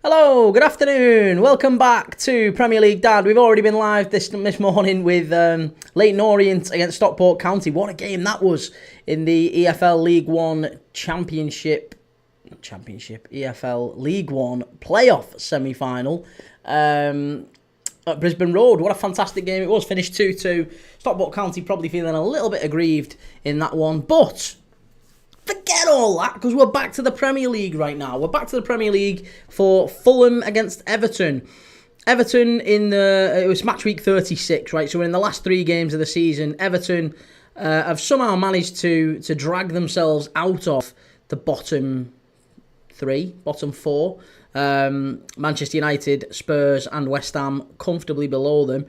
Hello, good afternoon. Welcome back to Premier League Dad. We've already been live this morning with Leyton Orient against Stockport County. What a game that was in the EFL League One Championship, EFL League One playoff semi-final at Brisbane Road. What a fantastic game it was. Finished 2-2. Stockport County probably feeling a little bit aggrieved in that one, but forget all that, because we're back to the Premier League right now. We're back to the Premier League for Fulham against Everton. Everton it was match week 36, right? So we're in the last three games of the season. Everton have somehow managed to drag themselves out of the bottom four. Manchester United, Spurs and West Ham comfortably below them.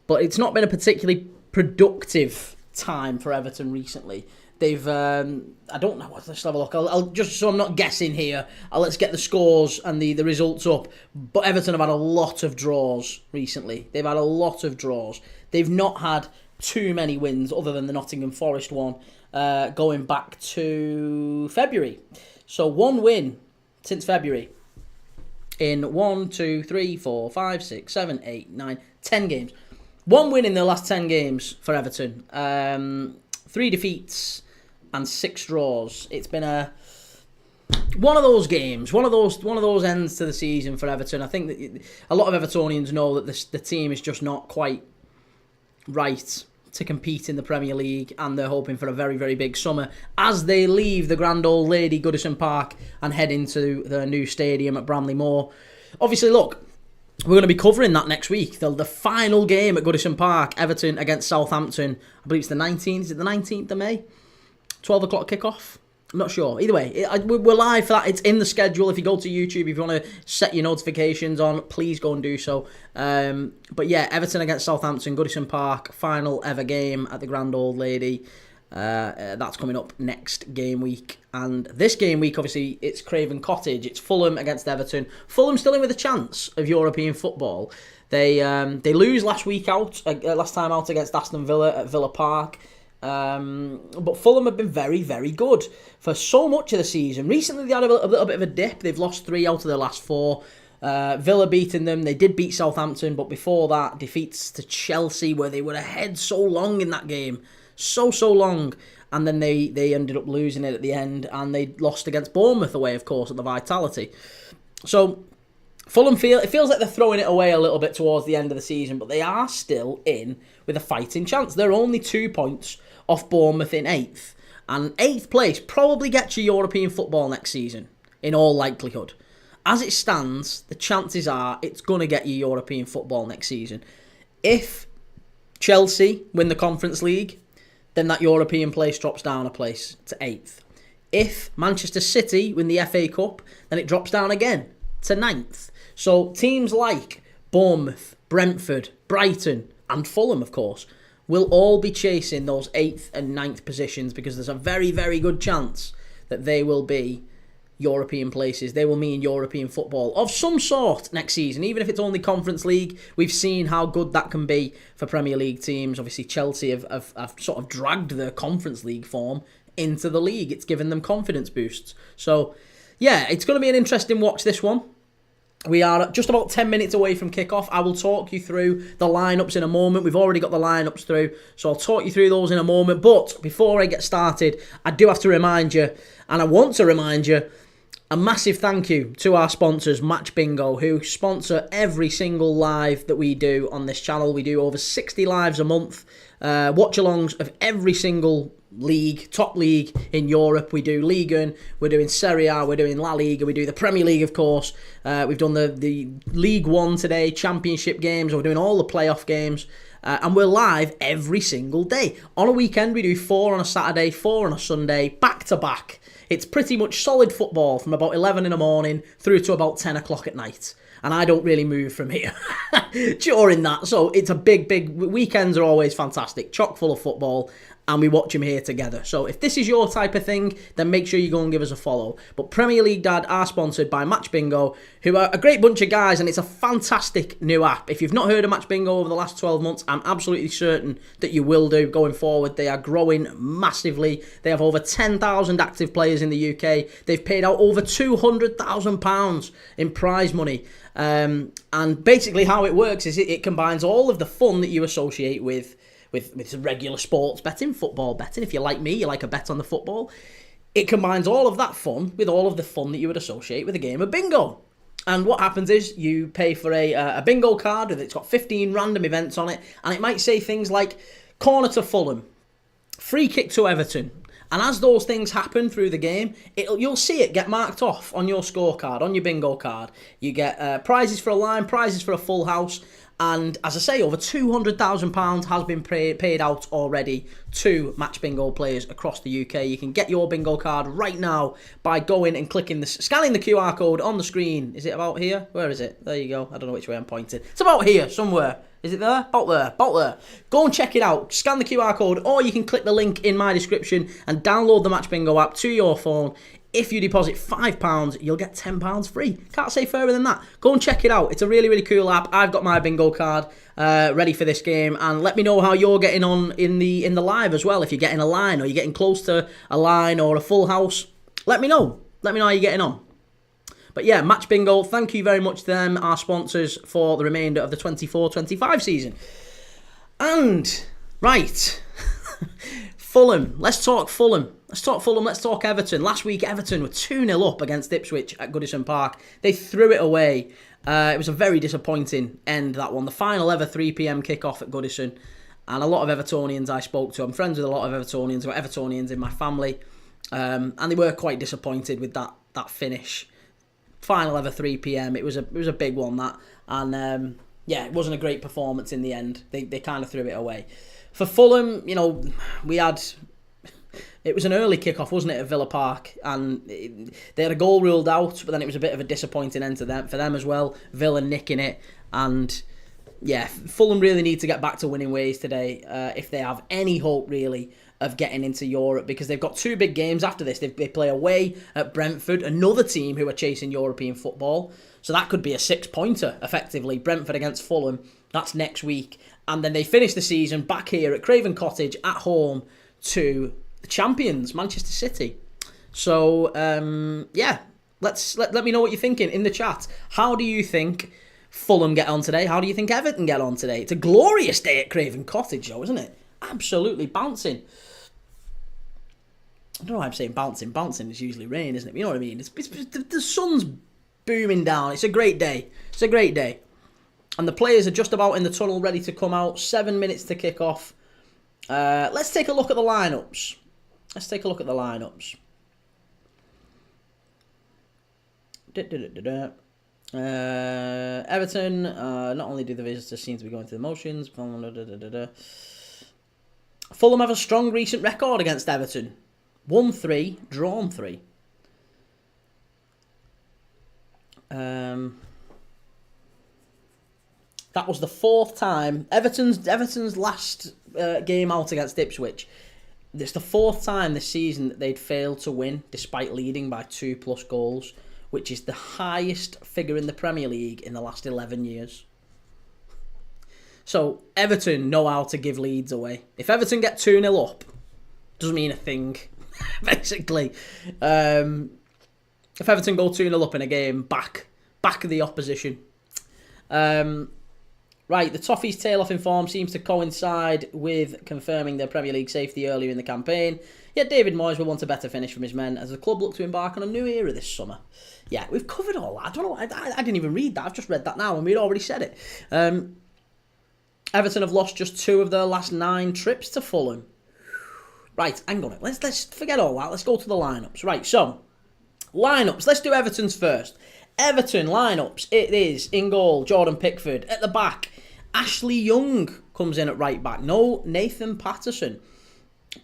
But it's not been a particularly productive time for Everton recently. They've, I don't know, let's have a look. I'll just so I'm not guessing here, let's get the scores and the results up. But Everton have had a lot of draws recently. They've had a lot of draws. They've not had too many wins other than the Nottingham Forest one going back to February. So one win since February in 1, 2, 3, 4, 5, 6, 7, 8, 9, 10 games. One win in the last 10 games for Everton. 3 defeats and 6 draws. It's been one of those games, one of those ends to the season for Everton. I think that a lot of Evertonians know that the team is just not quite right to compete in the Premier League, and they're hoping for a very, very big summer as they leave the grand old lady Goodison Park and head into their new stadium at Bramley Moor. Obviously, look, we're going to be covering that next week. The final game at Goodison Park, Everton against Southampton. I believe it's the 19th. Is it the 19th of May? 12 o'clock kickoff? I'm not sure. Either way, we're live for that. It's in the schedule. If you go to YouTube, if you want to set your notifications on, please go and do so. But yeah, Everton against Southampton, Goodison Park, final ever game at the Grand Old Lady. That's coming up next game week. And this game week, obviously, it's Craven Cottage. It's Fulham against Everton. Fulham still in with a chance of European football. They lose last time out against Aston Villa at Villa Park. But Fulham have been very, very good for so much of the season. Recently, they had a little bit of a dip. They've lost 3 out of their last 4. Villa beating them. They did beat Southampton, but before that, defeats to Chelsea, where they were ahead so long in that game. So long. And then they ended up losing it at the end, and they lost against Bournemouth away, of course, at the Vitality. So Fulham it feels like they're throwing it away a little bit towards the end of the season, but they are still in with a fighting chance. They're only 2 points off Bournemouth in 8th. And 8th place probably gets you European football next season, in all likelihood. As it stands, the chances are it's going to get you European football next season. If Chelsea win the Conference League, then that European place drops down a place to 8th. If Manchester City win the FA Cup, then it drops down again to 9th. So teams like Bournemouth, Brentford, Brighton, and Fulham, of course, will all be chasing those 8th and 9th positions, because there's a very, very good chance that they will be European places. They will mean European football of some sort next season, even if it's only Conference League. We've seen how good that can be for Premier League teams. Obviously, Chelsea have sort of dragged their Conference League form into the league. It's given them confidence boosts. So, yeah, it's going to be an interesting watch, this one. We are just about 10 minutes away from kickoff. I will talk you through the lineups in a moment. We've already got the lineups through, so I'll talk you through those in a moment. But before I get started, I do have to remind you, and I want to remind you, a massive thank you to our sponsors, Match Bingo, who sponsor every single live that we do on this channel. We do over 60 lives a month, watch-alongs of every single league, top league in Europe. We do Liga, we're doing Serie A, we're doing La Liga, we do the Premier League, of course. We've done the League One today, Championship games, we're doing all the playoff games. And we're live every single day. On a weekend, we do 4 on a Saturday, 4 on a Sunday, back to back. It's pretty much solid football from about 11 in the morning through to about 10 o'clock at night. And I don't really move from here during that. So it's a big weekends are always fantastic, chock full of football. and we watch them here together. So if this is your type of thing, then make sure you go and give us a follow. But Premier League Dad are sponsored by Match Bingo, who are a great bunch of guys, and it's a fantastic new app. If you've not heard of Match Bingo over the last 12 months, I'm absolutely certain that you will do going forward. They are growing massively. They have over 10,000 active players in the UK. They've paid out over £200,000 in prize money. And basically how it works is it combines all of the fun that you associate with regular sports betting, football betting. If you're like me, you like a bet on the football. It combines all of that fun with all of the fun that you would associate with a game of bingo. And what happens is you pay for a bingo card it's got 15 random events on it, and it might say things like corner to Fulham, free kick to Everton. And as those things happen through the game, you'll see it get marked off on your scorecard, on your bingo card. You get prizes for a line, prizes for a full house. And as I say, over £200,000 has been paid out already to Match Bingo players across the UK. You can get your bingo card right now by going and scanning the QR code on the screen. Is it about here? Where is it? There you go. I don't know which way I'm pointing. It's about here, somewhere. Is it there? About there. About there. Go and check it out. Scan the QR code, or you can click the link in my description and download the Match Bingo app to your phone. If you deposit £5, you'll get £10 free. Can't say fairer than that. Go and check it out. It's a really, really cool app. I've got my bingo card ready for this game, and let me know how you're getting on in the live as well. If you're getting a line, or you're getting close to a line or a full house, let me know. Let me know how you're getting on. But yeah, Match Bingo, thank you very much to them, our sponsors, for the remainder of the 24-25 season. And, right, Fulham. Let's talk Fulham. Let's talk Everton. Last week, Everton were 2-0 up against Ipswich at Goodison Park. They threw it away. It was a very disappointing end, that one. The final ever 3pm kickoff at Goodison. And a lot of Evertonians I spoke to. I'm friends with a lot of Evertonians. I've got Evertonians in my family. And they were quite disappointed with that finish. Final ever 3pm. It was a big one, that. And yeah, it wasn't a great performance in the end. They kind of threw it away. For Fulham, it was an early kickoff, wasn't it, at Villa Park? And they had a goal ruled out, but then it was a bit of a disappointing end for them as well. Villa nicking it. And yeah, Fulham really need to get back to winning ways today if they have any hope, really, of getting into Europe, because they've got two big games after this. They play away at Brentford, another team who are chasing European football. So that could be a 6-pointer, effectively. Brentford against Fulham. That's next week. And then they finish the season back here at Craven Cottage at home to the champions, Manchester City. So, yeah, let me know what you're thinking in the chat. How do you think Fulham get on today? How do you think Everton get on today? It's a glorious day at Craven Cottage, though, isn't it? Absolutely bouncing. I don't know why I'm saying bouncing. Bouncing is usually rain, isn't it? You know what I mean? The sun's booming down. It's a great day. It's a great day. And the players are just about in the tunnel, ready to come out. 7 minutes to kick off. Let's take a look at the lineups. Everton, not only do the visitors seem to be going through the motions, Fulham have a strong recent record against Everton. 1-3, drawn 3. That was the fourth time. Everton's last game out against Ipswich. It's the fourth time this season that they'd failed to win despite leading by 2+ goals, which is the highest figure in the Premier League in the last 11 years. So Everton know how to give leads away. If Everton get 2-0 up, doesn't mean a thing, basically. If Everton go 2-0 up in a game, back the opposition. Right, the Toffees' tail-off in form seems to coincide with confirming their Premier League safety earlier in the campaign. Yet David Moyes will want a better finish from his men as the club look to embark on a new era this summer. Yeah, we've covered all that. I don't know. I didn't even read that. I've just read that now, and we'd already said it. Everton have lost just 2 of their last 9 trips to Fulham. Right, hang on. Let's forget all that. Let's go to the lineups. Right, so lineups. Let's do Everton's first. Everton lineups. It is in goal, Jordan Pickford. At the back, Ashley Young comes in at right back. No Nathan Patterson.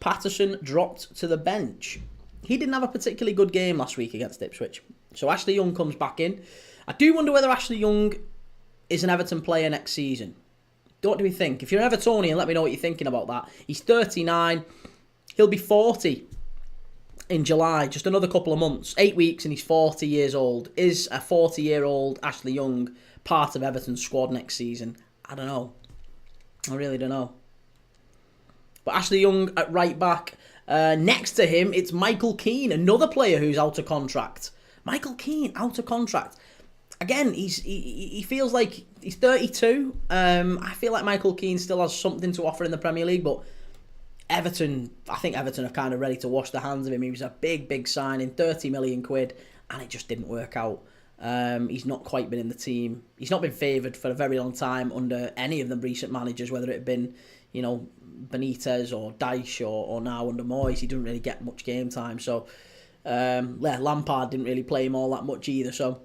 Patterson dropped to the bench. He didn't have a particularly good game last week against Ipswich. So Ashley Young comes back in. I do wonder whether Ashley Young is an Everton player next season. What do we think? If you're an Evertonian, let me know what you're thinking about that. He's 39. He'll be 40 in July. Just another couple of months. 8 weeks and he's 40 years old. Is a 40-year-old Ashley Young part of Everton's squad next season? I don't know. I really don't know. But Ashley Young at right back. Next to him, it's Michael Keane, another player who's out of contract. Michael Keane, out of contract. Again, he feels like he's 32. I feel like Michael Keane still has something to offer in the Premier League, but Everton, I think Everton are kind of ready to wash their hands of him. He was a big signing, 30 million quid, and it just didn't work out. He's not quite been in the team. He's not been favoured for a very long time under any of the recent managers, whether it had been, Benitez or Dyche or now under Moyes. He didn't really get much game time. So, Lampard didn't really play him all that much either. So,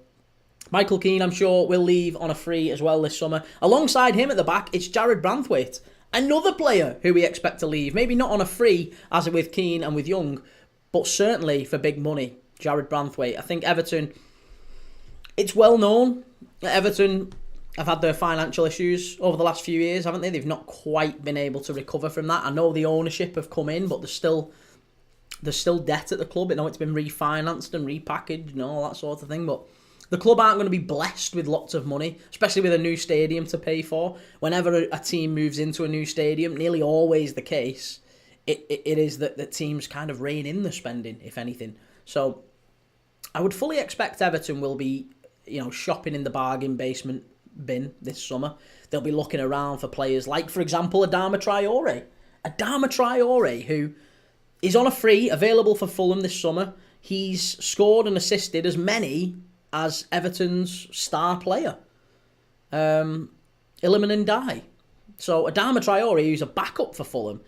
Michael Keane, I'm sure, will leave on a free as well this summer. Alongside him at the back, it's Jared Branthwaite, another player who we expect to leave. Maybe not on a free, as with Keane and with Young, but certainly for big money. Jared Branthwaite. I think Everton, it's well known that Everton have had their financial issues over the last few years, haven't they? They've not quite been able to recover from that. I know the ownership have come in, but there's still debt at the club. I know it's been refinanced and repackaged and all that sort of thing, but the club aren't going to be blessed with lots of money, especially with a new stadium to pay for. Whenever a team moves into a new stadium, nearly always the case, it is that the teams kind of rein in the spending, if anything. So I would fully expect Everton will be, shopping in the bargain basement bin this summer. They'll be looking around for players like, for example, Adama Traore. Adama Traore, who is on a free, available for Fulham this summer. He's scored and assisted as many as Everton's star player, Iliman Ndiaye. So Adama Traore, who's a backup for Fulham,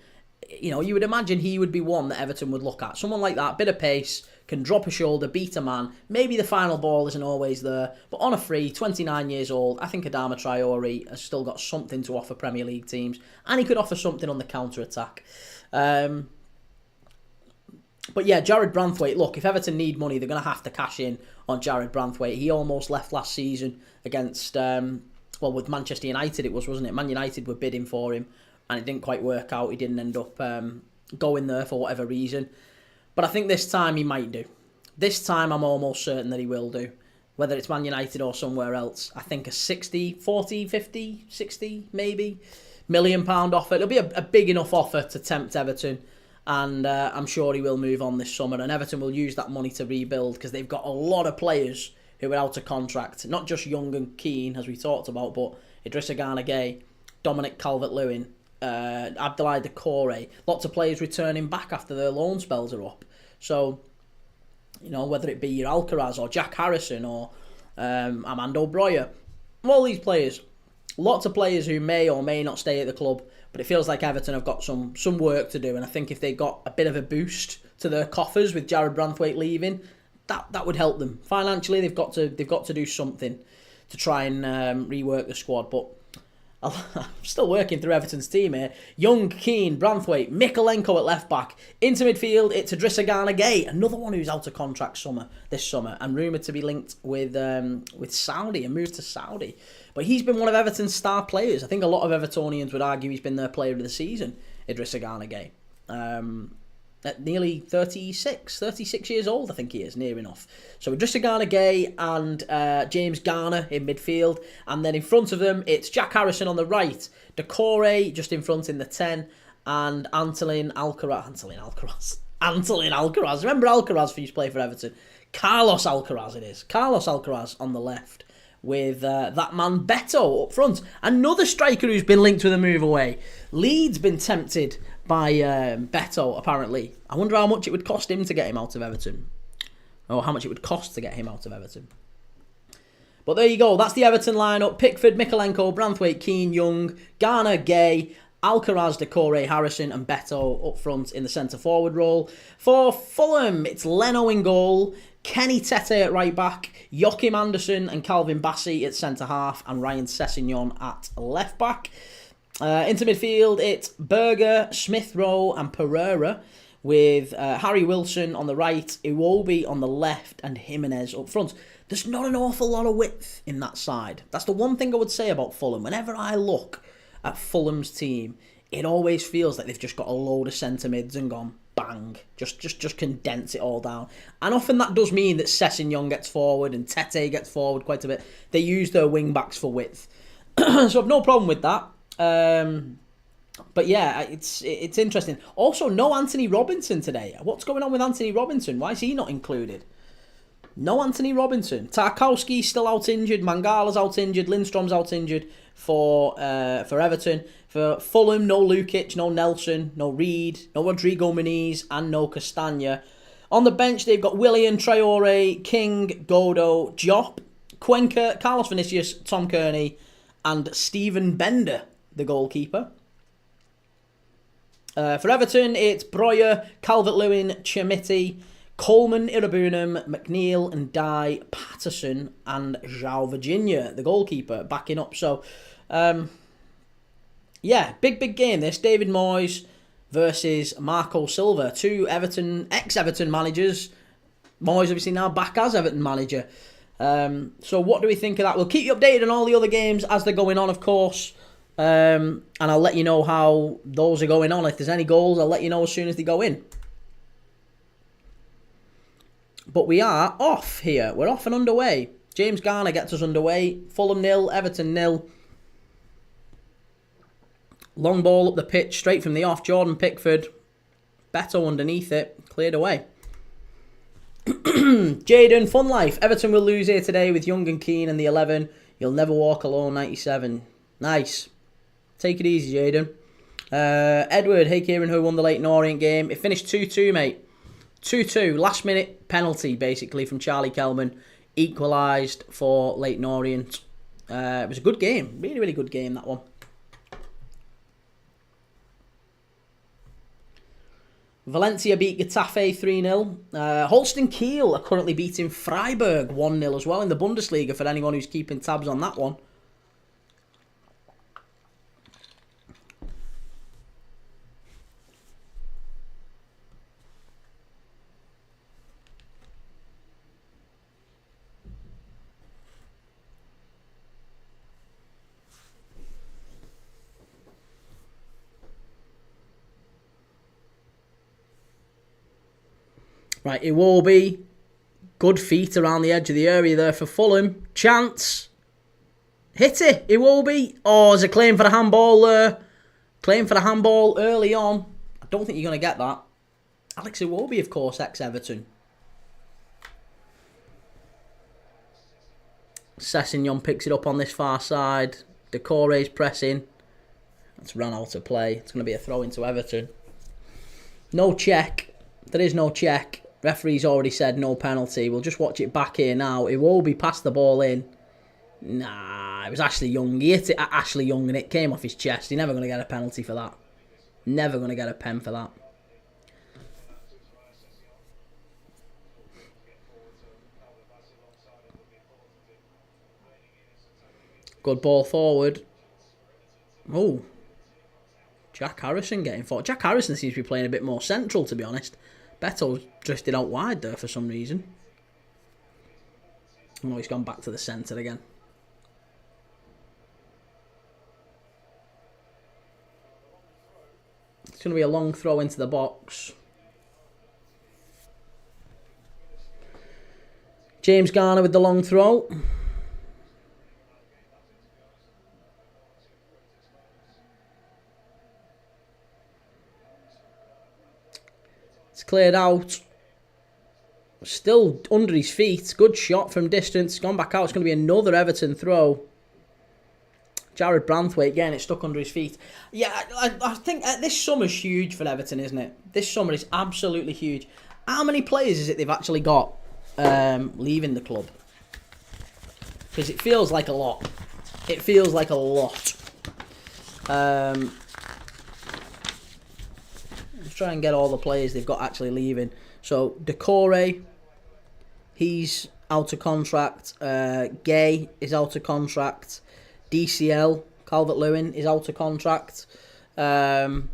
you would imagine he would be one that Everton would look at. Someone like that, bit of pace, can drop a shoulder, beat a man. Maybe the final ball isn't always there, but on a free, 29 years old, I think Adama Traore has still got something to offer Premier League teams, and he could offer something on the counter-attack. But yeah, Jared Branthwaite, look, if Everton need money, they're going to have to cash in on Jared Branthwaite. He almost left last season against, with Manchester United it was, wasn't it? Man United were bidding for him, and it didn't quite work out. He didn't end up going there for whatever reason. But I think this time he might do. This time I'm almost certain that he will do. Whether it's Man United or somewhere else. I think a 60, 40, 50, 60 maybe million pound offer. It'll be a big enough offer to tempt Everton. And I'm sure he will move on this summer. And Everton will use that money to rebuild because they've got a lot of players who are out of contract. Not just Young and Keane, as we talked about, but Idrissa Gana Gueye, Dominic Calvert-Lewin, Abdoulaye Doucouré. Lots of players returning back after their loan spells are up. So, whether it be your Alcaraz or Jack Harrison or Armando Broja, all these players, lots of players who may or may not stay at the club. But it feels like Everton have got some work to do, and I think if they got a bit of a boost to their coffers with Jared Branthwaite leaving, that would help them financially. They've got to do something to try and rework the squad. But I'm still working through Everton's team here. Young, Keane, Branthwaite, Mikolenko at left back. Into midfield, it's Idrissa Gana Gueye, another one who's out of contract this summer, and rumoured to be linked with Saudi and moved to Saudi. But he's been one of Everton's star players. I think a lot of Evertonians would argue he's been their player of the season, Idrissa Gana Gueye. At nearly 36 years old, I think he is, near enough. So Idrissa Gana Gueye and James Garner in midfield. And then in front of them, it's Jack Harrison on the right, Doucouré just in front in the 10, and Antolin Alcaraz. Remember Alcaraz who used to play for Everton? Carlos Alcaraz it is. Carlos Alcaraz on the left, with that man Beto up front. Another striker who's been linked with a move away. Leeds been tempted by Beto, apparently. I wonder how much it would cost him to get him out of Everton. Or how much it would cost to get him out of Everton. But there you go. That's the Everton lineup. Pickford, Mikolenko, Branthwaite, Keane, Young, Gana Gueye, Alcaraz, Doucouré, Harrison and Beto up front in the centre-forward role. For Fulham, it's Leno in goal, Kenny Tete at right back, Joachim Andersen and Calvin Bassey at centre-half, and Ryan Sessegnon at left back. Into midfield, it's Berger, Smith Rowe and Pereira, with Harry Wilson on the right, Iwobi on the left, and Jimenez up front. There's not an awful lot of width in that side. That's the one thing I would say about Fulham. Whenever I look at Fulham's team, it always feels like they've just got a load of centre mids and gone bang, just condense it all down. And often that does mean that Sessegnon gets forward and Tete gets forward quite a bit. They use their wing backs for width, so I've no problem with that. But yeah, it's interesting. Also, no Anthony Robinson today. What's going on with Anthony Robinson? Why is he not included? No Anthony Robinson. Tarkowski's still out injured. Mangala's out injured. Lindstrom's out injured for Everton. For Fulham, no Lukic, no Nelson, no Reed, no Rodrigo Muniz, and no Castagna. On the bench, they've got Willian, Traore, King, Godo, Diop, Cuenca, Carlos Vinicius, Tom Kearney, and Stephen Bender, the goalkeeper. For Everton, it's Breuer, Calvert-Lewin, Chimiti, Coleman, Irabunum, McNeil, and Dye, Patterson, and João Virginia, the goalkeeper, backing up. So, yeah, big game this. David Moyes versus Marco Silva, two ex-Everton managers. Moyes obviously now back as Everton manager. So what do we think of that? We'll keep you updated on all the other games as they're going on, of course. And I'll let you know how those are going on. If there's any goals, I'll let you know as soon as they go in. But we are off here. We're off and underway. James Garner gets us underway. Fulham 0, Everton 0. Long ball up the pitch, straight from the off. Jordan Pickford. Beto underneath it. Cleared away. Jaden, fun life. Everton will lose here today with Young and Keane and the 11. You'll never walk alone, 97. Nice. Take it easy, Jaden. Edward, hey Kieran, who won the Leyton Orient game. It finished 2-2, mate. 2-2. Last minute penalty, basically, from Charlie Kelman. Equalised for Leyton Orient. It was a good game. Really, really good game, that one. Valencia beat Getafe 3-0. Holstein Kiel are currently beating Freiburg 1-0 as well in the Bundesliga for anyone who's keeping tabs on that one. Right, Iwobi. Good feet around the edge of the area there for Fulham. Chance. Hit it, Iwobi. Oh, there's a claim for the handball there. Claim for the handball early on. I don't think you're going to get that. Alex Iwobi, of course, ex-Everton. Sessegnon picks it up on this far side. Decore's pressing. That's run out of play. It's going to be a throw into Everton. No check. There is no check. Referee's already said no penalty. We'll just watch it back here now. Iwobi passed the ball in. Nah, it was Ashley Young. He hit it at Ashley Young and it came off his chest. He's never going to get a penalty for that. Never going to get a pen for that. Good ball forward. Oh. Jack Harrison getting forward. Jack Harrison seems to be playing a bit more central, to be honest. Beto's drifted out wide there for some reason. Oh, he's gone back to the centre again. It's going to be a long throw into the box. James Garner with the long throw. It's cleared out. Still under his feet. Good shot from distance. Gone back out. It's going to be another Everton throw. Jared Branthwaite getting it stuck under his feet. Yeah, I think this summer's huge for Everton, isn't it? This summer is absolutely huge. How many players is it they've actually got leaving the club? Because it feels like a lot. It feels like a lot. Let's try and get all the players they've got actually leaving. So, Decore, he's out of contract. Gay is out of contract. DCL, Calvert-Lewin, is out of contract. Who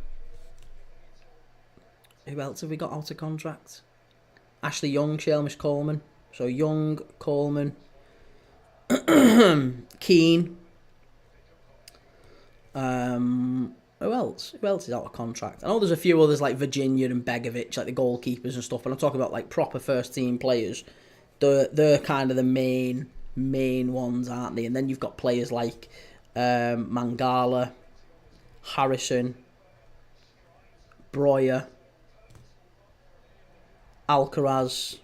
else have we got out of contract? Ashley Young, Shelmish Coleman. So, Young, Coleman, Keane. Who else? Who else is out of contract? I know there's a few others like Virginia and Begovic, like the goalkeepers and stuff. But I'm talking about like proper first team players. They're kind of the main ones, aren't they? And then you've got players like Mangala, Harrison, Breuer, Alcaraz.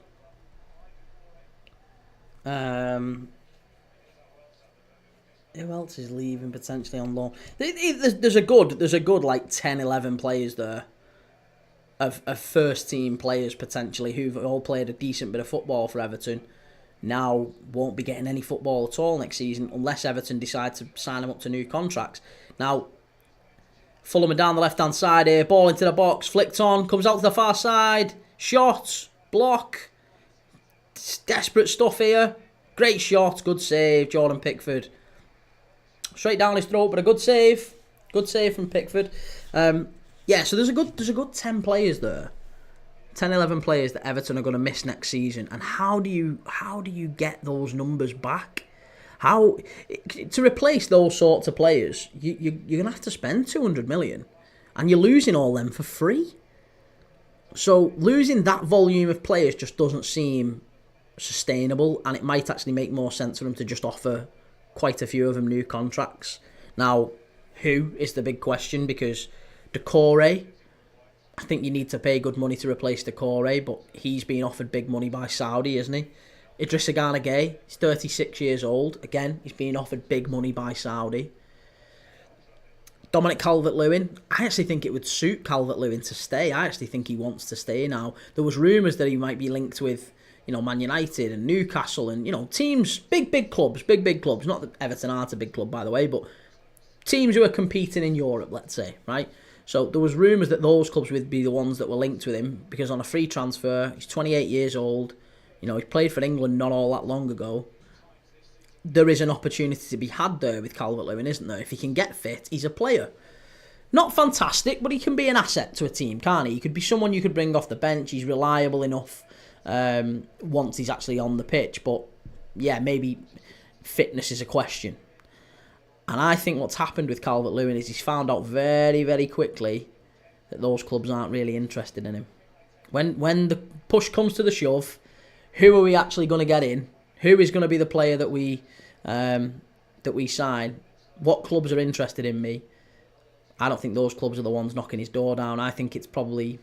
Who else is leaving potentially on loan? There's a good like 10, 11 players there of first team players potentially who've all played a decent bit of football for Everton. Now won't be getting any football at all next season unless Everton decide to sign them up to new contracts. Now, Fulham are down the left hand side here, ball into the box, flicked on, comes out to the far side, shot, block, it's desperate stuff here. Great shot, good save, Jordan Pickford. Straight down his throat, but a good save. Good save from Pickford. Yeah, so there's a good 10 players there. 10, 11 players that Everton are going to miss next season. And how do you get those numbers back? How to replace those sorts of players, you're going to have to spend 200 million. And you're losing all them for free. So losing that volume of players just doesn't seem sustainable. And it might actually make more sense for them to just offer quite a few of them new contracts. Now, who is the big question? Because Decore, I think you need to pay good money to replace Decore, but he's being offered big money by Saudi, isn't he? Idrissa Gana Gueye, he's 36 years old. Again, he's being offered big money by Saudi. Dominic Calvert-Lewin, I actually think it would suit Calvert-Lewin to stay. I actually think he wants to stay now. There was rumours that he might be linked with Man United and Newcastle and, teams, big clubs. Not that Everton aren't a big club, by the way, but teams who are competing in Europe, let's say, right? So there was rumours that those clubs would be the ones that were linked with him because on a free transfer, he's 28 years old. He played for England not all that long ago. There is an opportunity to be had there with Calvert-Lewin, isn't there? If he can get fit, he's a player. Not fantastic, but he can be an asset to a team, can't he? He could be someone you could bring off the bench. He's reliable enough once he's actually on the pitch, but yeah, maybe fitness is a question. And I think what's happened with Calvert-Lewin is he's found out very, very quickly that those clubs aren't really interested in him. When the push comes to the shove, who are we actually going to get in? Who is going to be the player that we sign? What clubs are interested in me? I don't think those clubs are the ones knocking his door down. I think it's probably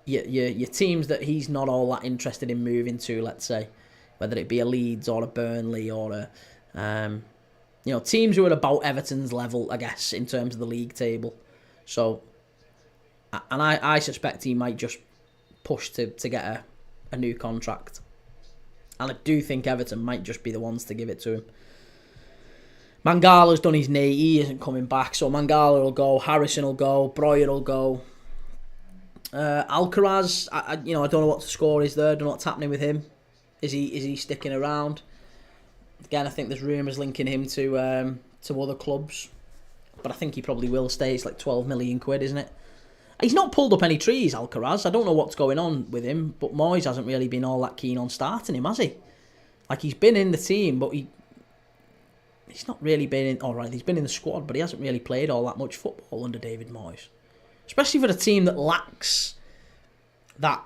your teams that he's not all that interested in moving to, let's say, whether it be a Leeds or a Burnley or a teams who are about Everton's level, I guess, in terms of the league table. So, and I suspect he might just push to get a new contract. And I do think Everton might just be the ones to give it to him. Mangala's done his knee, he isn't coming back, so Mangala will go, Harrison will go, Breuer will go. Alcaraz, I don't know what the score is there. I don't know what's happening with him. Is he sticking around? Again, I think there's rumours linking him to other clubs, but I think he probably will stay. It's like 12 million quid, isn't it? He's not pulled up any trees, Alcaraz. I don't know what's going on with him, but Moyes hasn't really been all that keen on starting him, has he? Like, he's been in the team, but he's not really been in. All right, he's been in the squad, but he hasn't really played all that much football under David Moyes. Especially for a team that lacks that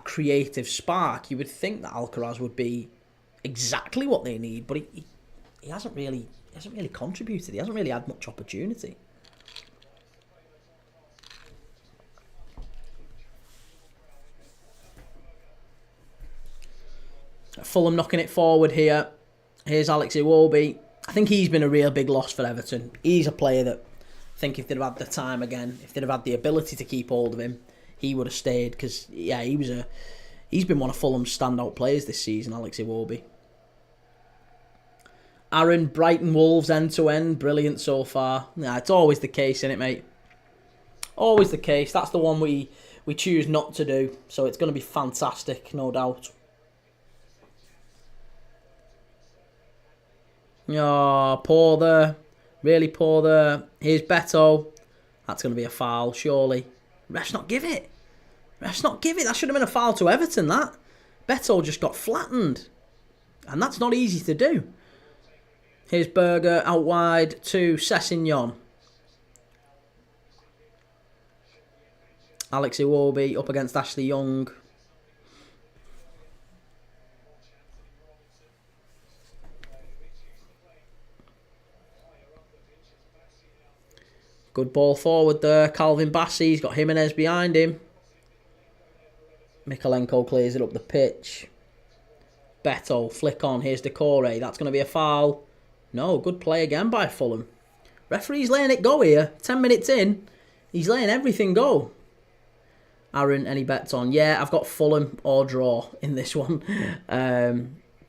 creative spark, you would think that Alcaraz would be exactly what they need, but he hasn't really contributed. He hasn't really had much opportunity. Fulham knocking it forward here. Here's Alex Iwobi. I think he's been a real big loss for Everton. He's a player that I think if they'd have had the time again, if they'd have had the ability to keep hold of him, he would have stayed because, yeah, he's been one of Fulham's standout players this season, Alex Iwobi. Aaron, Brighton Wolves end-to-end, brilliant so far. Yeah, it's always the case, isn't it, mate? Always the case. That's the one we choose not to do, so it's going to be fantastic, no doubt. Oh, poor there. Really poor there. Here's Beto. That's going to be a foul, surely. Ref's not give it. Ref's not give it. That should have been a foul to Everton, that. Beto just got flattened. And that's not easy to do. Here's Berger out wide to Sessegnon. Alex Iwobi up against Ashley Young. Good ball forward there. Calvin Bassey's got Jimenez behind him. Mikolenko clears it up the pitch. Beto, flick on. Here's Decore. That's going to be a foul. No, good play again by Fulham. Referee's letting it go here. 10 minutes in. He's letting everything go. Aaron, any bets on? Yeah, I've got Fulham or draw in this one.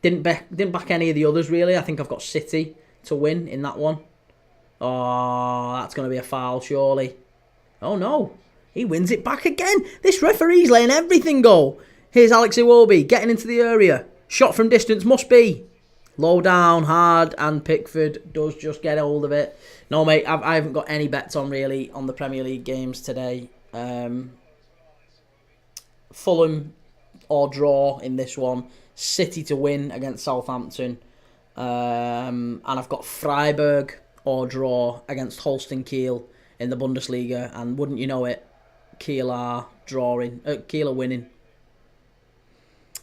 Didn't back any of the others, really. I think I've got City to win in that one. Oh, that's going to be a foul, surely. Oh, no. He wins it back again. This referee's letting everything go. Here's Alex Iwobi getting into the area. Shot from distance must be. Low down, hard, and Pickford does just get a hold of it. No, mate, I haven't got any bets on, really, on the Premier League games today. Fulham or draw in this one. City to win against Southampton. And I've got Freiburg or draw against Holstein Kiel in the Bundesliga. And wouldn't you know it, Kiel are winning.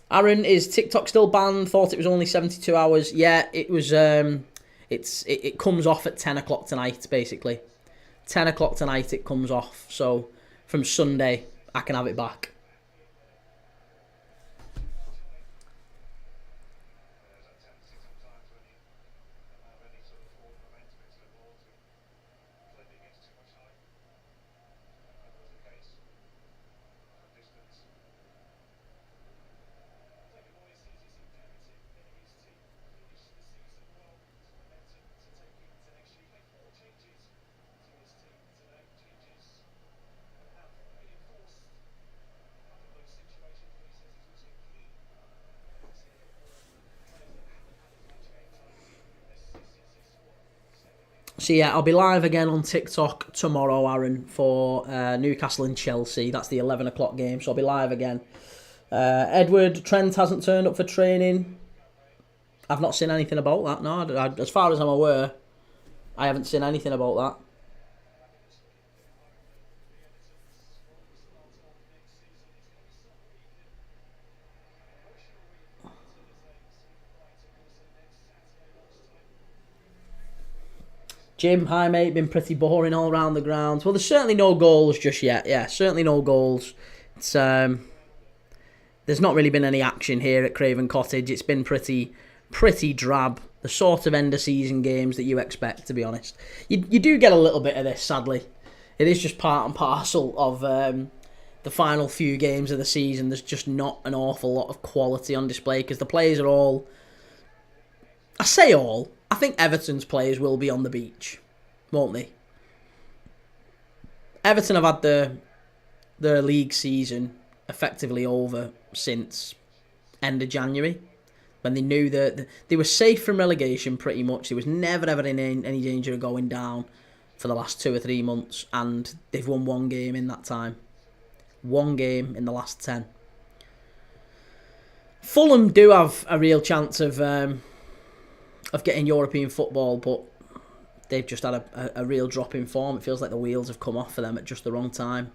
Aaron, is TikTok still banned? Thought it was only 72 hours. Yeah, it was. It comes off at 10 o'clock tonight, basically. 10 o'clock tonight it comes off. So from Sunday, I can have it back. So yeah, I'll be live again on TikTok tomorrow, Aaron, for Newcastle and Chelsea. That's the 11 o'clock game, so I'll be live again. Edward Trent hasn't turned up for training. I've not seen anything about that, no. As far as I'm aware, I haven't seen anything about that. Jim, hi mate, been pretty boring all around the grounds. Well, there's certainly no goals just yet. Yeah, certainly no goals. It's there's not really been any action here at Craven Cottage. It's been pretty drab. The sort of end of season games that you expect, to be honest. You do get a little bit of this, sadly. It is just part and parcel of the final few games of the season. There's just not an awful lot of quality on display because the players are all... I say all. I think Everton's players will be on the beach, won't they? Everton have had their league season effectively over since end of January, when they knew that they were safe from relegation pretty much. They was never ever in any danger of going down for the last 2 or 3 months, and they've won one game in that time. One game in the last 10. Fulham do have a real chance of getting European football, but they've just had a real drop in form. It feels like the wheels have come off for them at just the wrong time.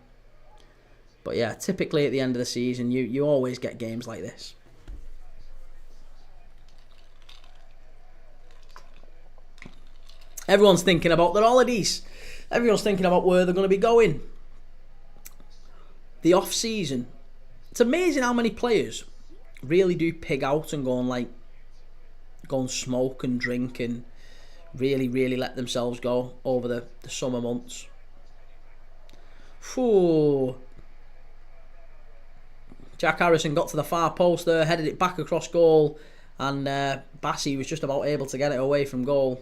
But yeah, typically at the end of the season, you always get games like this. Everyone's thinking about their holidays. Everyone's thinking about where they're going to be going. The off-season. It's amazing how many players really do pig out and go and smoke and drink and really let themselves go over the summer months. Whew. Jack Harrison got to the far post there, headed it back across goal, and Bassey was just about able to get it away from goal.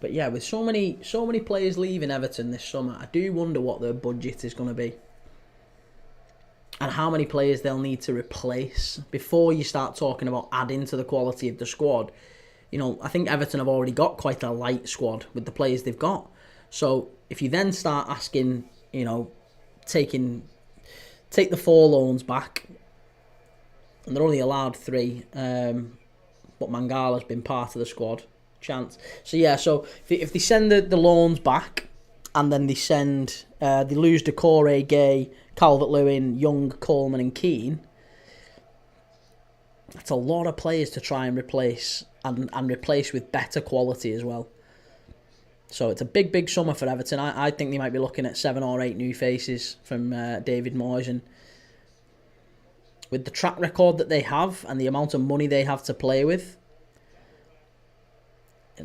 But yeah, with so many players leaving Everton this summer, I do wonder what their budget is going to be. And how many players they'll need to replace before you start talking about adding to the quality of the squad. You know, I think Everton have already got quite a light squad with the players they've got. So if you then start asking, take the 4 loans back, and they're only allowed 3, but Mangala's been part of the squad. Chance. So if they send the loans back, and then they lose Decore, Gay, Calvert-Lewin, Young, Coleman and Keane, that's a lot of players to try and replace, and replace with better quality as well. So it's a big summer for Everton. I think they might be looking at 7 or 8 new faces from David Moyes, and with the track record that they have and the amount of money they have to play with,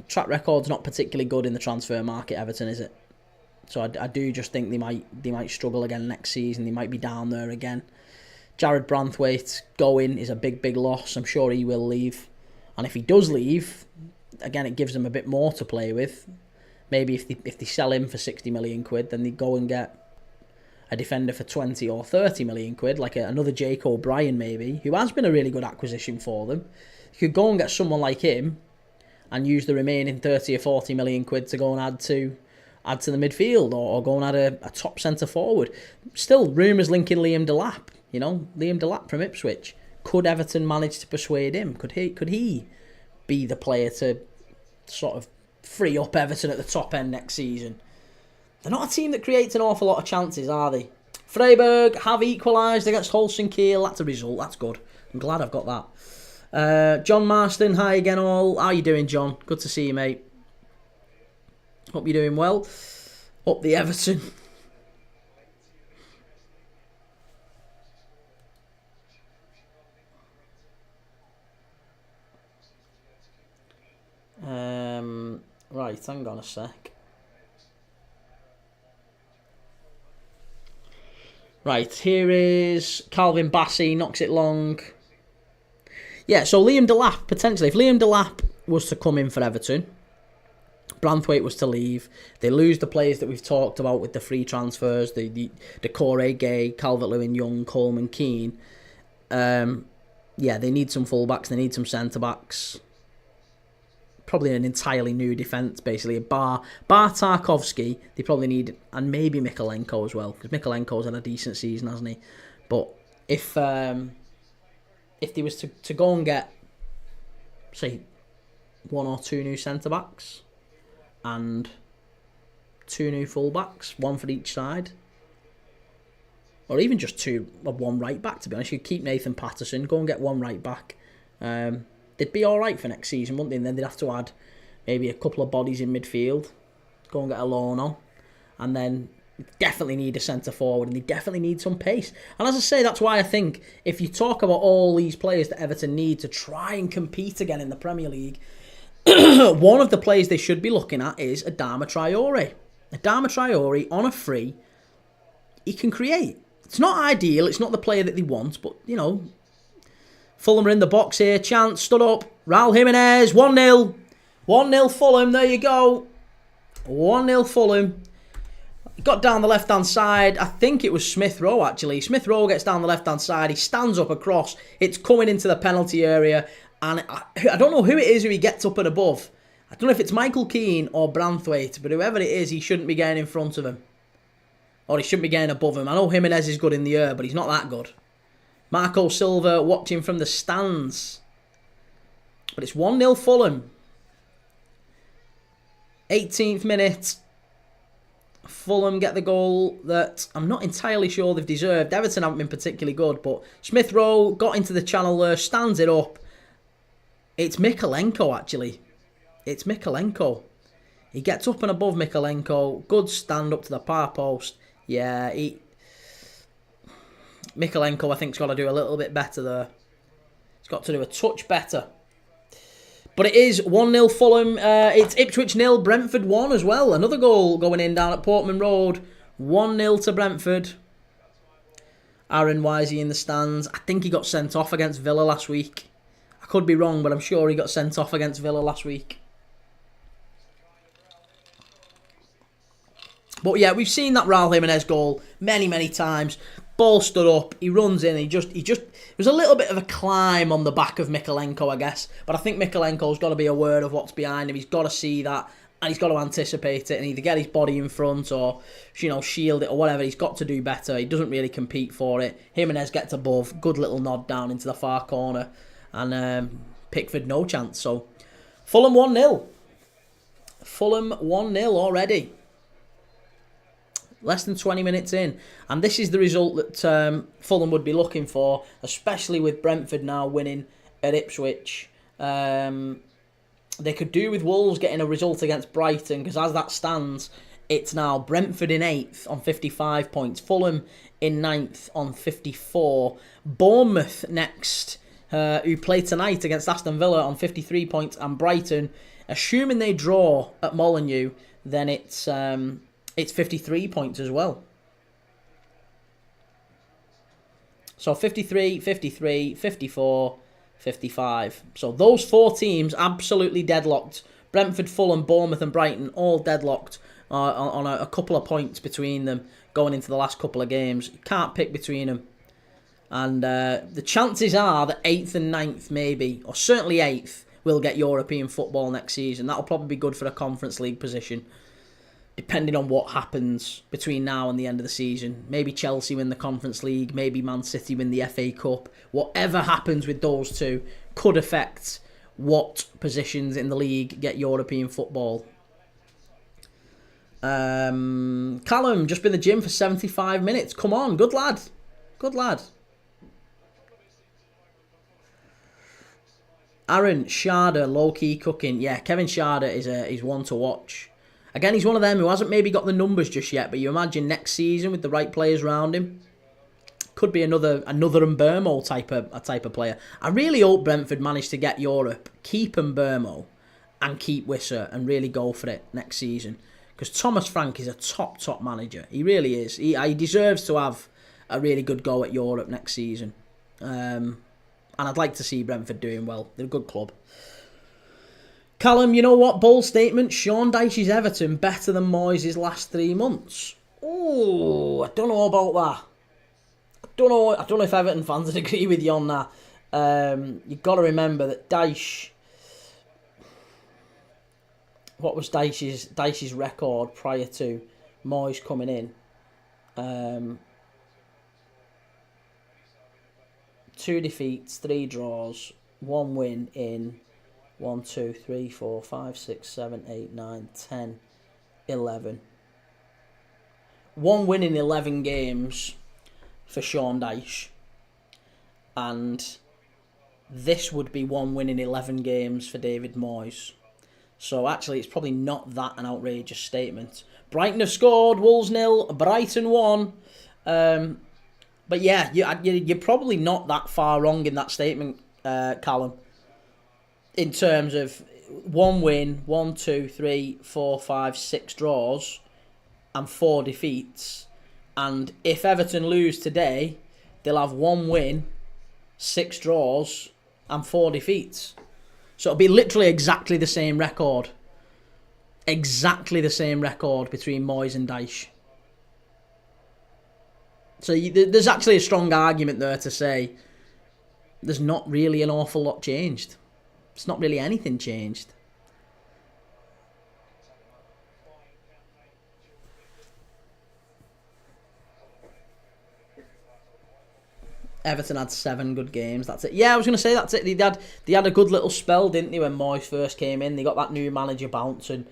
track record's not particularly good in the transfer market, Everton, is it? So I do just think they might struggle again next season. They might be down there again. Jared Branthwaite going is a big loss. I'm sure he will leave. And if he does leave, again, it gives them a bit more to play with. Maybe if they sell him for 60 million quid, then they go and get a defender for 20 or 30 million quid, like another Jake O'Brien maybe, who has been a really good acquisition for them. You could go and get someone like him and use the remaining 30 or 40 million quid to go and add to the midfield, or go and add a top centre forward. Still, rumours linking Liam Delap. Liam Delap from Ipswich. Could Everton manage to persuade him? Could he be the player to sort of free up Everton at the top end next season? They're not a team that creates an awful lot of chances, are they? Freiburg have equalised against Holstein Kiel. That's a result. That's good. I'm glad I've got that. John Marston, hi again all. How you doing, John? Good to see you, mate. Hope you're doing well. Up the Everton. Right, hang on a sec. Right, here is Calvin Bassey, knocks it long. Yeah, so Liam Delap, potentially. If Liam Delap was to come in for Everton, Branthwaite was to leave, they lose the players that we've talked about with the free transfers, the Decore, Gay, Calvert-Lewin, Young, Coleman, Keane. They need some fullbacks, they need some centre-backs. Probably an entirely new defence, basically. Bar Tarkovsky, they probably need, and maybe Mikalenko as well, because Mikalenko's had a decent season, hasn't he? But if they was to go and get, say, 1 or 2 new centre-backs, and 2 new full-backs, 1 for each side, or even just 1 right-back, to be honest. You'd keep Nathan Patterson, go and get 1 right-back. They'd be alright for next season, wouldn't they? And then they'd have to add maybe a couple of bodies in midfield, go and get a loan on, and then definitely need a centre forward, and they definitely need some pace. And as I say, that's why I think if you talk about all these players that Everton need to try and compete again in the Premier League, one of the players they should be looking at is Adama Traore. Adama Traore, on a free, he can create. It's not ideal, it's not the player that they want, but, Fulham are in the box here. Chance stood up. Raul Jimenez, 1-0. 1-0 Fulham, there you go. 1-0 Fulham. Got down the left-hand side. I think it was Smith Rowe, actually. Smith Rowe gets down the left-hand side. He stands up across. It's coming into the penalty area. And I don't know who it is who he gets up and above. I don't know if it's Michael Keane or Branthwaite, but whoever it is, he shouldn't be getting in front of him. Or he shouldn't be getting above him. I know Jimenez is good in the air, but he's not that good. Marco Silva watching from the stands. But it's 1-0 Fulham. 18th minute. Fulham get the goal that I'm not entirely sure they've deserved. Everton haven't been particularly good, but Smith Rowe got into the channel there, stands it up. It's Mikalenko, actually. It's Mikalenko. He gets up and above Mikalenko. Good stand up to the far post. Yeah, Mikalenko, I think, has got to do a little bit better there. He's got to do a touch better. But it is 1-0 Fulham. It's Ipswich 0, Brentford 1 as well. Another goal going in down at Portman Road. 1-0 to Brentford. Aaron Wisey in the stands. I think he got sent off against Villa last week. I could be wrong, but I'm sure he got sent off against Villa last week. But yeah, we've seen that Raul Jimenez goal many times. Ball stood up, he runs in, it was a little bit of a climb on the back of Mikalenko, I guess. But I think Mikalenko's got to be aware of what's behind him. He's got to see that and he's got to anticipate it and either get his body in front or, shield it or whatever. He's got to do better. He doesn't really compete for it. Jimenez gets above, good little nod down into the far corner, and Pickford no chance. So Fulham 1-0. Fulham 1-0 already. Less than 20 minutes in. And this is the result that Fulham would be looking for, especially with Brentford now winning at Ipswich. They could do with Wolves getting a result against Brighton, because as that stands, it's now Brentford in 8th on 55 points, Fulham in 9th on 54, Bournemouth next, who play tonight against Aston Villa on 53 points, and Brighton, assuming they draw at Molineux, then it's 53 points as well. So 53, 53, 54... 55. So those 4 teams absolutely deadlocked. Brentford, Fulham, Bournemouth and Brighton all deadlocked on a couple of points between them going into the last couple of games. You can't pick between them. And the chances are that 8th and 9th maybe, or certainly 8th, will get European football next season. That'll probably be good for a Conference League position, depending on what happens between now and the end of the season. Maybe Chelsea win the Conference League, maybe Man City win the FA Cup. Whatever happens with those two could affect what positions in the league get European football. Callum, just been in the gym for 75 minutes. Come on, good lad. Good lad. Aaron, Sharda, low-key cooking. Yeah, Kevin Sharda is one to watch. Again, he's one of them who hasn't maybe got the numbers just yet, but you imagine next season with the right players around him, could be another Mbermo type of player. I really hope Brentford manage to get Europe, keep Mbermo, and keep Wissa, and really go for it next season. Because Thomas Frank is a top manager. He really is. He deserves to have a really good go at Europe next season. And I'd like to see Brentford doing well. They're a good club. Callum, you know what? Bold statement. Sean Dyche's Everton better than Moyes' last 3 months. Oh, I don't know about that. I don't know if Everton fans would agree with you on that. You've got to remember that Dyche... What was Dyche's record prior to Moyes coming in? 2 defeats, 3 draws, 1 win in 1, 2, 3, 4, 5, 6, 7, 8, 9, 10, 11. 1 win in 11 games for Sean Dyche. And this would be 1 win in 11 games for David Moyes. So actually, it's probably not that an outrageous statement. Brighton have scored, Wolves 0, Brighton 1. But yeah, you're probably not that far wrong in that statement, Callum. In terms of 1 win, 1, 2, 3, 4, 5, 6 draws, and 4 defeats. And if Everton lose today, they'll have 1 win, 6 draws, and 4 defeats. So it'll be literally exactly the same record. Exactly the same record between Moyes and Dyche. So there's actually a strong argument there to say there's not really an awful lot changed. It's not really anything changed. Everton had 7 good games. That's it. Yeah, I was going to say that's it. They had a good little spell, didn't they, when Moyes first came in? They got that new manager bounce, and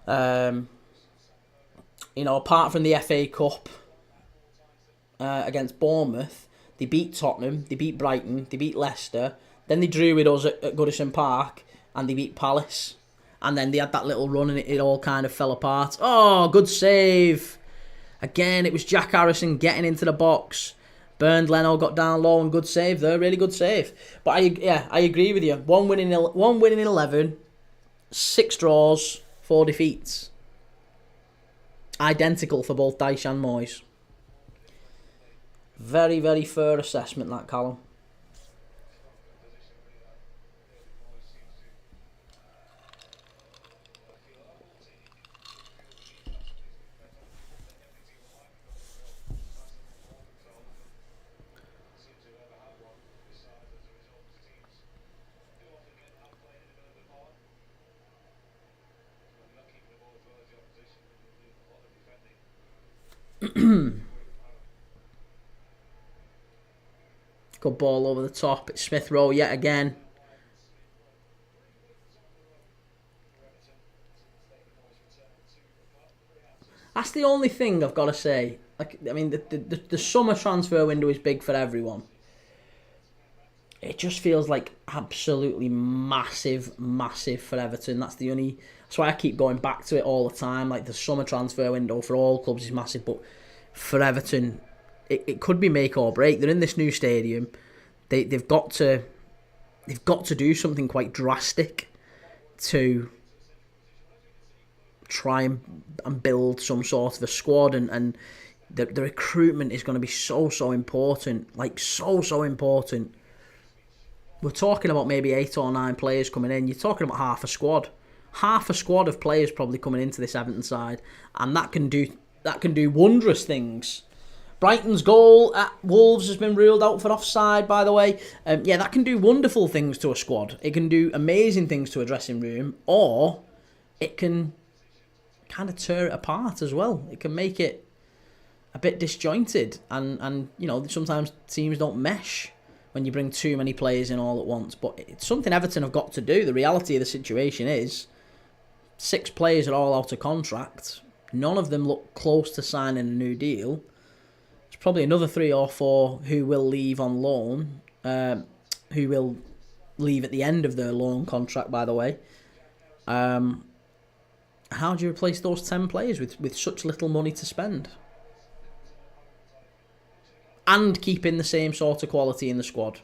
apart from the FA Cup against Bournemouth, they beat Tottenham, they beat Brighton, they beat Leicester. Then they drew with us at Goodison Park, and they beat Palace. And then they had that little run, and it all kind of fell apart. Oh, good save! Again, it was Jack Harrison getting into the box. Bernd Leno got down low, and good save there, really good save. But I agree with you. 1 win in 11, 6 draws, 4 defeats. Identical for both Dyche and Moyes. Very, very fair assessment, that, Callum. Good ball over the top. It's Smith Rowe yet again. That's the only thing I've got to say. Like, I mean, the summer transfer window is big for everyone. It just feels like absolutely massive, massive for Everton. That's why I keep going back to it all the time. Like, the summer transfer window for all clubs is massive, but for Everton, it could be make or break. They're in this new stadium. They've got to do something quite drastic to try and build some sort of a squad, and the recruitment is going to be so important. Like, so important. We're talking about maybe 8 or 9 players coming in. You're talking about half a squad of players probably coming into this Everton side, and that can do wondrous things. Brighton's goal at Wolves has been ruled out for offside, by the way. That can do wonderful things to a squad. It can do amazing things to a dressing room, or it can kind of tear it apart as well. It can make it a bit disjointed, and sometimes teams don't mesh when you bring too many players in all at once. But it's something Everton have got to do. The reality of the situation is 6 players are all out of contract. None of them look close to signing a new deal. There's probably another 3 or 4 who will leave on loan, who will leave at the end of their loan contract, by the way. How do you replace those 10 players with such little money to spend? And keeping the same sort of quality in the squad.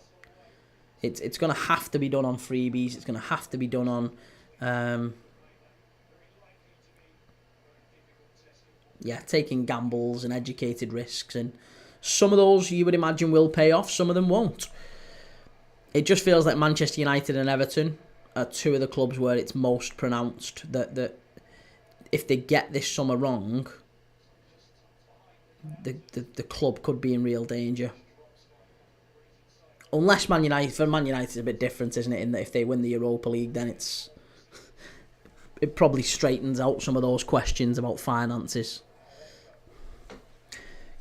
It's going to have to be done on freebies. It's going to have to be done on taking gambles and educated risks. And some of those you would imagine will pay off. Some of them won't. It just feels like Manchester United and Everton are 2 of the clubs where it's most pronounced that if they get this summer wrong, the club could be in real danger. Unless Man United it's a bit different, isn't it? In that if they win the Europa League, then it probably straightens out some of those questions about finances.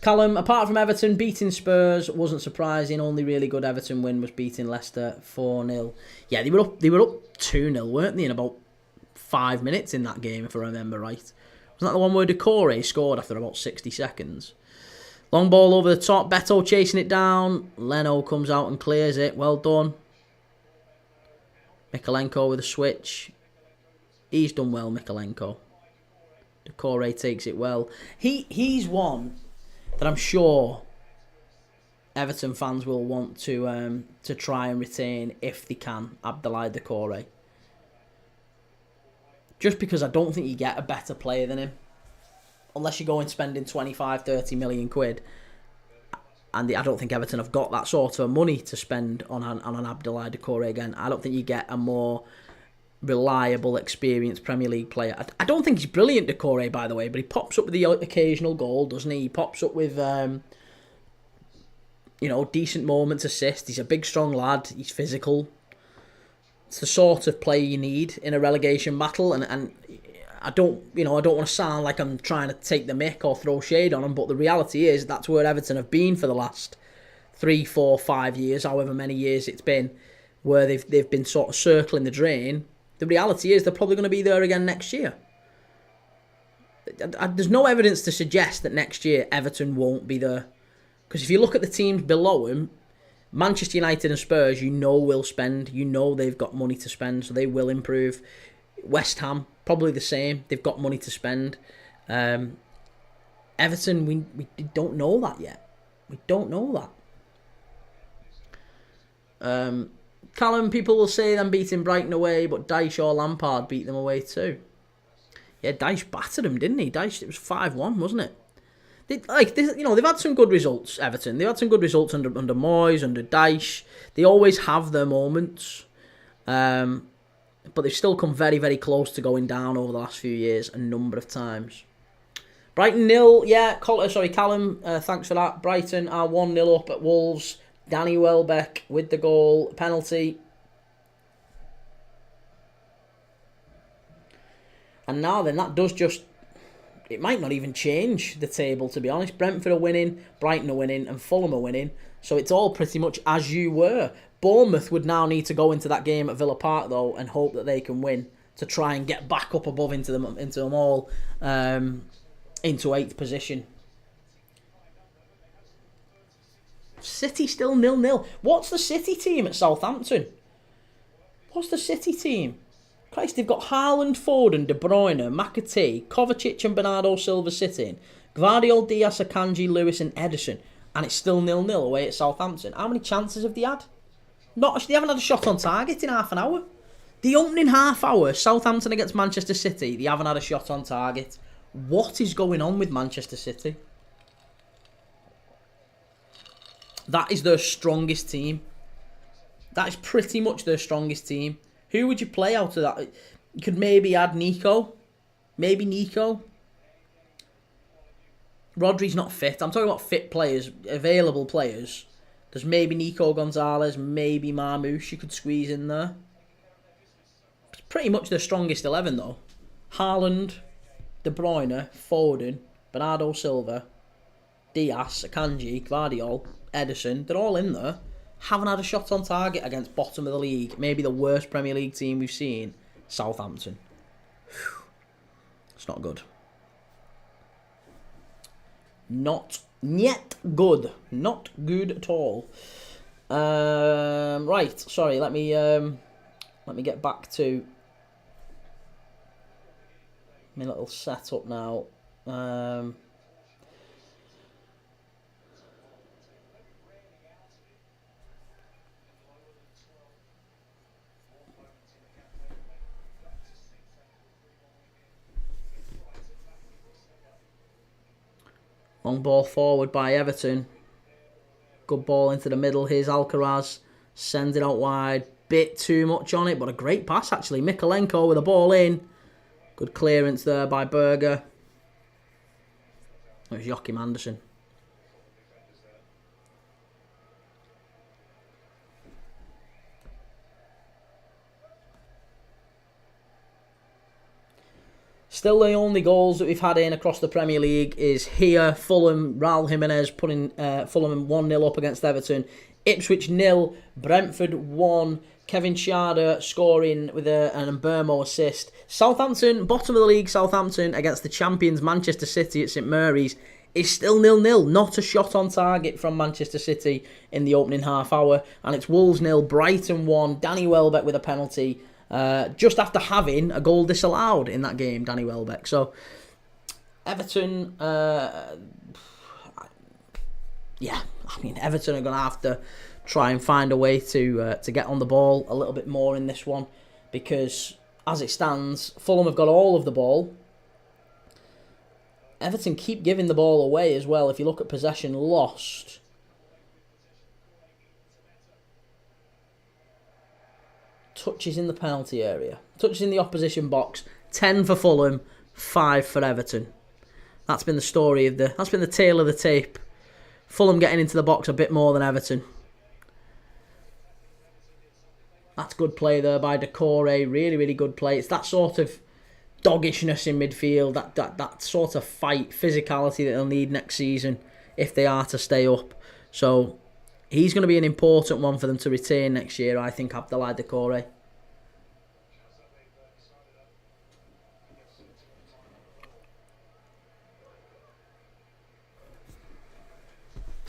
Callum, apart from Everton beating Spurs, wasn't surprising. Only really good Everton win was beating Leicester 4-0. Yeah, they were up 2-0, weren't they, in about 5 minutes in that game, if I remember right. Wasn't that the one where Decore scored after about 60 seconds? Long ball over the top. Beto chasing it down. Leno comes out and clears it. Well done. Mikalenko with a switch. He's done well, Mikalenko. Decore takes it well. He's one that I'm sure Everton fans will want to try and retain if they can. Abdoulaye Decore. Just because I don't think you get a better player than him. Unless you go and spending 25-30 million quid. And I don't think Everton have got that sort of money to spend on an Abdoulaye Decore again. I don't think you get a more reliable, experienced Premier League player. I don't think he's brilliant, Decore, by the way, but he pops up with the occasional goal, doesn't he? He pops up with, decent moments, assist. He's a big, strong lad. He's physical. It's the sort of player you need in a relegation battle, and I don't want to sound like I'm trying to take the mick or throw shade on him, but the reality is that's where Everton have been for the last 3, 4, 5 years, however many years it's been, where they've been sort of circling the drain. The reality is they're probably going to be there again next year. There's no evidence to suggest that next year Everton won't be there, because if you look at the teams below him, Manchester United and Spurs, will spend. They've got money to spend, so they will improve. West Ham, probably the same. They've got money to spend. Everton, we don't know that yet. We don't know that. Callum, people will say them beating Brighton away, but Dyche or Lampard beat them away too. Yeah, Dyche battered them, didn't he? Dyche, it was 5-1, wasn't it? They've had some good results, Everton. They've had some good results under Moyes, under Dyche. They always have their moments. But they've still come very, very close to going down over the last few years a number of times. Brighton 0, Callum, thanks for that. Brighton are 1-0 up at Wolves. Danny Welbeck with the goal, penalty. And now then, that does just... it might not even change the table, to be honest. Brentford are winning, Brighton are winning, and Fulham are winning. So it's all pretty much as you were. Bournemouth would now need to go into that game at Villa Park, though, and hope that they can win to try and get back up above into them all, into 8th position. City still 0-0. What's the City team at Southampton? What's the City team? Christ, they've got Haaland, Foden, De Bruyne, McAtee, Kovacic and Bernardo Silva sitting, Gvardiol, Diaz, Akanji, Lewis and Ederson, and it's still 0-0 away at Southampton. How many chances have they had? They haven't had a shot on target in half an hour. The opening half hour, Southampton against Manchester City, they haven't had a shot on target. What is going on with Manchester City? That is their strongest team. That is pretty much their strongest team. Who would you play out of that? You could maybe add Nico. Maybe Nico. Rodri's not fit. I'm talking about fit players, available players. There's maybe Nico Gonzalez, maybe Marmoush you could squeeze in there. It's pretty much their strongest 11 though. Haaland, De Bruyne, Foden, Bernardo Silva, Diaz, Akanji, Gvardiol, Ederson. They're all in there. Haven't had a shot on target against bottom of the league. Maybe the worst Premier League team we've seen. Southampton. It's not good. Not yet good. Not good at all. Right. Sorry. Let me get back to my little setup now. Long ball forward by Everton. Good ball into the middle. Here's Alcaraz. Sends it out wide. Bit too much on it, but a great pass actually. Mikolenko with the ball in. Good clearance there by Berger. It was Joachim Andersen. Still the only goals that we've had in across the Premier League is here. Fulham, Raul Jimenez putting Fulham 1-0 up against Everton. Ipswich 0, Brentford 1. Kevin Schade scoring with an Mbermo assist. Southampton, bottom of the league, Southampton against the champions Manchester City at St Mary's is still 0-0. Not a shot on target from Manchester City in the opening half hour. And it's Wolves 0, Brighton 1. Danny Welbeck with a penalty. Just after having a goal disallowed in that game, Danny Welbeck. So, Everton, Everton are going to have to try and find a way to get on the ball a little bit more in this one, because as it stands, Fulham have got all of the ball. Everton keep giving the ball away as well. If you look at possession lost, touches in the penalty area, touches in the opposition box, 10 for Fulham, 5 for Everton. That's been the story of that's been the tail of the tape. Fulham getting into the box a bit more than Everton. That's good play there by Decore, really, really good play. It's that sort of doggishness in midfield, that sort of fight, physicality that they'll need next season if they are to stay up. So he's going to be an important one for them to retain next year, I think, Abdoulaye Decore.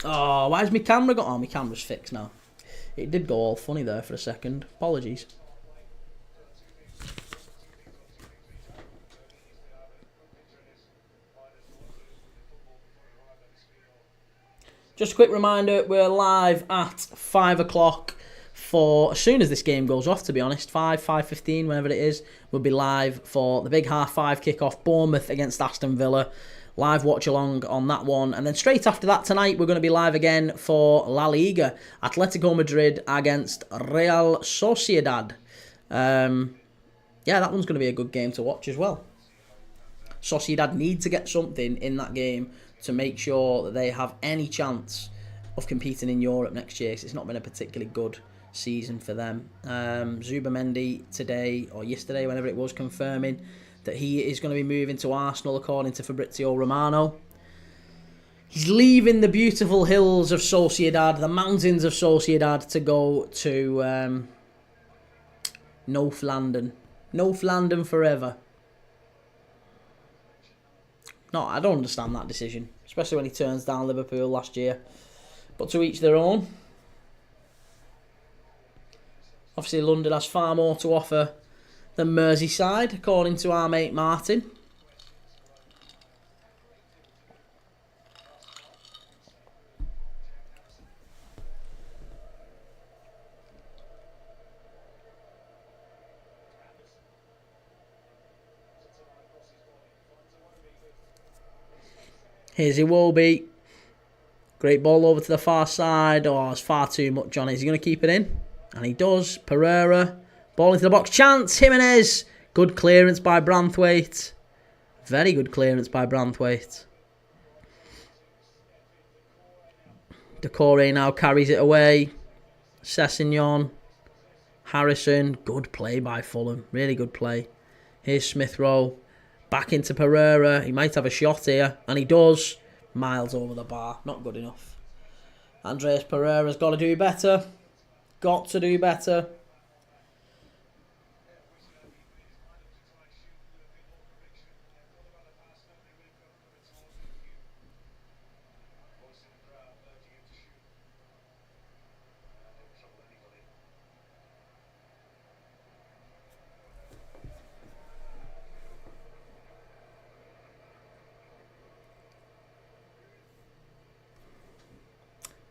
Oh, why has my camera got... Oh, my camera's fixed now. It did go all funny there for a second. Apologies. Just a quick reminder, we're live at 5 o'clock for, as soon as this game goes off, to be honest, 5:15, whenever it is, we'll be live for the big half-5 kickoff, Bournemouth against Aston Villa. Live watch along on that one. And then straight after that tonight, we're going to be live again for La Liga. Atletico Madrid against Real Sociedad. That one's going to be a good game to watch as well. Sociedad need to get something in that game to make sure that they have any chance of competing in Europe next year. 'Cause it's not been a particularly good season for them. Zubamendi today, or yesterday, whenever it was, confirming that he is going to be moving to Arsenal, according to Fabrizio Romano. He's leaving the beautiful hills of Sociedad, the mountains of Sociedad, to go to North London. North London forever. No, I don't understand that decision, especially when he turns down Liverpool last year. But to each their own. Obviously, London has far more to offer than Merseyside, according to our mate Martin. Here's Iwobi. Great ball over to the far side. Oh, it's far too much on it. Is he going to keep it in? And he does. Pereira. Ball into the box. Chance. Jimenez. Good clearance by Branthwaite. Very good clearance by Branthwaite. Decore now carries it away. Sessegnon. Harrison. Good play by Fulham. Really good play. Here's Smith Rowe. Back into Pereira. He might have a shot here. And he does. Miles over the bar. Not good enough. Andreas Pereira's got to do better. Got to do better.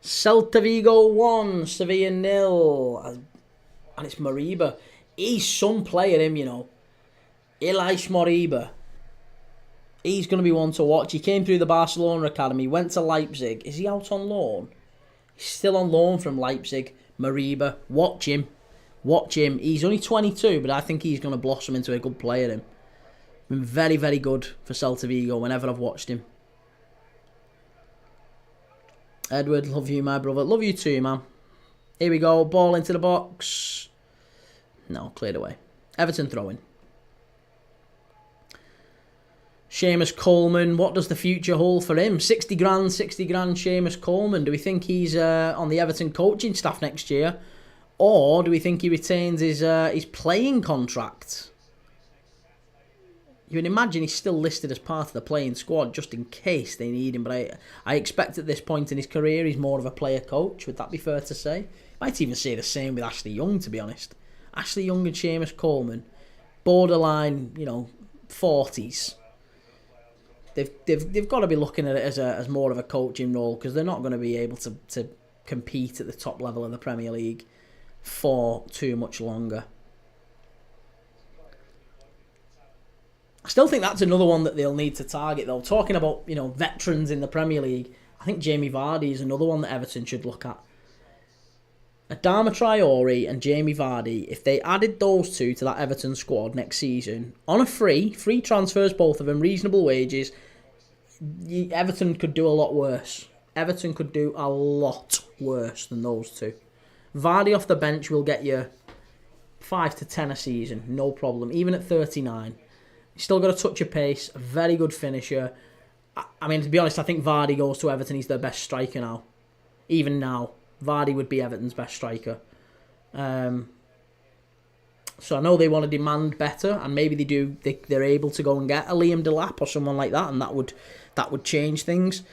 Celta Vigo 1, Sevilla 0. And it's Moriba. He's some player, him, you know. Elias Moriba. He's going to be one to watch. He came through the Barcelona academy, went to Leipzig. Is he out on loan? He's still on loan from Leipzig. Moriba. Watch him. Watch him. He's only 22, but I think he's going to blossom into a good player, him. Been very, very good for Celta Vigo whenever I've watched him. Edward, love you, my brother. Love you too, man. Here we go. Ball into the box. No, cleared away. Everton throwing. Seamus Coleman. What does the future hold for him? 60 grand, Seamus Coleman. Do we think he's on the Everton coaching staff next year? Or do we think he retains his playing contract? You can imagine he's still listed as part of the playing squad just in case they need him. But I expect at this point in his career he's more of a player coach. Would that be fair to say? Might even say the same with Ashley Young, to be honest. Ashley Young and Seamus Coleman, borderline, 40s. They've got to be looking at it as more of a coaching role, because they're not going to be able to compete at the top level of the Premier League for too much longer. I still think that's another one that they'll need to target, though. Talking about, veterans in the Premier League, I think Jamie Vardy is another one that Everton should look at. Adama Traore and Jamie Vardy, if they added those two to that Everton squad next season, on a free transfers, both of them, reasonable wages, Everton could do a lot worse. Everton could do a lot worse than those two. Vardy off the bench will get you 5 to 10 a season, no problem, even at 39. He's still got a touch of pace, a very good finisher. I mean, to be honest, I think Vardy goes to Everton, he's their best striker now. Even now, Vardy would be Everton's best striker. So I know they want to demand better, and maybe they do. They're able to go and get a Liam Delap or someone like that, and that would change things.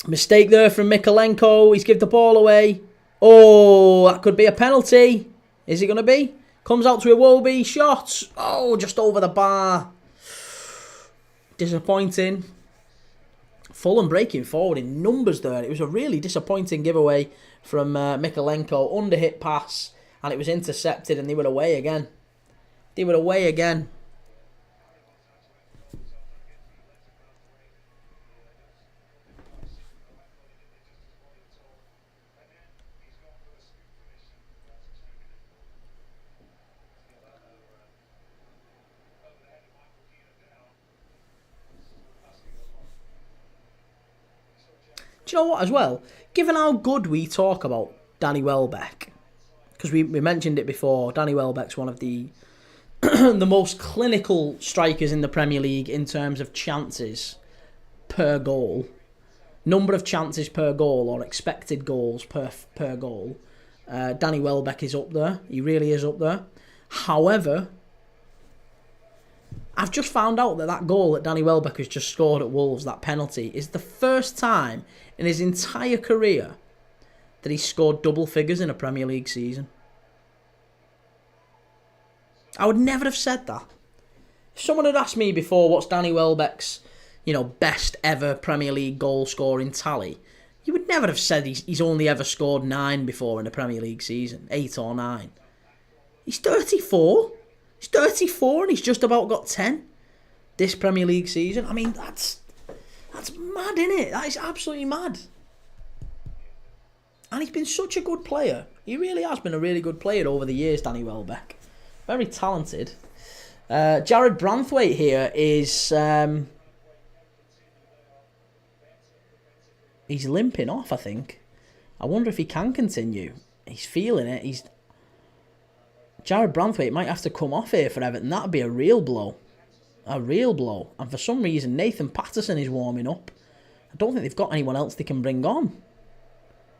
Mistake there from Mykolenko. He's given the ball away. Oh, that could be a penalty. Is it going to be? Comes out to Iwobi. Shot. Oh, just over the bar. Disappointing. Fulham breaking forward in numbers there. It was a really disappointing giveaway from Mykolenko. Under-hit pass. And it was intercepted, and they were away again. They were away again. Do you know what, as well? Given how good we talk about Danny Welbeck, because we mentioned it before, Danny Welbeck's one of the the most clinical strikers in the Premier League in terms of chances per goal, number of chances per goal or expected goals per goal. Danny Welbeck is up there. He really is up there. However, I've just found out that goal that Danny Welbeck has just scored at Wolves, that penalty, is the first time in his entire career that he scored double figures in a Premier League season. I would never have said that. If someone had asked me before what's Danny Welbeck's, best ever Premier League goal scoring tally, you would never have said he's only ever scored 9 before in a Premier League season, 8 or 9. He's 34. He's 34 and he's just about got 10 this Premier League season. I mean, that's mad, isn't it? That is absolutely mad. And he's been such a good player. He really has been a really good player over the years, Danny Welbeck. Very talented. Jared Branthwaite here is... he's limping off, I think. I wonder if he can continue. He's feeling it. Jared Branthwaite might have to come off here for Everton. That would be a real blow. A real blow. And for some reason, Nathan Patterson is warming up. I don't think they've got anyone else they can bring on.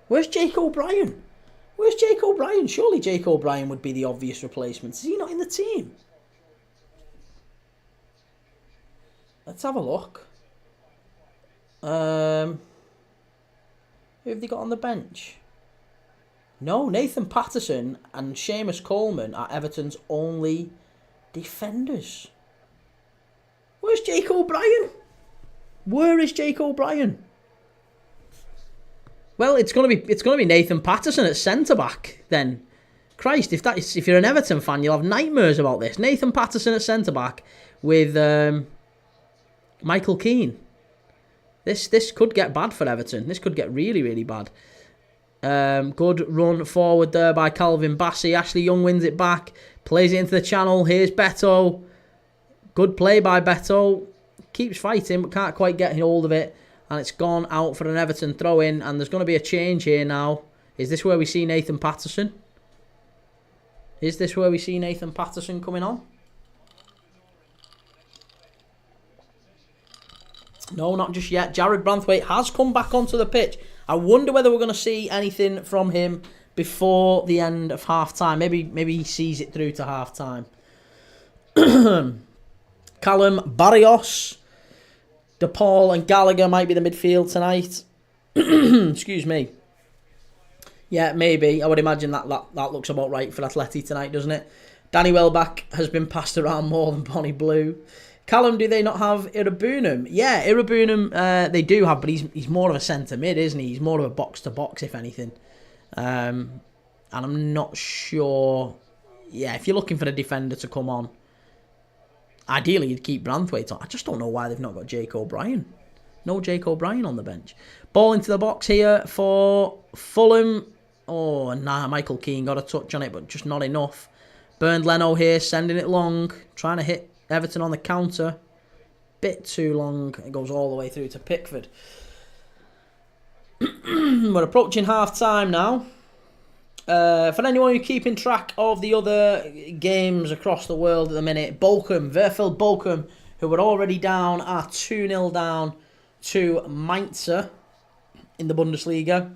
Where's Jake O'Brien? Where's Jake O'Brien? Surely Jake O'Brien would be the obvious replacement. Is he not in the team? Let's have a look. Who have they got on the bench? No, Nathan Patterson and Seamus Coleman are Everton's only defenders. Where's Jake O'Brien? Where is Jake O'Brien? Well, it's gonna be Nathan Patterson at centre back then. Christ, if you're an Everton fan, you'll have nightmares about this. Nathan Patterson at centre back with Michael Keane. This could get bad for Everton. This could get really, really bad. Good run forward there by Calvin Bassey. Ashley Young wins it back. Plays it into the channel. Here's Beto. Good play by Beto. Keeps fighting but can't quite get hold of it. And it's gone out for an Everton throw-in. And there's going to be a change here now. Is this where we see Nathan Patterson? Is this where we see Nathan Patterson coming on? No, not just yet. Jared Branthwaite has come back onto the pitch. I wonder whether we're going to see anything from him before the end of half-time. Maybe he sees it through to half-time. Callum Barrios, DePaul and Gallagher might be the midfield tonight. Excuse me. Yeah, maybe. I would imagine that looks about right for Atleti tonight, doesn't it? Danny Welbeck has been passed around more than Bonnie Blue. Callum, do they not have Irabunum? Yeah, Irabunum they do have, but he's more of a centre mid, isn't he? He's more of a box-to-box, if anything. And I'm not sure... Yeah, if you're looking for a defender to come on, ideally you'd keep Branthwaite on. I just don't know why they've not got Jake O'Brien. No Jake O'Brien on the bench. Ball into the box here for Fulham. Oh, nah, Michael Keane got a touch on it, but just not enough. Bernd Leno here, sending it long, trying to hit Everton on the counter. Bit too long. It goes all the way through to Pickford. We're approaching half-time now. For anyone who's keeping track of the other games across the world at the minute, VfL Bochum, who were already down, are 2-0 down to Mainz in the Bundesliga.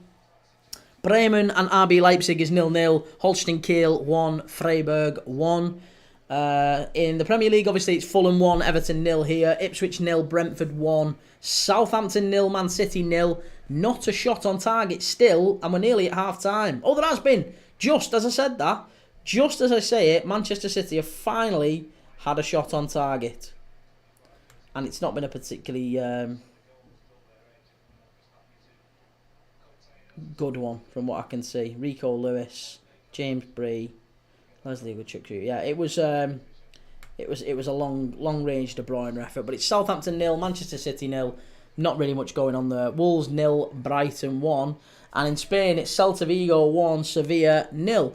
Bremen and RB Leipzig is 0-0. Holstein Kiel 1, Freiburg 1. In the Premier League, obviously, it's Fulham 1, Everton 0 here. Ipswich 0, Brentford 1. Southampton 0, Man City 0. Not a shot on target still, and we're nearly at half-time. Oh, there has been. Just as I said that, just as I say it, Manchester City have finally had a shot on target. And it's not been a particularly good one, from what I can see. Rico Lewis, James Bree, Leslie Woodchuck. Yeah, it was a long range De Bruyne effort, but it's Southampton 0, Manchester City 0. Not really much going on there. Wolves 0, Brighton 1, and in Spain it's Celta Vigo 1, Sevilla 0.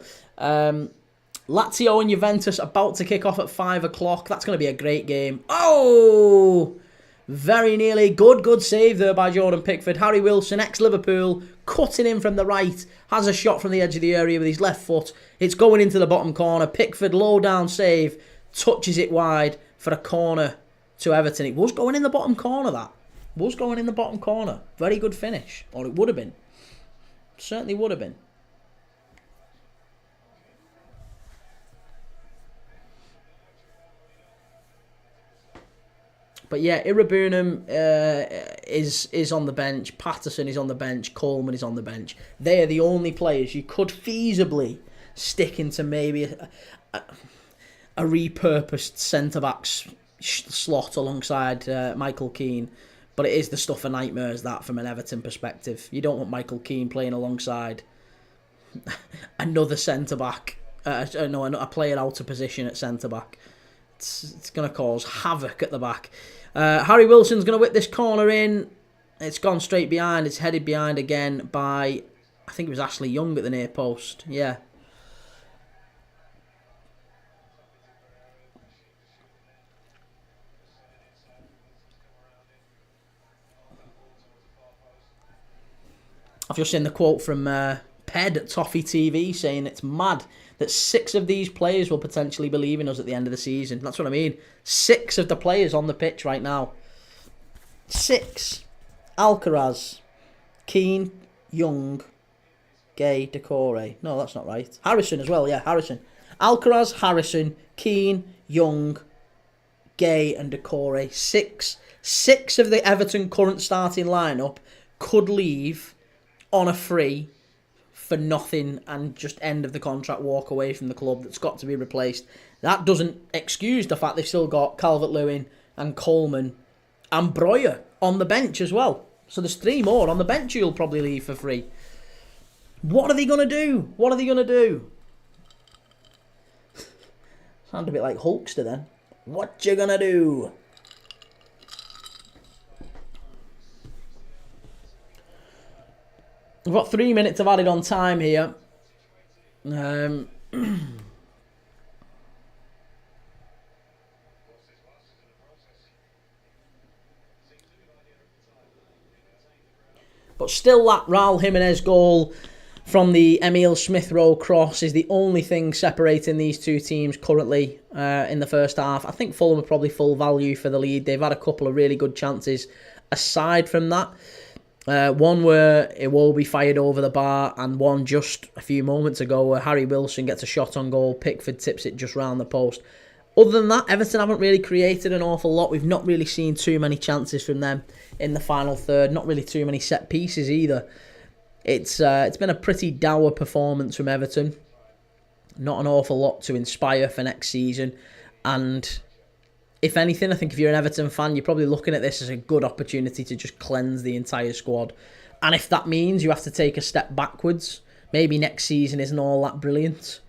Lazio and Juventus about to kick off at 5 o'clock. That's going to be a great game. Oh, very nearly. Good save there by Jordan Pickford. Harry Wilson, ex-Liverpool, cutting in from the right, has a shot from the edge of the area with his left foot. It's going into the bottom corner. Pickford, low down save touches it wide for a corner to Everton. It was going in the bottom corner, that. Was going in the bottom corner. Very good finish. Or it would have been. Certainly would have been. But yeah, Irabunum is on the bench. Patterson is on the bench. Coleman is on the bench. They are the only players you could feasibly stick into maybe a repurposed centre-back slot alongside Michael Keane. But it is the stuff of nightmares, that, from an Everton perspective. You don't want Michael Keane playing alongside another centre-back. A player out of position at centre-back. It's going to cause havoc at the back. Harry Wilson's going to whip this corner in. It's gone straight behind. It's headed behind again by, I think it was Ashley Young at the near post. Yeah. I've just seen the quote from Ped at Toffee TV saying it's mad that 6 of these players will potentially be leaving us at the end of the season. That's what I mean. 6 of the players on the pitch right now. 6. Alcaraz, Keane, Young, Gay, Decore. No, that's not right. Harrison as well, yeah, Harrison. Alcaraz, Harrison, Keane, Young, Gay and Decore. 6 of the Everton current starting lineup could leave on a free for nothing and just end of the contract, walk away from the club. That's got to be replaced. That doesn't excuse the fact they've still got Calvert-Lewin and Coleman and Breuer on the bench as well. So there's 3 more on the bench who'll probably leave for free. What are they going to do? What are they going to do? Sound a bit like Hulkster then. What you going to do? We've got 3 minutes of added on time here. But still, that Raul Jimenez goal from the Emile Smith-Rowe cross is the only thing separating these two teams currently in the first half. I think Fulham are probably full value for the lead. They've had a couple of really good chances aside from that. One where Iwobi fired over the bar, and one just a few moments ago where Harry Wilson gets a shot on goal, Pickford tips it just round the post. Other than that, Everton haven't really created an awful lot. We've not really seen too many chances from them in the final third, not really too many set pieces either. It's been a pretty dour performance from Everton. Not an awful lot to inspire for next season, and if anything, I think if you're an Everton fan, you're probably looking at this as a good opportunity to just cleanse the entire squad. And if that means you have to take a step backwards, maybe next season isn't all that brilliant,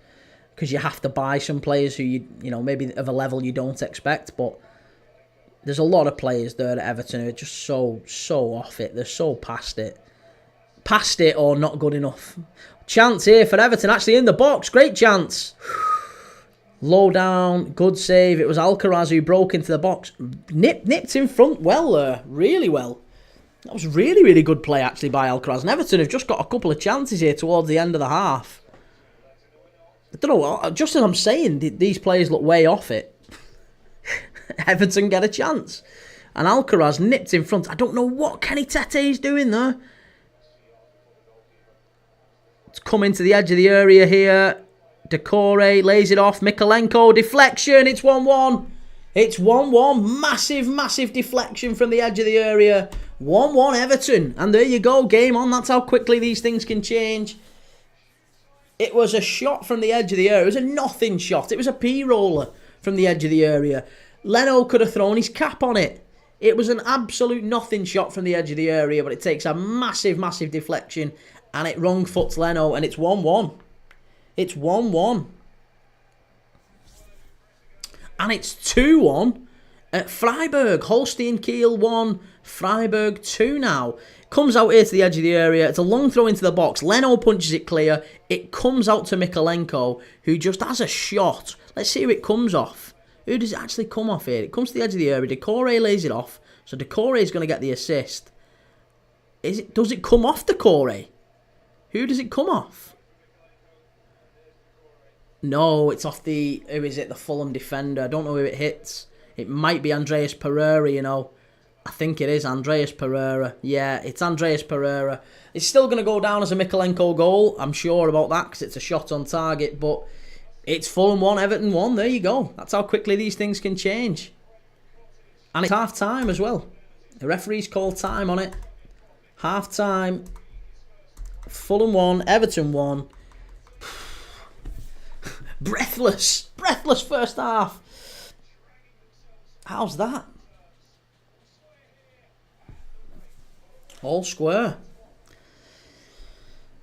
because you have to buy some players who you maybe of a level you don't expect. But there's a lot of players there at Everton who are just so off it. They're so past it or not good enough. Chance here for Everton, actually in the box. Great chance. Low down, good save. It was Alcaraz who broke into the box. Nipped in front well there, really well. That was really, really good play actually by Alcaraz. And Everton have just got a couple of chances here towards the end of the half. I don't know, just as I'm saying, these players look way off it. Everton get a chance. And Alcaraz nipped in front. I don't know what Kenny Tete is doing there. It's coming to the edge of the area here. Decore lays it off. Mikalenko, deflection. It's 1-1. It's 1-1. Massive deflection from the edge of the area. 1-1 Everton. And there you go. Game on. That's how quickly these things can change. It was a shot from the edge of the area. It was a nothing shot. It was a P-roller from the edge of the area. Leno could have thrown his cap on it. It was an absolute nothing shot from the edge of the area, but it takes a massive deflection and it wrong foots Leno, and it's 1-1. It's 1-1. And it's 2-1 at Freiburg. Holstein Kiel 1, Freiburg 2 now. Comes out here to the edge of the area. It's a long throw into the box. Leno punches it clear. It comes out to Mikalenko, who just has a shot. Let's see who it comes off. Who does it actually come off here? It comes to the edge of the area. Decore lays it off. So Decore is going to get the assist. Does it come off Decore? Who does it come off? No, it's off the, who is it, the Fulham defender. I don't know who it hits. It might be Andreas Pereira, you know. I think it is Andreas Pereira. Yeah, it's Andreas Pereira. It's still going to go down as a Mikolenko goal. I'm sure about that because it's a shot on target. But it's Fulham 1, Everton 1. There you go. That's how quickly these things can change. And it's half time as well. The referee's called time on it. Half time. Fulham 1, Everton 1. Breathless first half. How's that? All square.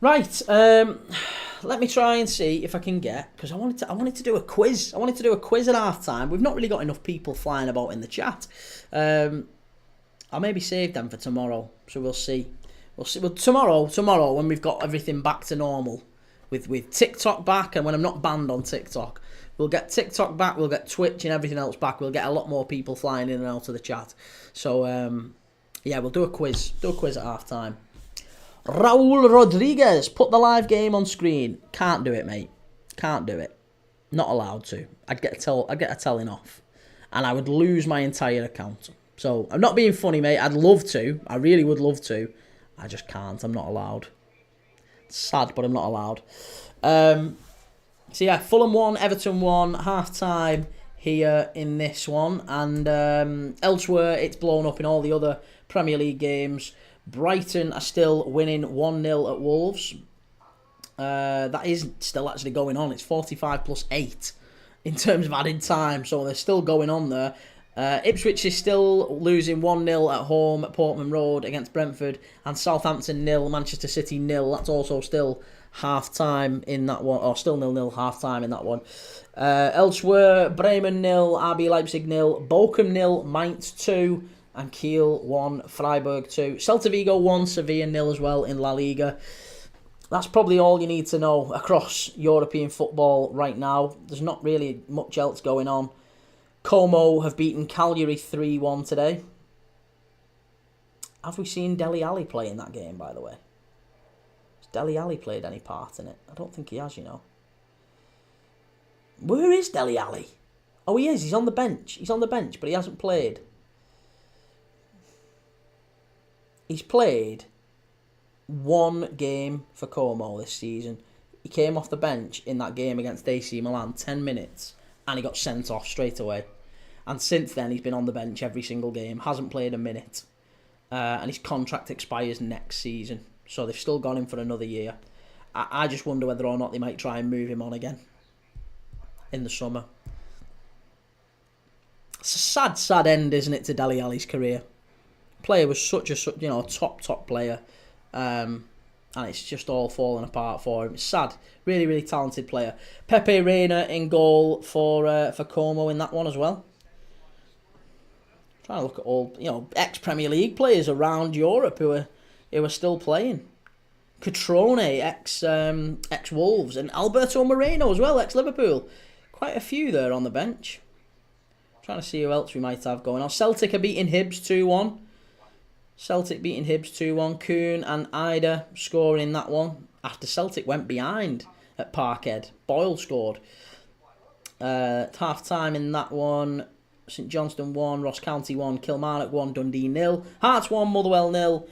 Right, let me try and see if I can get, because I wanted to do a quiz. I wanted to do a quiz at half time. We've not really got enough people flying about in the chat. I'll maybe save them for tomorrow, so we'll see. We'll see. Well, tomorrow when we've got everything back to normal, with TikTok back, and when I'm not banned on TikTok, we'll get TikTok back, we'll get Twitch and everything else back. We'll get a lot more people flying in and out of the chat. So, yeah, we'll do a quiz. Do a quiz at half time. Raul Rodriguez, put the live game on screen. Can't do it, mate. Can't do it. Not allowed to. I'd get a telling off, and I would lose my entire account. So I'm not being funny, mate. I'd love to. I really would love to. I just can't. I'm not allowed. It's sad, but I'm not allowed. So yeah, Fulham 1, Everton 1, half time here in this one, and elsewhere it's blown up in all the other Premier League games. Brighton are still winning 1-0 at Wolves. That is still actually going on. It's 45 plus 8 in terms of added time, so they're still going on there. Ipswich is still losing 1-0 at home at Portman Road against Brentford, and Southampton 0, Manchester City 0. That's also still half-time in that one, or still 0-0 half-time in that one. Elsewhere, Bremen 0, RB Leipzig 0, Bochum 0, Mainz 2, and Kiel 1, Freiburg 2. Celta Vigo 1, Sevilla 0 as well in La Liga. That's probably all you need to know across European football right now. There's not really much else going on. Como have beaten Cagliari 3-1 today. Have we seen Dele Alli play in that game, by the way? Has Dele Alli played any part in it? I don't think he has, you know. Where is Dele Alli? Oh, he is. He's on the bench. He's on the bench, but he hasn't played. He's played one game for Como this season. He came off the bench in that game against AC Milan, 10 minutes, and he got sent off straight away. And since then, he's been on the bench every single game, hasn't played a minute. And his contract expires next season, so they've still got him for another year. I just wonder whether or not they might try and move him on again in the summer. It's a sad end, isn't it, to Dele Alli's career? Player was such a top player, and it's just all falling apart for him. It's sad. Really, really talented player. Pepe Reina in goal for Como in that one as well. Trying to look at all ex-Premier League players around Europe who are still playing. Catrone, ex Wolves, and Alberto Moreno as well, ex-Liverpool. Quite a few there on the bench. Trying to see who else we might have going on. Celtic are beating Hibs 2-1. Celtic beating Hibs 2-1. Kuhn and Ida scoring that one after Celtic went behind at Parkhead. Boyle scored. Half-time in that one. St Johnstone 1, Ross County 1, Kilmarnock 1, Dundee 0. Hearts 1, Motherwell 0.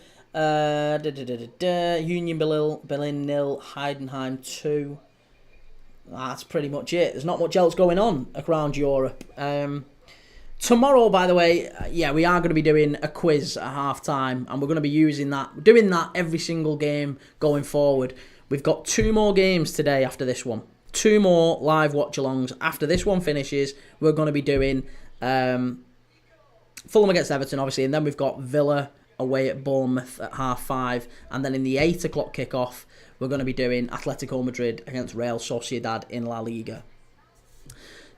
Union Berlin 0, Heidenheim 2. That's pretty much it. There's not much else going on around Europe. Tomorrow, by the way, we are going to be doing a quiz at half-time, and we're going to be doing that every single game going forward. We've got 2 more games today after this one. 2 more live watch-alongs. After this one finishes, we're going to be doing Fulham against Everton, obviously, and then we've got Villa away at Bournemouth at 5:30, and then in the 8 o'clock kickoff, we're going to be doing Atletico Madrid against Real Sociedad in La Liga.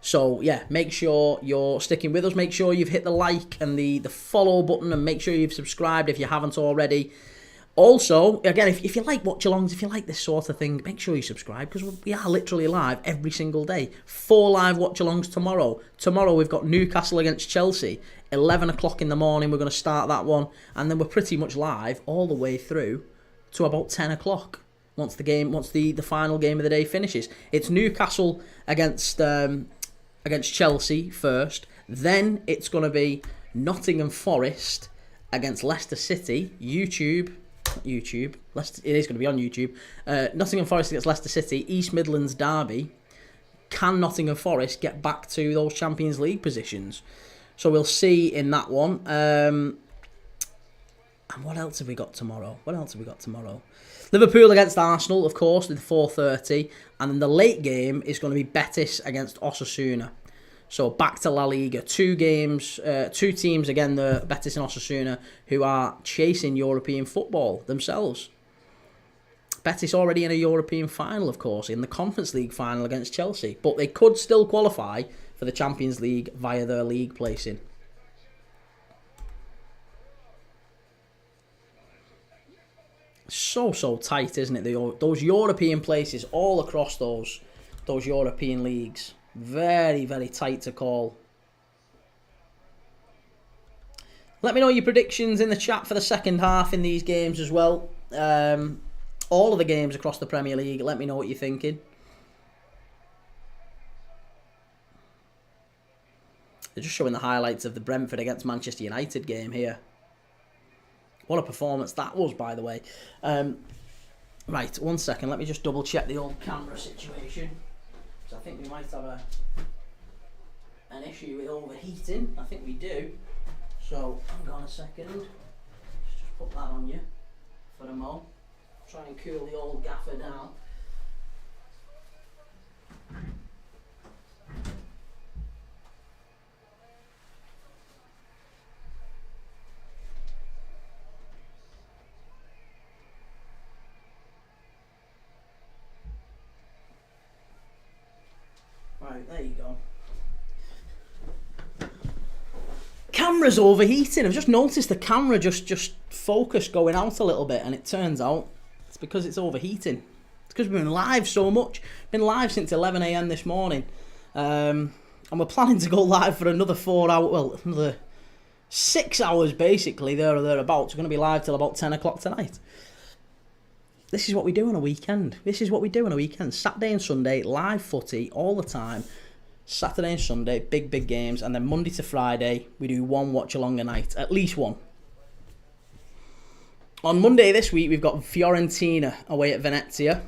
So, yeah, make sure you're sticking with us. Make sure you've hit the like and the follow button, and make sure you've subscribed if you haven't already. Also, again, if you like watch-alongs, if you like this sort of thing, make sure you subscribe, because we are literally live every single day. 4 live watch-alongs tomorrow. Tomorrow we've got Newcastle against Chelsea. 11 o'clock in the morning, we're going to start that one. And then we're pretty much live all the way through to about 10 o'clock once the final game of the day finishes. It's Newcastle against Chelsea first. Then it's going to be Nottingham Forest against Leicester City. It is going to be on YouTube. Nottingham Forest against Leicester City. East Midlands derby. Can Nottingham Forest get back to those Champions League positions? So we'll see in that one. And what else have we got tomorrow? Liverpool against Arsenal, of course, with 4:30. And then the late game is going to be Betis against Osasuna. So back to La Liga. Two teams again, the Betis and Osasuna, who are chasing European football themselves. Betis already in a European final, of course, in the Conference League final against Chelsea. But they could still qualify for the Champions League via their league placing. So tight, isn't it? Those European places all across those European leagues. Very, very tight to call. Let me know your predictions in the chat for the second half in these games as well. All of the games across the Premier League. Let me know what you're thinking. They're just showing the highlights of the Brentford against Manchester United game here. What a performance that was, by the way. Right, 1 second. Let me just double check the old camera situation. So I think we might have an issue with overheating. I think we do. So hang on a second. Let's just put that on you for a moment. Try and cool the old gaffer down. Right, there you go. Camera's overheating. I've just noticed the camera just focus going out a little bit, and it turns out it's because it's overheating. It's because we've been live so much. Been live since 11 a.m. this morning. And we're planning to go live for another 4 hours, well, another 6 hours basically, there or thereabouts. We're going to be live till about 10 o'clock tonight. This is what we do on a weekend. Saturday and Sunday, live footy all the time. Saturday and Sunday, big games. And then Monday to Friday, we do one watch-along a night. At least one. On Monday this week, we've got Fiorentina away at Venezia.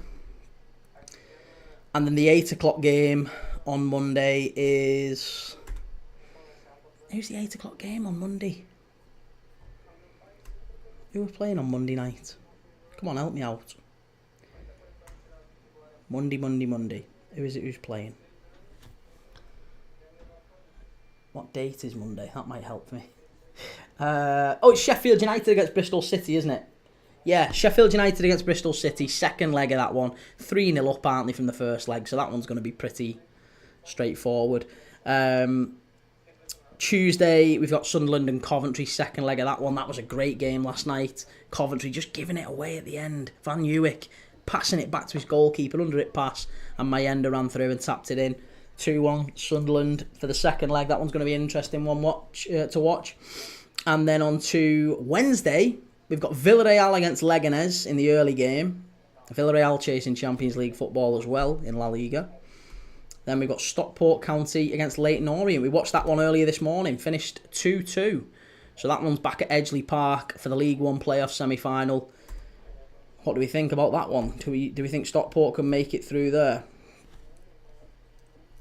And then the 8 o'clock game on Monday is... Who's the 8 o'clock game on Monday? Who are playing on Monday night? Come on, help me out. Monday. Who is it who's playing? What date is Monday? That might help me. It's Sheffield United against Bristol City, isn't it? Yeah, Sheffield United against Bristol City. Second leg of that one. 3-0 up, aren't they, from the first leg? So that one's going to be pretty straightforward. Tuesday, we've got Sunderland and Coventry. Second leg of that one. That was a great game last night. Coventry just giving it away at the end. Van Uwijk passing it back to his goalkeeper. Under it pass. And Mayenda ran through and tapped it in. 2-1 Sunderland for the second leg. That one's going to be an interesting one to watch. And then on to Wednesday, we've got Villarreal against Leganés in the early game. Villarreal chasing Champions League football as well in La Liga. Then we've got Stockport County against Leyton Orient. We watched that one earlier this morning. Finished 2-2. So that one's back at Edgeley Park for the League One playoff semi-final. What do we think about that one? Do we think Stockport can make it through there?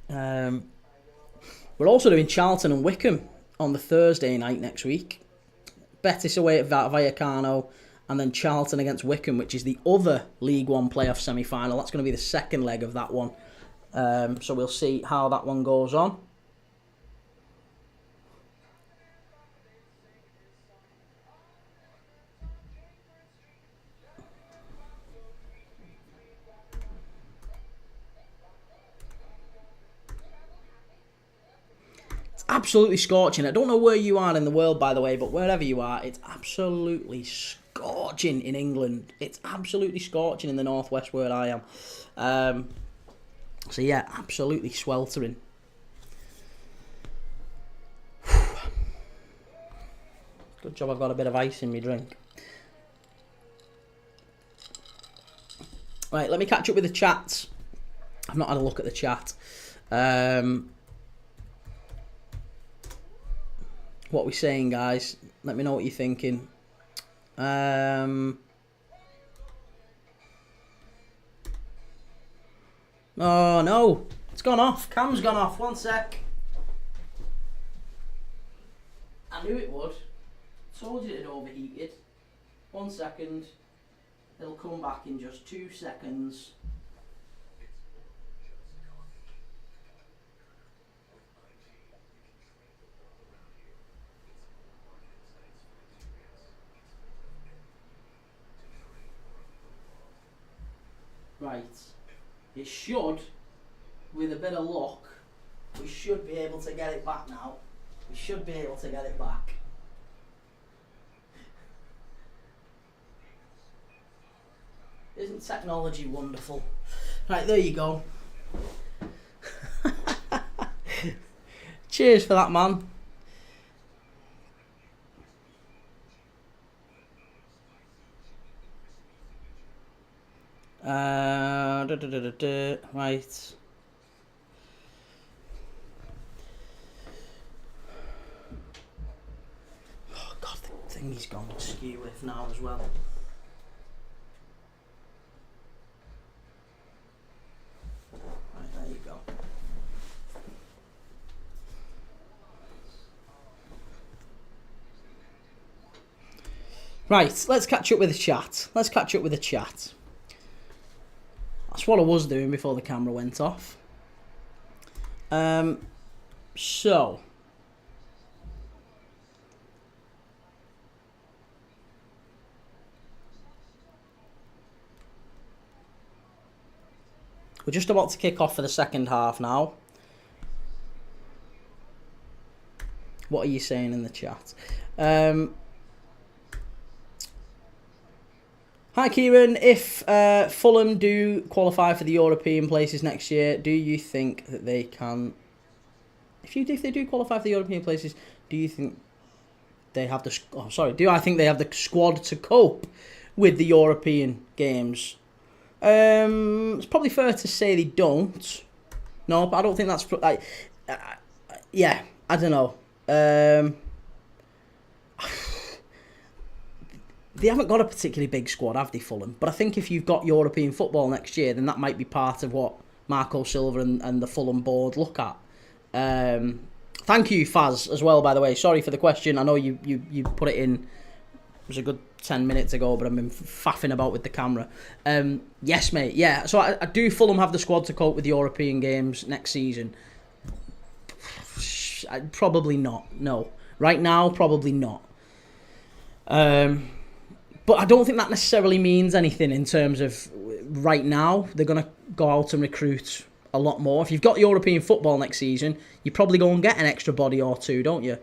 We're also doing Charlton and Wycombe on the Thursday night next week. Betis away at Vallecano, and then Charlton against Wycombe, which is the other League One playoff semi-final. That's going to be the second leg of that one. So we'll see how that one goes on. Absolutely scorching. I don't know where you are in the world, by the way, but wherever you are, it's absolutely scorching in England. It's absolutely scorching in the northwest where I am. So yeah, absolutely sweltering. Good job I've got a bit of ice in my drink. Right, let me catch up with the chat. I've not had a look at the chat. What are we saying, guys? Let me know what you're thinking. Oh, no. It's gone off. Cam's gone off. 1 sec. I knew it would. Told you it had overheated. 1 second. It'll come back in just 2 seconds. Right. It should, with a bit of luck, we should be able to get it back now. We should be able to get it back. Isn't technology wonderful? Right, there you go. Cheers for that, man. Right. Oh God, the thingy's gone skew with now as well. Right, there you go. Right, let's catch up with the chat. That's what I was doing before the camera went off. So. We're just about to kick off for the second half now. What are you saying in the chat? Hi Kieran, if Fulham do qualify for the European places next year, do you think that they can... If they do qualify for the European places, do you think they have the... Oh, sorry, do I think they have the squad to cope with the European games? It's probably fair to say they don't. No, but I don't think that's... yeah, I don't know. They haven't got a particularly big squad, have they, Fulham? But I think if you've got European football next year, then that might be part of what Marco Silva and the Fulham board look at. Thank you, Faz, as well, by the way. Sorry for the question. I know you put it in. It was a good 10 minutes ago, but I've been faffing about with the camera. Yes, mate. Yeah. So I do Fulham have the squad to cope with the European games next season? Probably not. No. Right now, probably not. But I don't think that necessarily means anything in terms of right now. They're going to go out and recruit a lot more. If you've got European football next season, you probably go and get an extra body or two, don't you?